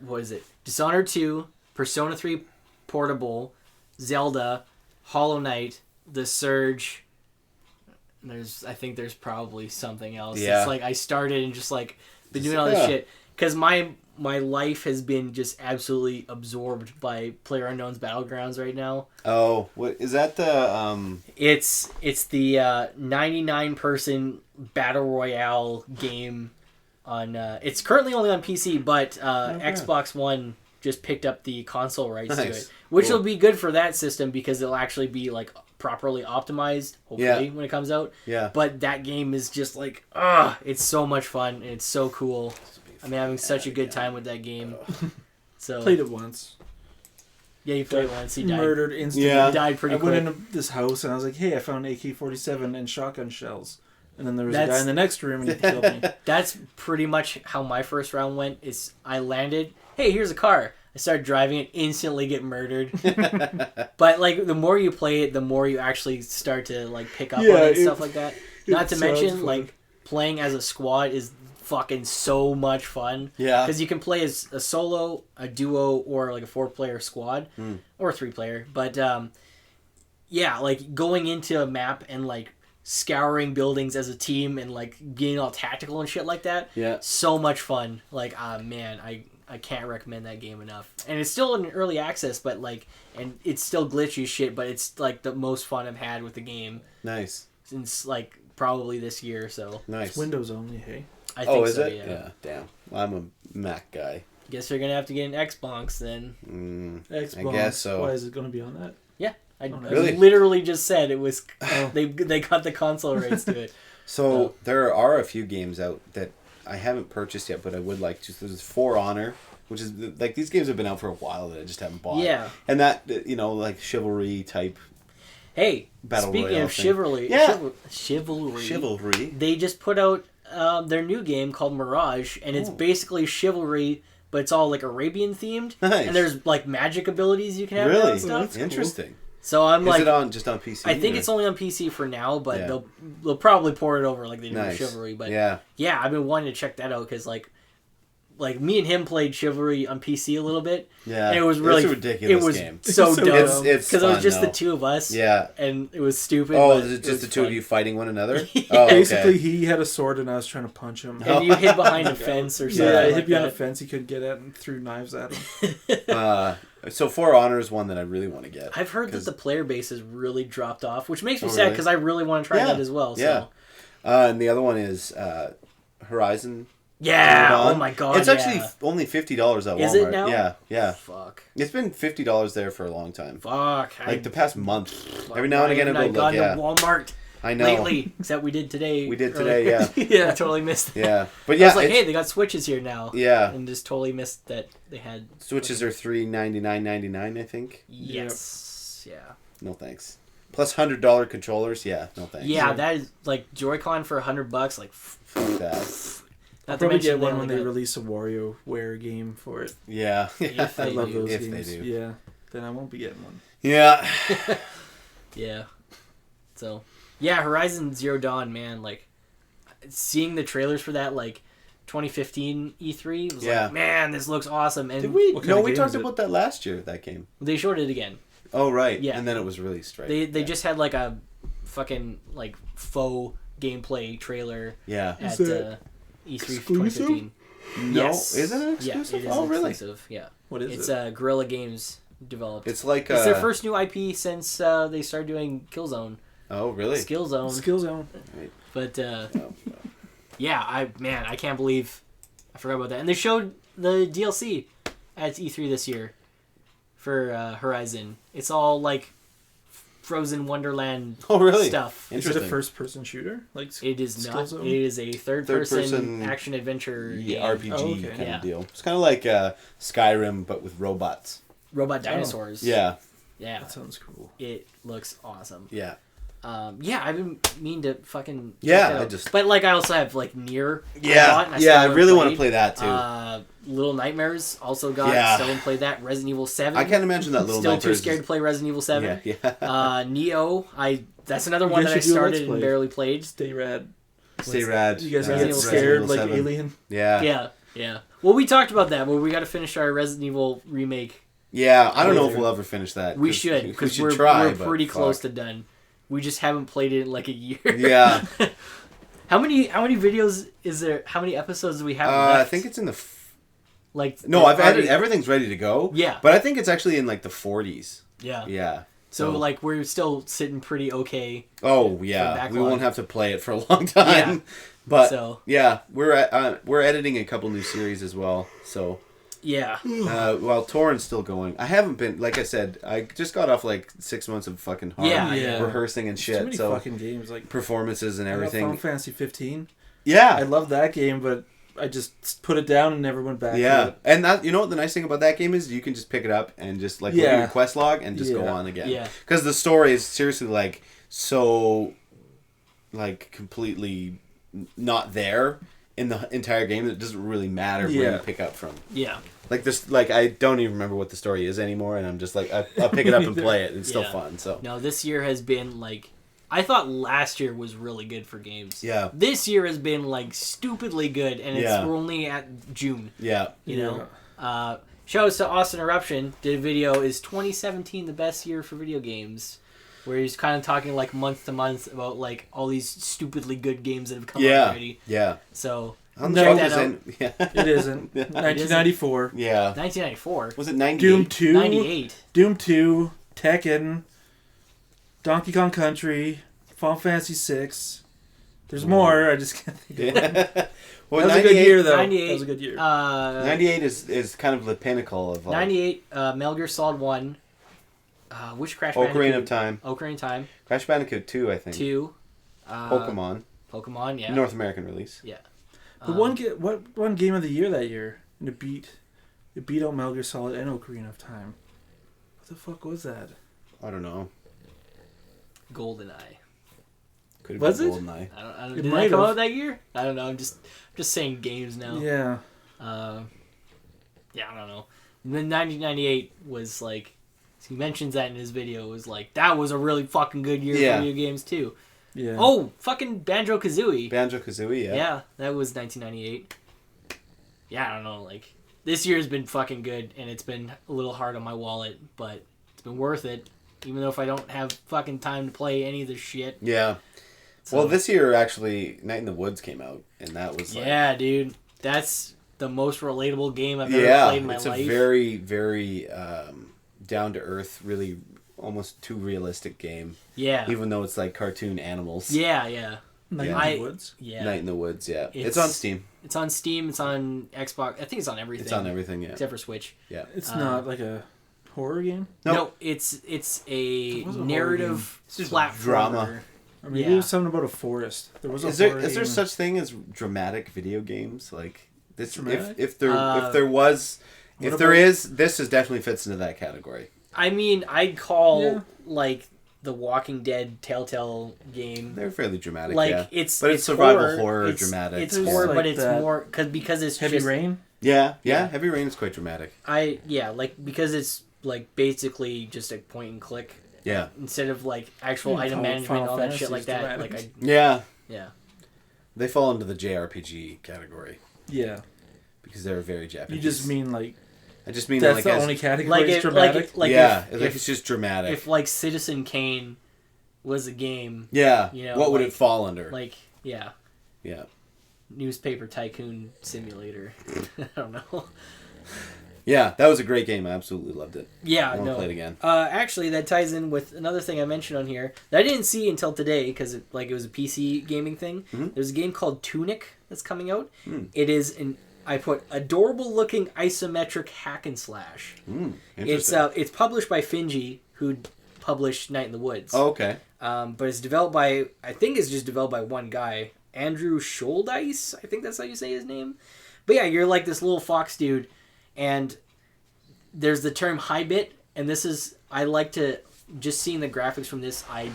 Dishonored 2, Persona 3 Portable, Zelda, Hollow Knight, The Surge. I think there's probably something else. Yeah. It's like I started and just like been doing all this shit because my life has been just absolutely absorbed by PlayerUnknown's Battlegrounds right now. Oh, what is that? It's the 99-person battle royale game on. It's currently only on PC, but Xbox One just picked up the console rights to it, which will be good for that system because it'll actually be like properly optimized, hopefully, when it comes out. Yeah. But that game is just like, it's so much fun and it's so cool. I'm having such a good time with that game. So played it once. Yeah, you played it once. He died. Murdered instantly. Yeah. He died pretty quick. I went into this house and I was like, hey, I found AK-47 and shotgun shells. And then there was a guy in the next room and he killed me. That's pretty much how my first round went. Is I landed, hey, here's a car. I started driving it, instantly get murdered. But like the more you play it, the more you actually start to like pick up on it and stuff like that. Not to mention, like playing as a squad is fucking so much fun. Yeah. Because you can play as a solo, a duo, or like a 4-player squad, or 3-player. But yeah, like going into a map and like scouring buildings as a team and like getting all tactical and shit like that. Yeah. So much fun. Like, man, I can't recommend that game enough. And it's still in early access, but like, and it's still glitchy as shit, but it's like the most fun I've had with the game. Nice. Since like probably this year, so. Nice. It's Windows only, hey? I think is so, it? yeah. Damn. Well, I'm a Mac guy. Guess you're gonna have to get an Xbox then. Xbox. I guess so. Why is it going to be on that? Yeah. I Really? literally just said it was. They got the console rights to it. So there are a few games out that I haven't purchased yet, but I would like to. There's For Honor, which is like these games have been out for a while that I just haven't bought. Yeah. And that like chivalry type. Hey, Battle speaking Royale of thing. chivalry, Yeah. chivalry, they just put out their new game called Mirage, and it's basically chivalry, but it's all like Arabian themed. Nice. And there's like magic abilities you can have now Really? and stuff. That's interesting. So I'm Is it just on PC? I think or? it's only on PC for now, but Yeah. they'll probably port it over like they do Nice. with Chivalry. But yeah, I've been wanting to check that out because like me and him played Chivalry on PC a little bit. yeah. And it was really it's a ridiculous It was game. so It's so dumb dumb. It's because it was fun, just though. the two of us. Yeah. And it was stupid. Oh, but is it it just was the two of fun. you fighting one another? Yeah. Oh, okay. Basically, he had a sword and I was trying to punch him. And you hid behind a fence or something. Yeah, I like hid behind a that. fence he couldn't get at and threw knives at him. So For Honor is one that I really want to get. I've heard that the player base has really dropped off, which makes me Oh, sad really? because I really want to try that as well. Yeah. So. And the other one is Horizon. Yeah. Dawn. Oh my god. It's actually yeah. only $50 at Walmart. Is it now? Yeah, yeah. Fuck. It's been $50 there for a long time. Fuck. Like the past month. Every now and again I go look. gone Yeah. to Walmart I know. lately, except we did today. We did earlier. today. Yeah. I totally missed that. Yeah, but I yeah, was like, it's- hey, they got Switches here now. yeah. And just totally missed that they had. Switches are $399.99, I think. Yes. Yeah. No thanks. Plus $100 controllers. Yeah, no thanks. Yeah, that is like Joy-Con for $100. Like, Fuck that. I'll not to probably mention get one they when they only got- release a WarioWare game for it. Yeah. If I they love do. those If games. they do. Yeah, then I won't be getting one. Yeah. Yeah. So, yeah, Horizon Zero Dawn, man, like seeing the trailers for that, like 2015 E3 was Yeah. like, man, this looks awesome. And Did we? What kind No, of we game talked is it? about that last year. That game. they showed it again. Oh right. Yeah. And then it was released, right? They yeah. just had like a fucking like faux gameplay trailer Yeah. at Is it E3 exclusive? 2015. No, Yes. isn't it Yeah, exclusive? it is Oh really? exclusive. Yeah. What is It's it? Guerrilla Games developed. It's like It's their first new IP since they started doing Killzone. Oh really? Skillzone. Skill Zone. But Oh, yeah, I can't believe I forgot about that. And they showed the DLC at E3 this year for Horizon. It's all like Frozen Wonderland Oh really? stuff. Is it a Interesting. first-person shooter? Like It is Skill not. Zone? It is a third-person Third-person action adventure Yeah, game. RPG Oh, okay. kind Yeah. of deal. It's kind of like Skyrim, but with robots. Robot dinosaurs. Yeah. Yeah. That sounds cool. It looks awesome. Yeah. Yeah, I've been meaning to fucking check Yeah, it I out. just- But like I also have like Nier. Yeah. Yeah. I really want to play that too. Little Nightmares also got. Yeah. Still haven't played that. Resident Evil 7. I can't imagine that little. Still too Nightmares scared to play Resident Evil 7. Yeah. Yeah. Neo. That's another You one guys that I should do a Let's started and Play. barely played. Stay rad. Stay rad. You guys Resident get Evil scared like 7. Alien? Yeah. Yeah, yeah. Well, we talked about that, but we got to finish our Resident Evil remake. Yeah. I don't know if Later. we'll ever finish that. We should, because we're but pretty fuck. close to done. We just haven't played it in like a year. Yeah. How many videos is there? How many episodes do we have I left? think it's in the. Like No, I've added already- everything's ready to go. Yeah. But I think it's actually in like the 40s. Yeah. Yeah. So like we're still sitting pretty okay. Oh yeah, we backlog. won't have to play it for a long time. Yeah. But So- yeah, we're editing a couple new series as well. So Yeah. while Torrent's still going, I haven't been, like I said, I just got off like 6 months of fucking hard Yeah. rehearsing and Too shit. many So fucking games. Like performances and I got Final everything. Fantasy 15. I Yeah, love that game, but I just put it down and never went back to yeah, it. and that, you know what the nice thing about that game is, you can just pick it up and just like look at Yeah. your quest log and just go Yeah. on again. Yeah. Because the story is seriously like so like completely not there in the entire game. It doesn't really matter where you pick up from. Yeah. Like this, like I don't even remember what the story is anymore, and I'm just like I'll pick it up and play it. It's still fun. So no, this year has been like I thought last year was really good for games. Yeah. This year has been like stupidly good, and we're only at June. Yeah. You know. Shows to Austin Eruption did a video. Is 2017 the best year for video games? Where he's kind of talking like month to month about like all these stupidly good games that have come out already. Yeah. So. No, it isn't. 1994. Yeah. 1994. Was it 98? Doom 2. 98. Doom 2. Tekken. Donkey Kong Country. Final Fantasy 6. There's more. I just can't think of it. Well, that was a good year, though. 98, that was a good year. 98 is kind of the pinnacle of... 98, Metal Gear Solid 1. Which Crash Bandicoot? Ocarina of Time. Ocarina of Time. Crash Bandicoot 2, I think. 2. Pokemon. Pokemon, yeah. North American release. Yeah. The one game of the year that year, and it beat out Metal Gear Solid and Ocarina of Time. What the fuck was that? I don't know. GoldenEye. Could have Was been it? GoldenEye. I don't, did that come out that year? I don't know. I'm just saying games now. Yeah. Yeah, I don't know. And then 1998 was like, he mentions that in his video. It was like, that was a really fucking good year for video games too. Yeah. Oh, fucking Banjo-Kazooie. Banjo-Kazooie, yeah. Yeah, that was 1998. Yeah, I don't know. Like, this year's been fucking good, and it's been a little hard on my wallet, but it's been worth it. Even though if I don't have fucking time to play any of this shit. Yeah. So, well, this year, actually, Night in the Woods came out, and that was like... Yeah, dude. That's the most relatable game I've ever played in my life. Yeah, it's a very, very down-to-earth, really almost too realistic game. Yeah. Even though it's like cartoon animals. Yeah, yeah. Night in the Woods? Yeah. Night in the Woods, yeah. It's on Steam. It's on Steam. It's on Xbox. I think it's on everything. It's on everything, yeah. Except for Switch. Yeah. It's not like a horror game? No, it's a narrative platformer. Drama. Or maybe it was something about a forest. There was Is there such thing as dramatic video games? Like this, dramatic? if there is, this definitely fits into that category. I mean, I'd call like the Walking Dead Telltale game. They're fairly dramatic, like yeah. it's survival horror dramatic. It's horror, like but it's more because it's Heavy Rain. Yeah, Heavy Rain is quite dramatic. Because it's like basically just a point and click. Yeah. Instead of like actual item management and all that shit like that. Dramatic. Yeah. They fall into the JRPG category. Yeah. Because they're very Japanese. You just mean like... I just mean that's like the only category is dramatic? If it's just dramatic. If like Citizen Kane was a game... Yeah. You know, what would it fall under? Like, yeah. Yeah. Newspaper Tycoon Simulator. I don't know. Yeah, that was a great game. I absolutely loved it. Yeah, I want to play it again. Actually, that ties in with another thing I mentioned on here that I didn't see until today because it was a PC gaming thing. Mm-hmm. There's a game called Tunic that's coming out. It is I put adorable looking isometric hack and slash. It's published by Finji, who published Night in the Woods. Oh, okay. But it's developed by just developed by one guy, Andrew Scholdice. I think that's how you say his name. But yeah, you're like this little fox dude. And there's the term high bit, and this is, I like to, just seeing the graphics from this, I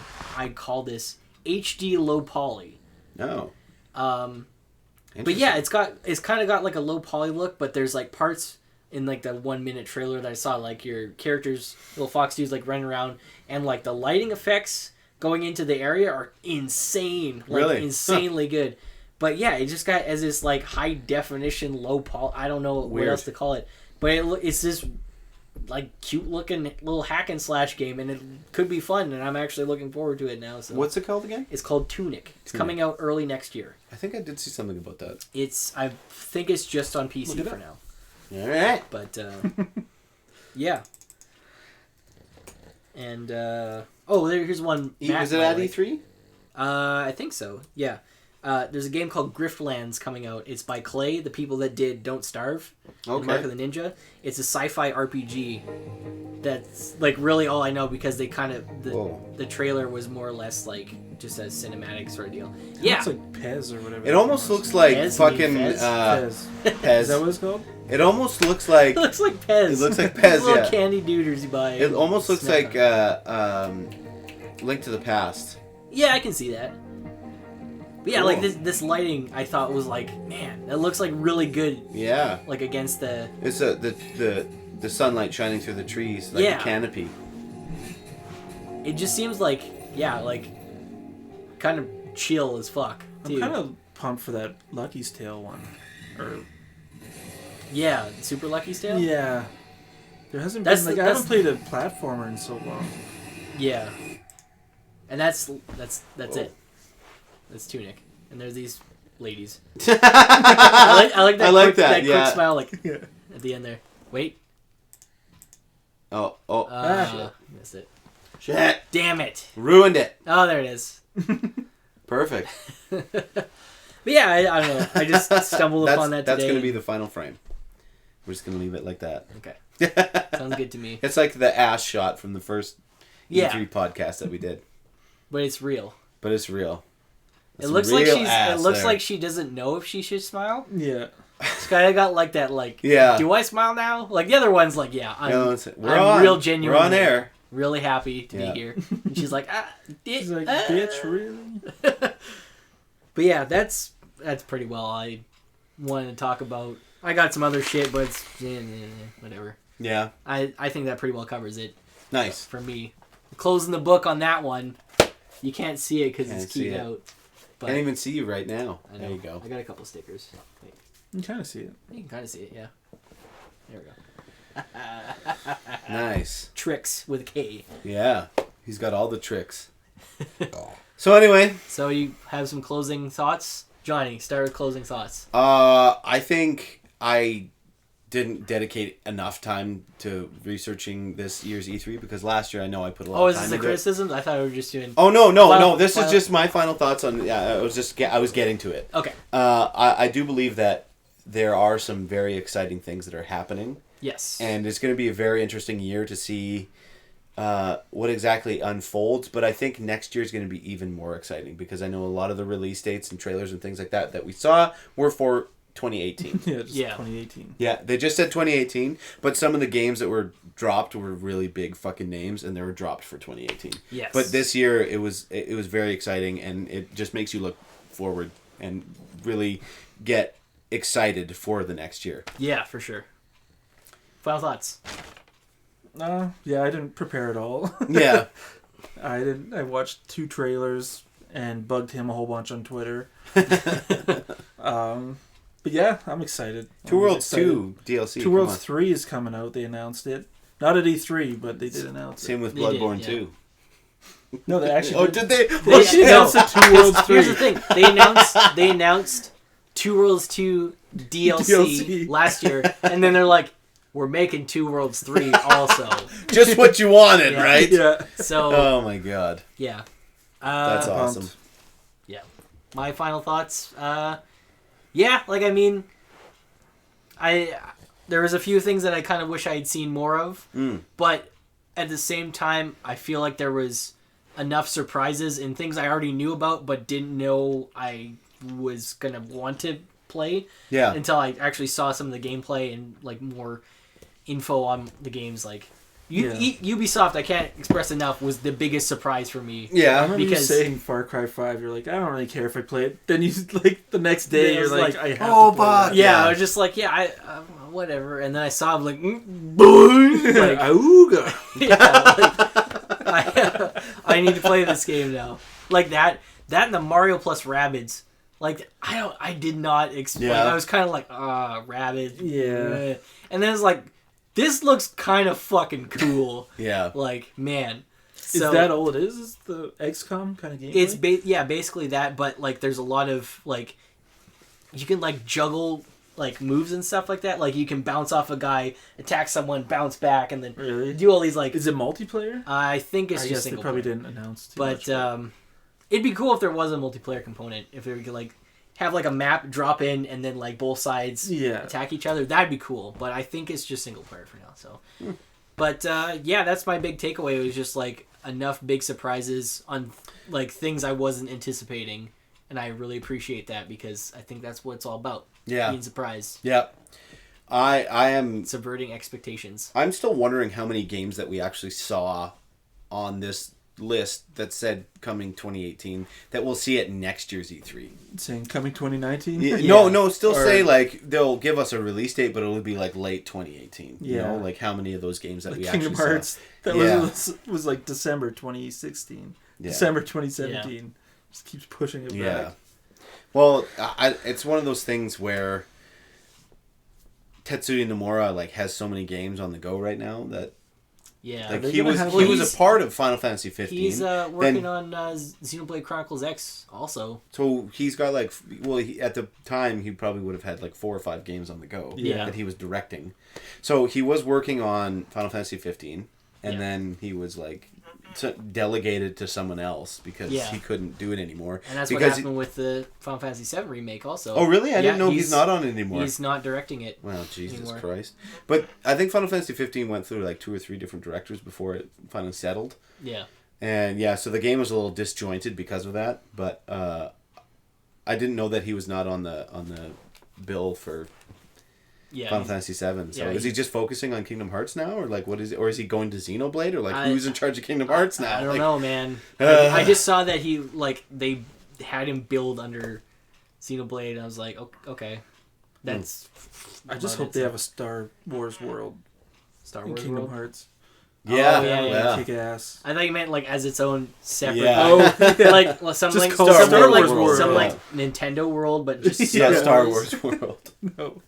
call this HD low poly. Oh. But yeah, it's kind of got like a low poly look, but there's like parts in like the 1 minute trailer that I saw, like your characters, little fox dudes like running around, and like the lighting effects going into the area are insane. Like, really? Insanely good. But yeah, it just got as this like high definition low poly. I don't know what else to call it, but it's this like cute looking little hack and slash game, and it could be fun. And I'm actually looking forward to it now. So what's it called again? It's called Tunic. It's coming out early next year. I think I did see something about that. I think it's just on PC for now. All right, but yeah. And here's one. Was it at E3? I think so. Yeah. There's a game called Griftlands coming out. It's by Clay, the people that did Don't Starve, and Mark of the Ninja. It's a sci-fi RPG. That's like really all I know because they kind of the trailer was more or less like just a cinematic sort of deal. Yeah, it's like Pez or whatever. It almost looks like Pez, fucking Pez. Pez. Is that what it's called? It almost looks like. It looks like Pez. It looks like Pez. Little candy dooders you buy. It almost looks like Link to the Past. Yeah, I can see that. But yeah, like this lighting, I thought was like, man, it looks like really good. Yeah. Like against the. It's the sunlight shining through the trees, like the canopy. It just seems like kind of chill as fuck. Too. I'm kind of pumped for that Lucky's Tale one, or. Yeah, Super Lucky's Tale. Yeah. There hasn't been I haven't played a platformer in so long. Yeah. And that's it. That's Tunic. And there's these ladies. I like that. That quick smile, like at the end there. Wait. Missed it. Shit! Damn it! Ruined it. Oh, there it is. Perfect. But yeah, I don't know. I just stumbled upon that today. That's going to be the final frame. We're just going to leave it like that. Okay. Sounds good to me. It's like the ass shot from the first E3 podcast that we did. But it's real. That's it looks like she doesn't know if she should smile. Yeah. It's kind of got like that, do I smile now? Like the other one's like, yeah, I'm real genuine. We're on air. Really happy to be here. And she's like, she's like, bitch, really? But yeah, that's pretty well I wanted to talk about. I got some other shit, but it's whatever. Yeah. I think that pretty well covers it. Nice. For me. Closing the book on that one. You can't see it because it's keyed out. But can't even see you right now. I know. There you go. I got a couple stickers. Wait. You can kind of see it. You can kind of see it, yeah. There we go. Nice. Tricks with a K. Yeah. He's got all the tricks. So anyway. So you have some closing thoughts? Johnny, start with closing thoughts. I think I didn't dedicate enough time to researching this year's E3 because last year I know I put a lot of time into it. Oh, is this a criticism? I thought we were just doing... Oh, no. This is just my final thoughts on... Yeah, I was getting to it. Okay. I do believe that there are some very exciting things that are happening. Yes. And it's going to be a very interesting year to see what exactly unfolds. But I think next year is going to be even more exciting because I know a lot of the release dates and trailers and things like that we saw were for 2018. Yeah, 2018. Yeah, they just said 2018, but some of the games that were dropped were really big fucking names, and they were dropped for 2018. Yes. But this year, it was very exciting, and it just makes you look forward and really get excited for the next year. Yeah, for sure. Final thoughts? Yeah, I didn't prepare at all. Yeah. I watched 2 trailers and bugged him a whole bunch on Twitter. But yeah, I'm excited. Two Worlds 2 DLC. Two Worlds 3 is coming out. They announced it. Not at E3, but they did announce it. Same with Bloodborne 2. No, they actually. Oh, did they? They announced Two Worlds 3. Here's the thing: they announced Two Worlds 2 DLC last year, and then they're like, "We're making Two Worlds 3 also." Just what you wanted, right? Yeah. So. Oh my god. Yeah. That's awesome. Yeah. My final thoughts. Yeah, like I mean, there was a few things that I kind of wish I had seen more of, but at the same time, I feel like there was enough surprises and things I already knew about but didn't know I was gonna want to play. Yeah. Until I actually saw some of the gameplay and like more info on the games, like. Ubisoft, I can't express enough, was the biggest surprise for me. Yeah, I remember you saying Far Cry 5, you're like, I don't really care if I play it. Then you, like, the next day, you're like, I have to play it. Yeah, I was just like, whatever. And then I saw him, like, boom! Like, Auga! Yeah, I need to play this game now. Like that and the Mario plus Rabbids. Like, I did not expect. Yeah. I was kind of like, Rabbids. Yeah. And then it's like, this looks kind of fucking cool. Yeah. Like, man. Is that all it is? Is the XCOM kind of game? It's basically that, but like there's a lot of like you can like juggle like moves and stuff like that. Like you can bounce off a guy, attack someone, bounce back, and then do all these like. Is it multiplayer? I think it's just single. They probably player. didn't announce too much. But it'd be cool if there was a multiplayer component. If they could like have like a map drop in and then like both sides attack each other. That'd be cool. But I think it's just single player for now. So, but yeah, that's my big takeaway. It was just like enough big surprises on like things I wasn't anticipating, and I really appreciate that because I think that's what it's all about. Yeah, being surprised. Yeah, I am subverting expectations. I'm still wondering how many games that we actually saw on this list that said coming 2018 that we'll see it next year's E3. Saying coming 2019? Yeah. No, still say like they'll give us a release date, but it'll be like late 2018. Yeah. You know, like how many of those games that like we Kingdom actually Hearts, saw. that was like December 2016. Yeah. December 2017. Yeah. Just keeps pushing it Yeah. back. Well, it's one of those things where Tetsuya Nomura like has so many games on the go right now that Yeah. like They're he gonna was have, he like- was a part of Final Fantasy 15. He's working on Xenoblade Chronicles X also. So he's got like, well, at the time he probably would have had like 4 or 5 games on the go Yeah. that he was directing. So he was working on Final Fantasy 15, and Yeah. then he was like delegated to someone else because he couldn't do it anymore. And that's what happened with the Final Fantasy VII remake also. Oh, really? I didn't know he's not on it anymore. He's not directing it. Well, Jesus anymore. Christ. But I think Final Fantasy 15 went through like 2 or 3 different directors before it finally settled. Yeah. And yeah, so the game was a little disjointed because of that, but I didn't know that he was not on the bill for Final Fantasy 7. So is he just focusing on Kingdom Hearts now, or like what is it? Or is he going to Xenoblade, or like who's in charge of Kingdom Hearts now? I don't know, man. I just saw that he they had him build under Xenoblade, and I was like, okay, that's. I just hope they have a Star Wars world Star in Wars Kingdom world. Hearts. Yeah, Oh, yeah. Kick ass. I thought you meant like as its own separate. Yeah. Oh, like something like call it something Star like Wars world. some Yeah. like Nintendo world, but just yeah, Star Wars. Wars world. No.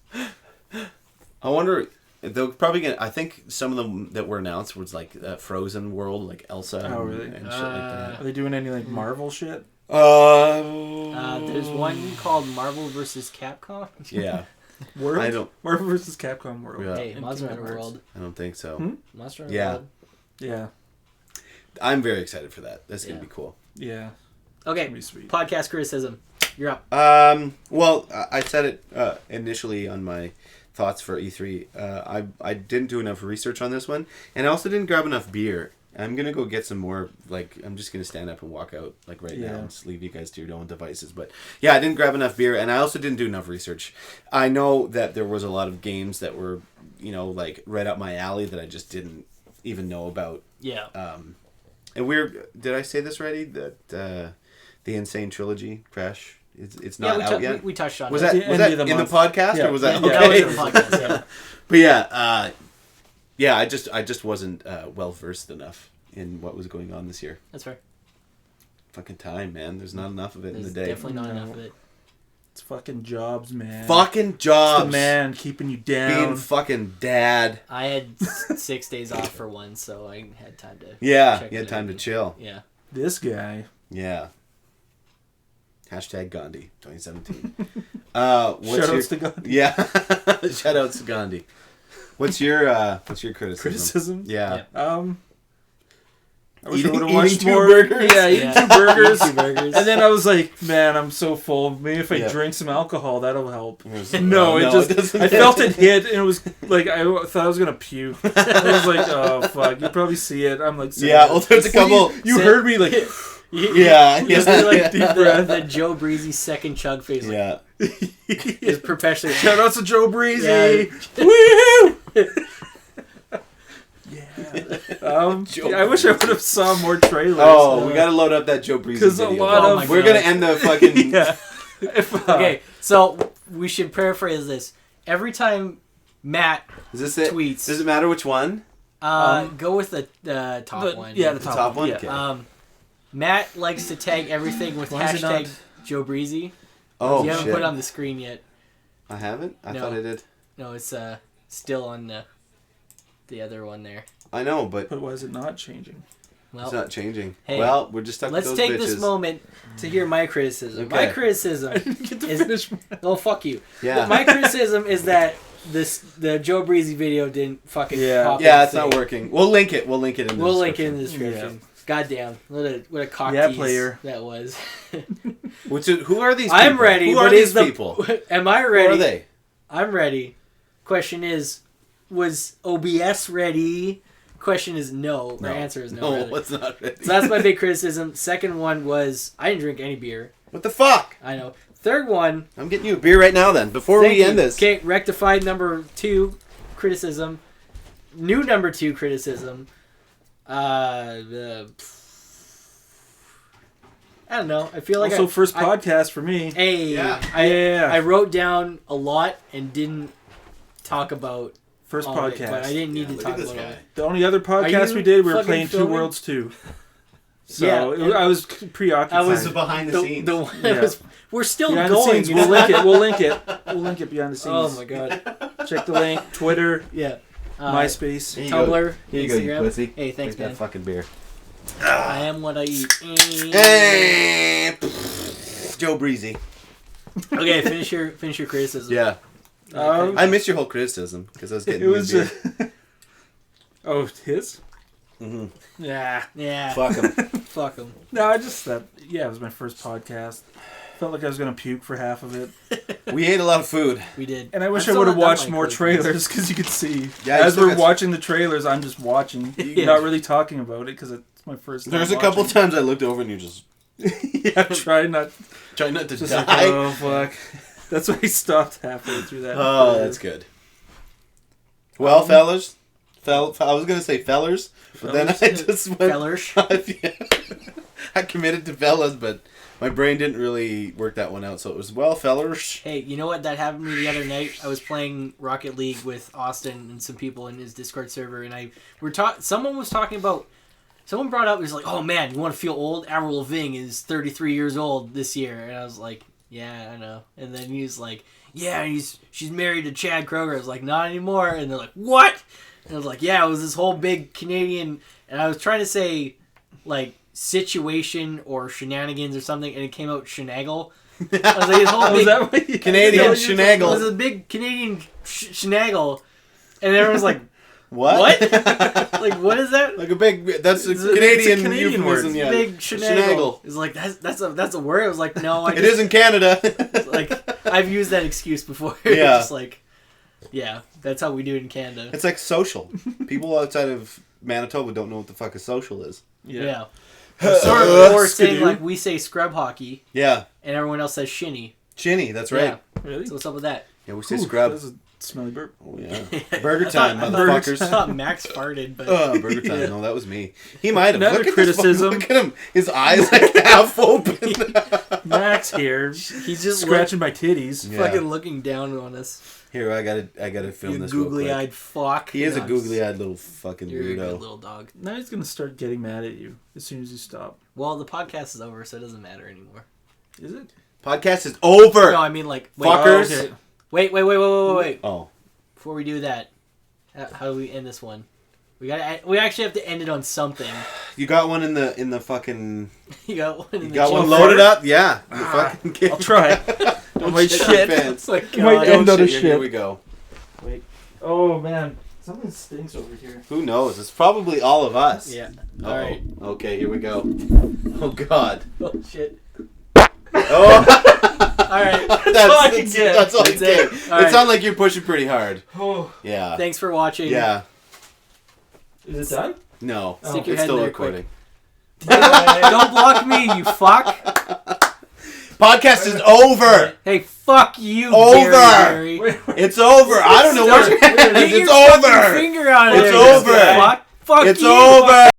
I wonder. They'll probably get. I think some of them that were announced was like Frozen world, like Elsa. Oh, and, really? and shit like Are they doing any like Marvel shit? that. There's one called Marvel vs. Capcom. Yeah, World? I don't. Marvel vs. Capcom World. Yeah. Hey, In Monster Kingdom Hunter Hearts. World. I don't think so. Monster Hunter Yeah. World. Yeah. I'm very excited for that. That's gonna Yeah. be cool. Yeah. Okay, Be sweet. podcast criticism. You're up. Well, I said it initially on my thoughts for E3. I didn't do enough research on this one, and I also didn't grab enough beer. I'm gonna go get some more. Like, I'm just gonna stand up and walk out like right now and just leave you guys to your own devices. But yeah, I didn't grab enough beer, and I also didn't do enough research. I know that there was a lot of games that were, like right up my alley that I just didn't even know about. Yeah. And did I say this already? That the Insane Trilogy Crash. It's not out yet. We touched on Was it. that in the month. podcast, Yeah. or was that Yeah, okay? That was in the podcast, yeah. But yeah, I just wasn't well versed enough in what was going on this year. That's fair. Fucking time, man. There's not enough of it There's in the day. definitely not No. enough of it. It's fucking jobs, man. Fucking It's jobs. the man keeping you down. Being fucking dad. I had 6 days off for one, so I had time to. Yeah, check you had it time out. to chill. Yeah. This guy. Yeah. Hashtag Gandhi 2017. What's Shoutouts to Gandhi. Yeah. Shoutouts to Gandhi. What's your criticism? Criticism? Yeah. I wish Eating- I would have eating watched 2 more. burgers? Yeah, eating Yeah. 2 burgers. 2 burgers. And then I was like, man, I'm so full. Maybe if I Yeah. drink some alcohol, that'll help. No, No, it just, doesn't. I felt it hit, and it was like, I thought I was going to puke. I was like, oh, fuck. You probably see it. I'm like, Yeah, well, there's a couple. You heard me, like, Yeah, You just do, like deep breath. the Joe Breezy second chug phase. Like, yeah. is perpetually. shout outs to Joe Breezy. Yeah. Woo! Joe I wish I would have saw more trailers. Oh, we gotta load up that Joe Breezy 'Cause a video. lot Oh of... my We're God. gonna end the fucking. Yeah. Okay, so we should paraphrase this. Every time Matt Is this it? tweets. Does it matter which one? Go with the top one. Yeah, the The top, top one? Yeah. Okay. Matt likes to tag everything with Why is it hashtag not- Joe Breezy. Oh You haven't shit! put it on the screen yet. I haven't. I No. thought I did. No, it's still on the other one there. I know, but But why is it not changing? Well, it's not changing. hey, Well, we're just stuck let's with those take bitches. this moment to hear my criticism. My Okay. criticism Get to is finish. oh fuck you. Yeah. My criticism is that the Joe Breezy video didn't fucking pop in Yeah, the it's not thing. working. We'll link it. We'll link it in the We'll link it in description. the description. Goddamn, what a cock Yeah, tease player. that was. Who are these people? I'm ready. Who but are is these people? Am I Who ready? are they? I'm ready. Question is, was OBS ready? Question is no. My answer is no. No, rather. it's not ready. So that's my big criticism. Second one was I didn't drink any beer. What the fuck? I know. Third one. I'm getting you a beer right now then, before we end this. Okay, rectified number 2 criticism. New number 2 criticism. I don't know. I feel like also first podcast for me. Hey, Yeah. I wrote down a lot and didn't talk about First all podcast. of it, but I didn't need to look talk at this about guy. it. The only other Are podcast you we did, we were fucking playing Two filming? Worlds 2. So Yeah, I was preoccupied. I was behind the scenes. The one Yeah. we're still behind going. the scenes. you We'll know? link it. We'll link it. We'll link it behind the scenes. Oh my god. Check the link. Twitter, Yeah. MySpace. Here you go. Tumblr, Here you go, you Instagram. pussy. Hey, thanks, Drink that man. fucking beer. I am what I eat. Hey, Joe Breezy. Okay, finish your criticism. Yeah. I missed your whole criticism because I was getting It was. beer. Oh, his? Mm-hmm. Yeah. Fuck him. Fuck them. No, I just thought. Yeah, it was my first podcast. Felt like I was gonna puke for half of it, We ate a lot of food. We did. and I wish I'm I would have still not watched done my more criticism. trailers because you could see Yeah, you as still we're got- watching the trailers, I'm just watching, Yeah. not really talking about it because it's my first. There's a time couple watching. times I looked over and you just Yeah, try not. try not to Just die. like, oh fuck. That's why I stopped halfway through that. Oh, that's good. Well, fellas, I was gonna say fellers, but then I just went. Fellers. Yeah. I committed to fellas, but my brain didn't really work that one out. So it was fellers. Hey, you know what? That happened to me the other night. I was playing Rocket League with Austin and some people in his Discord server, and someone was talking about. Someone brought up, he was like, "Oh man, you want to feel old? Avril Lavigne is 33 years old this year," and I was like, "Yeah, I know." And then he was like, "Yeah, she's married to Chad Kroger." I was like, "Not anymore." And they're like, "What?" And I was like, "Yeah, it was this whole big Canadian," and I was trying to say like situation or shenanigans or something, and it came out shenagle. I was like, "This whole Oh, big is that what you Canadian it shenagle. was a big Canadian shenagle," and everyone was like, What? "Like, what is that?" Like a big. That's a It's a Canadian, Canadian euphemism. word. Yeah. Big shenagle. It's like that's a word. I was like, no, It is in Canada. like I've used that excuse before. Yeah. Just like, yeah, that's how we do it in Canada. It's like social. People outside of Manitoba don't know what the fuck a social is. Yeah. Yeah. Or saying Skidoo. like we say scrub hockey Yeah. and everyone else says shinny. Chinny, that's right. Really? So what's up with that? Yeah, we say Ooh, scrub. That's a smelly burp. Oh, yeah. Burger I time, thought- motherfuckers. I thought Max farted, but Burger time. No, that was me. He might have. Another Look at this criticism. fucking- Look at him. His eyes like half open. Max here, he's just scratching my titties. Yeah. fucking looking down on us. Here, I gotta film You this real quick. googly-eyed fuck. He is a No, googly-eyed little fucking You're a good weirdo. little dog. Now he's gonna start getting mad at you as soon as you stop. Well, the podcast is over, so it doesn't matter anymore. Is it? Podcast is over. No, I mean like wait, Fuckers. Oh, okay. wait. Oh, Before we do that, how do we end this one? We actually have to end it on something. you got one in the fucking. You got one in You the got one chin. loaded up. Yeah. You fucking get. I'll try. Don't wait shit shit. your pants. Oh my Might God. end out of Here shit. we go. Wait. Oh man, something stinks over here. Who knows? It's probably all of us. Yeah. Uh-oh. All right. Okay, here we go. Oh God. Oh shit. Oh. All right. That's all I can get. That's all That's you get. it. All It right. sounds like you're pushing pretty hard. Oh, Yeah. Thanks for watching. Yeah. is it done? No. Stick your It's head still in there recording. Don't block me, you fuck. Podcast is over. Hey, fuck you. Over. Gary. It's over. I don't know what Get you're. your It's fucking over. finger on It's it. over. Fuck. Fuck It's you. over.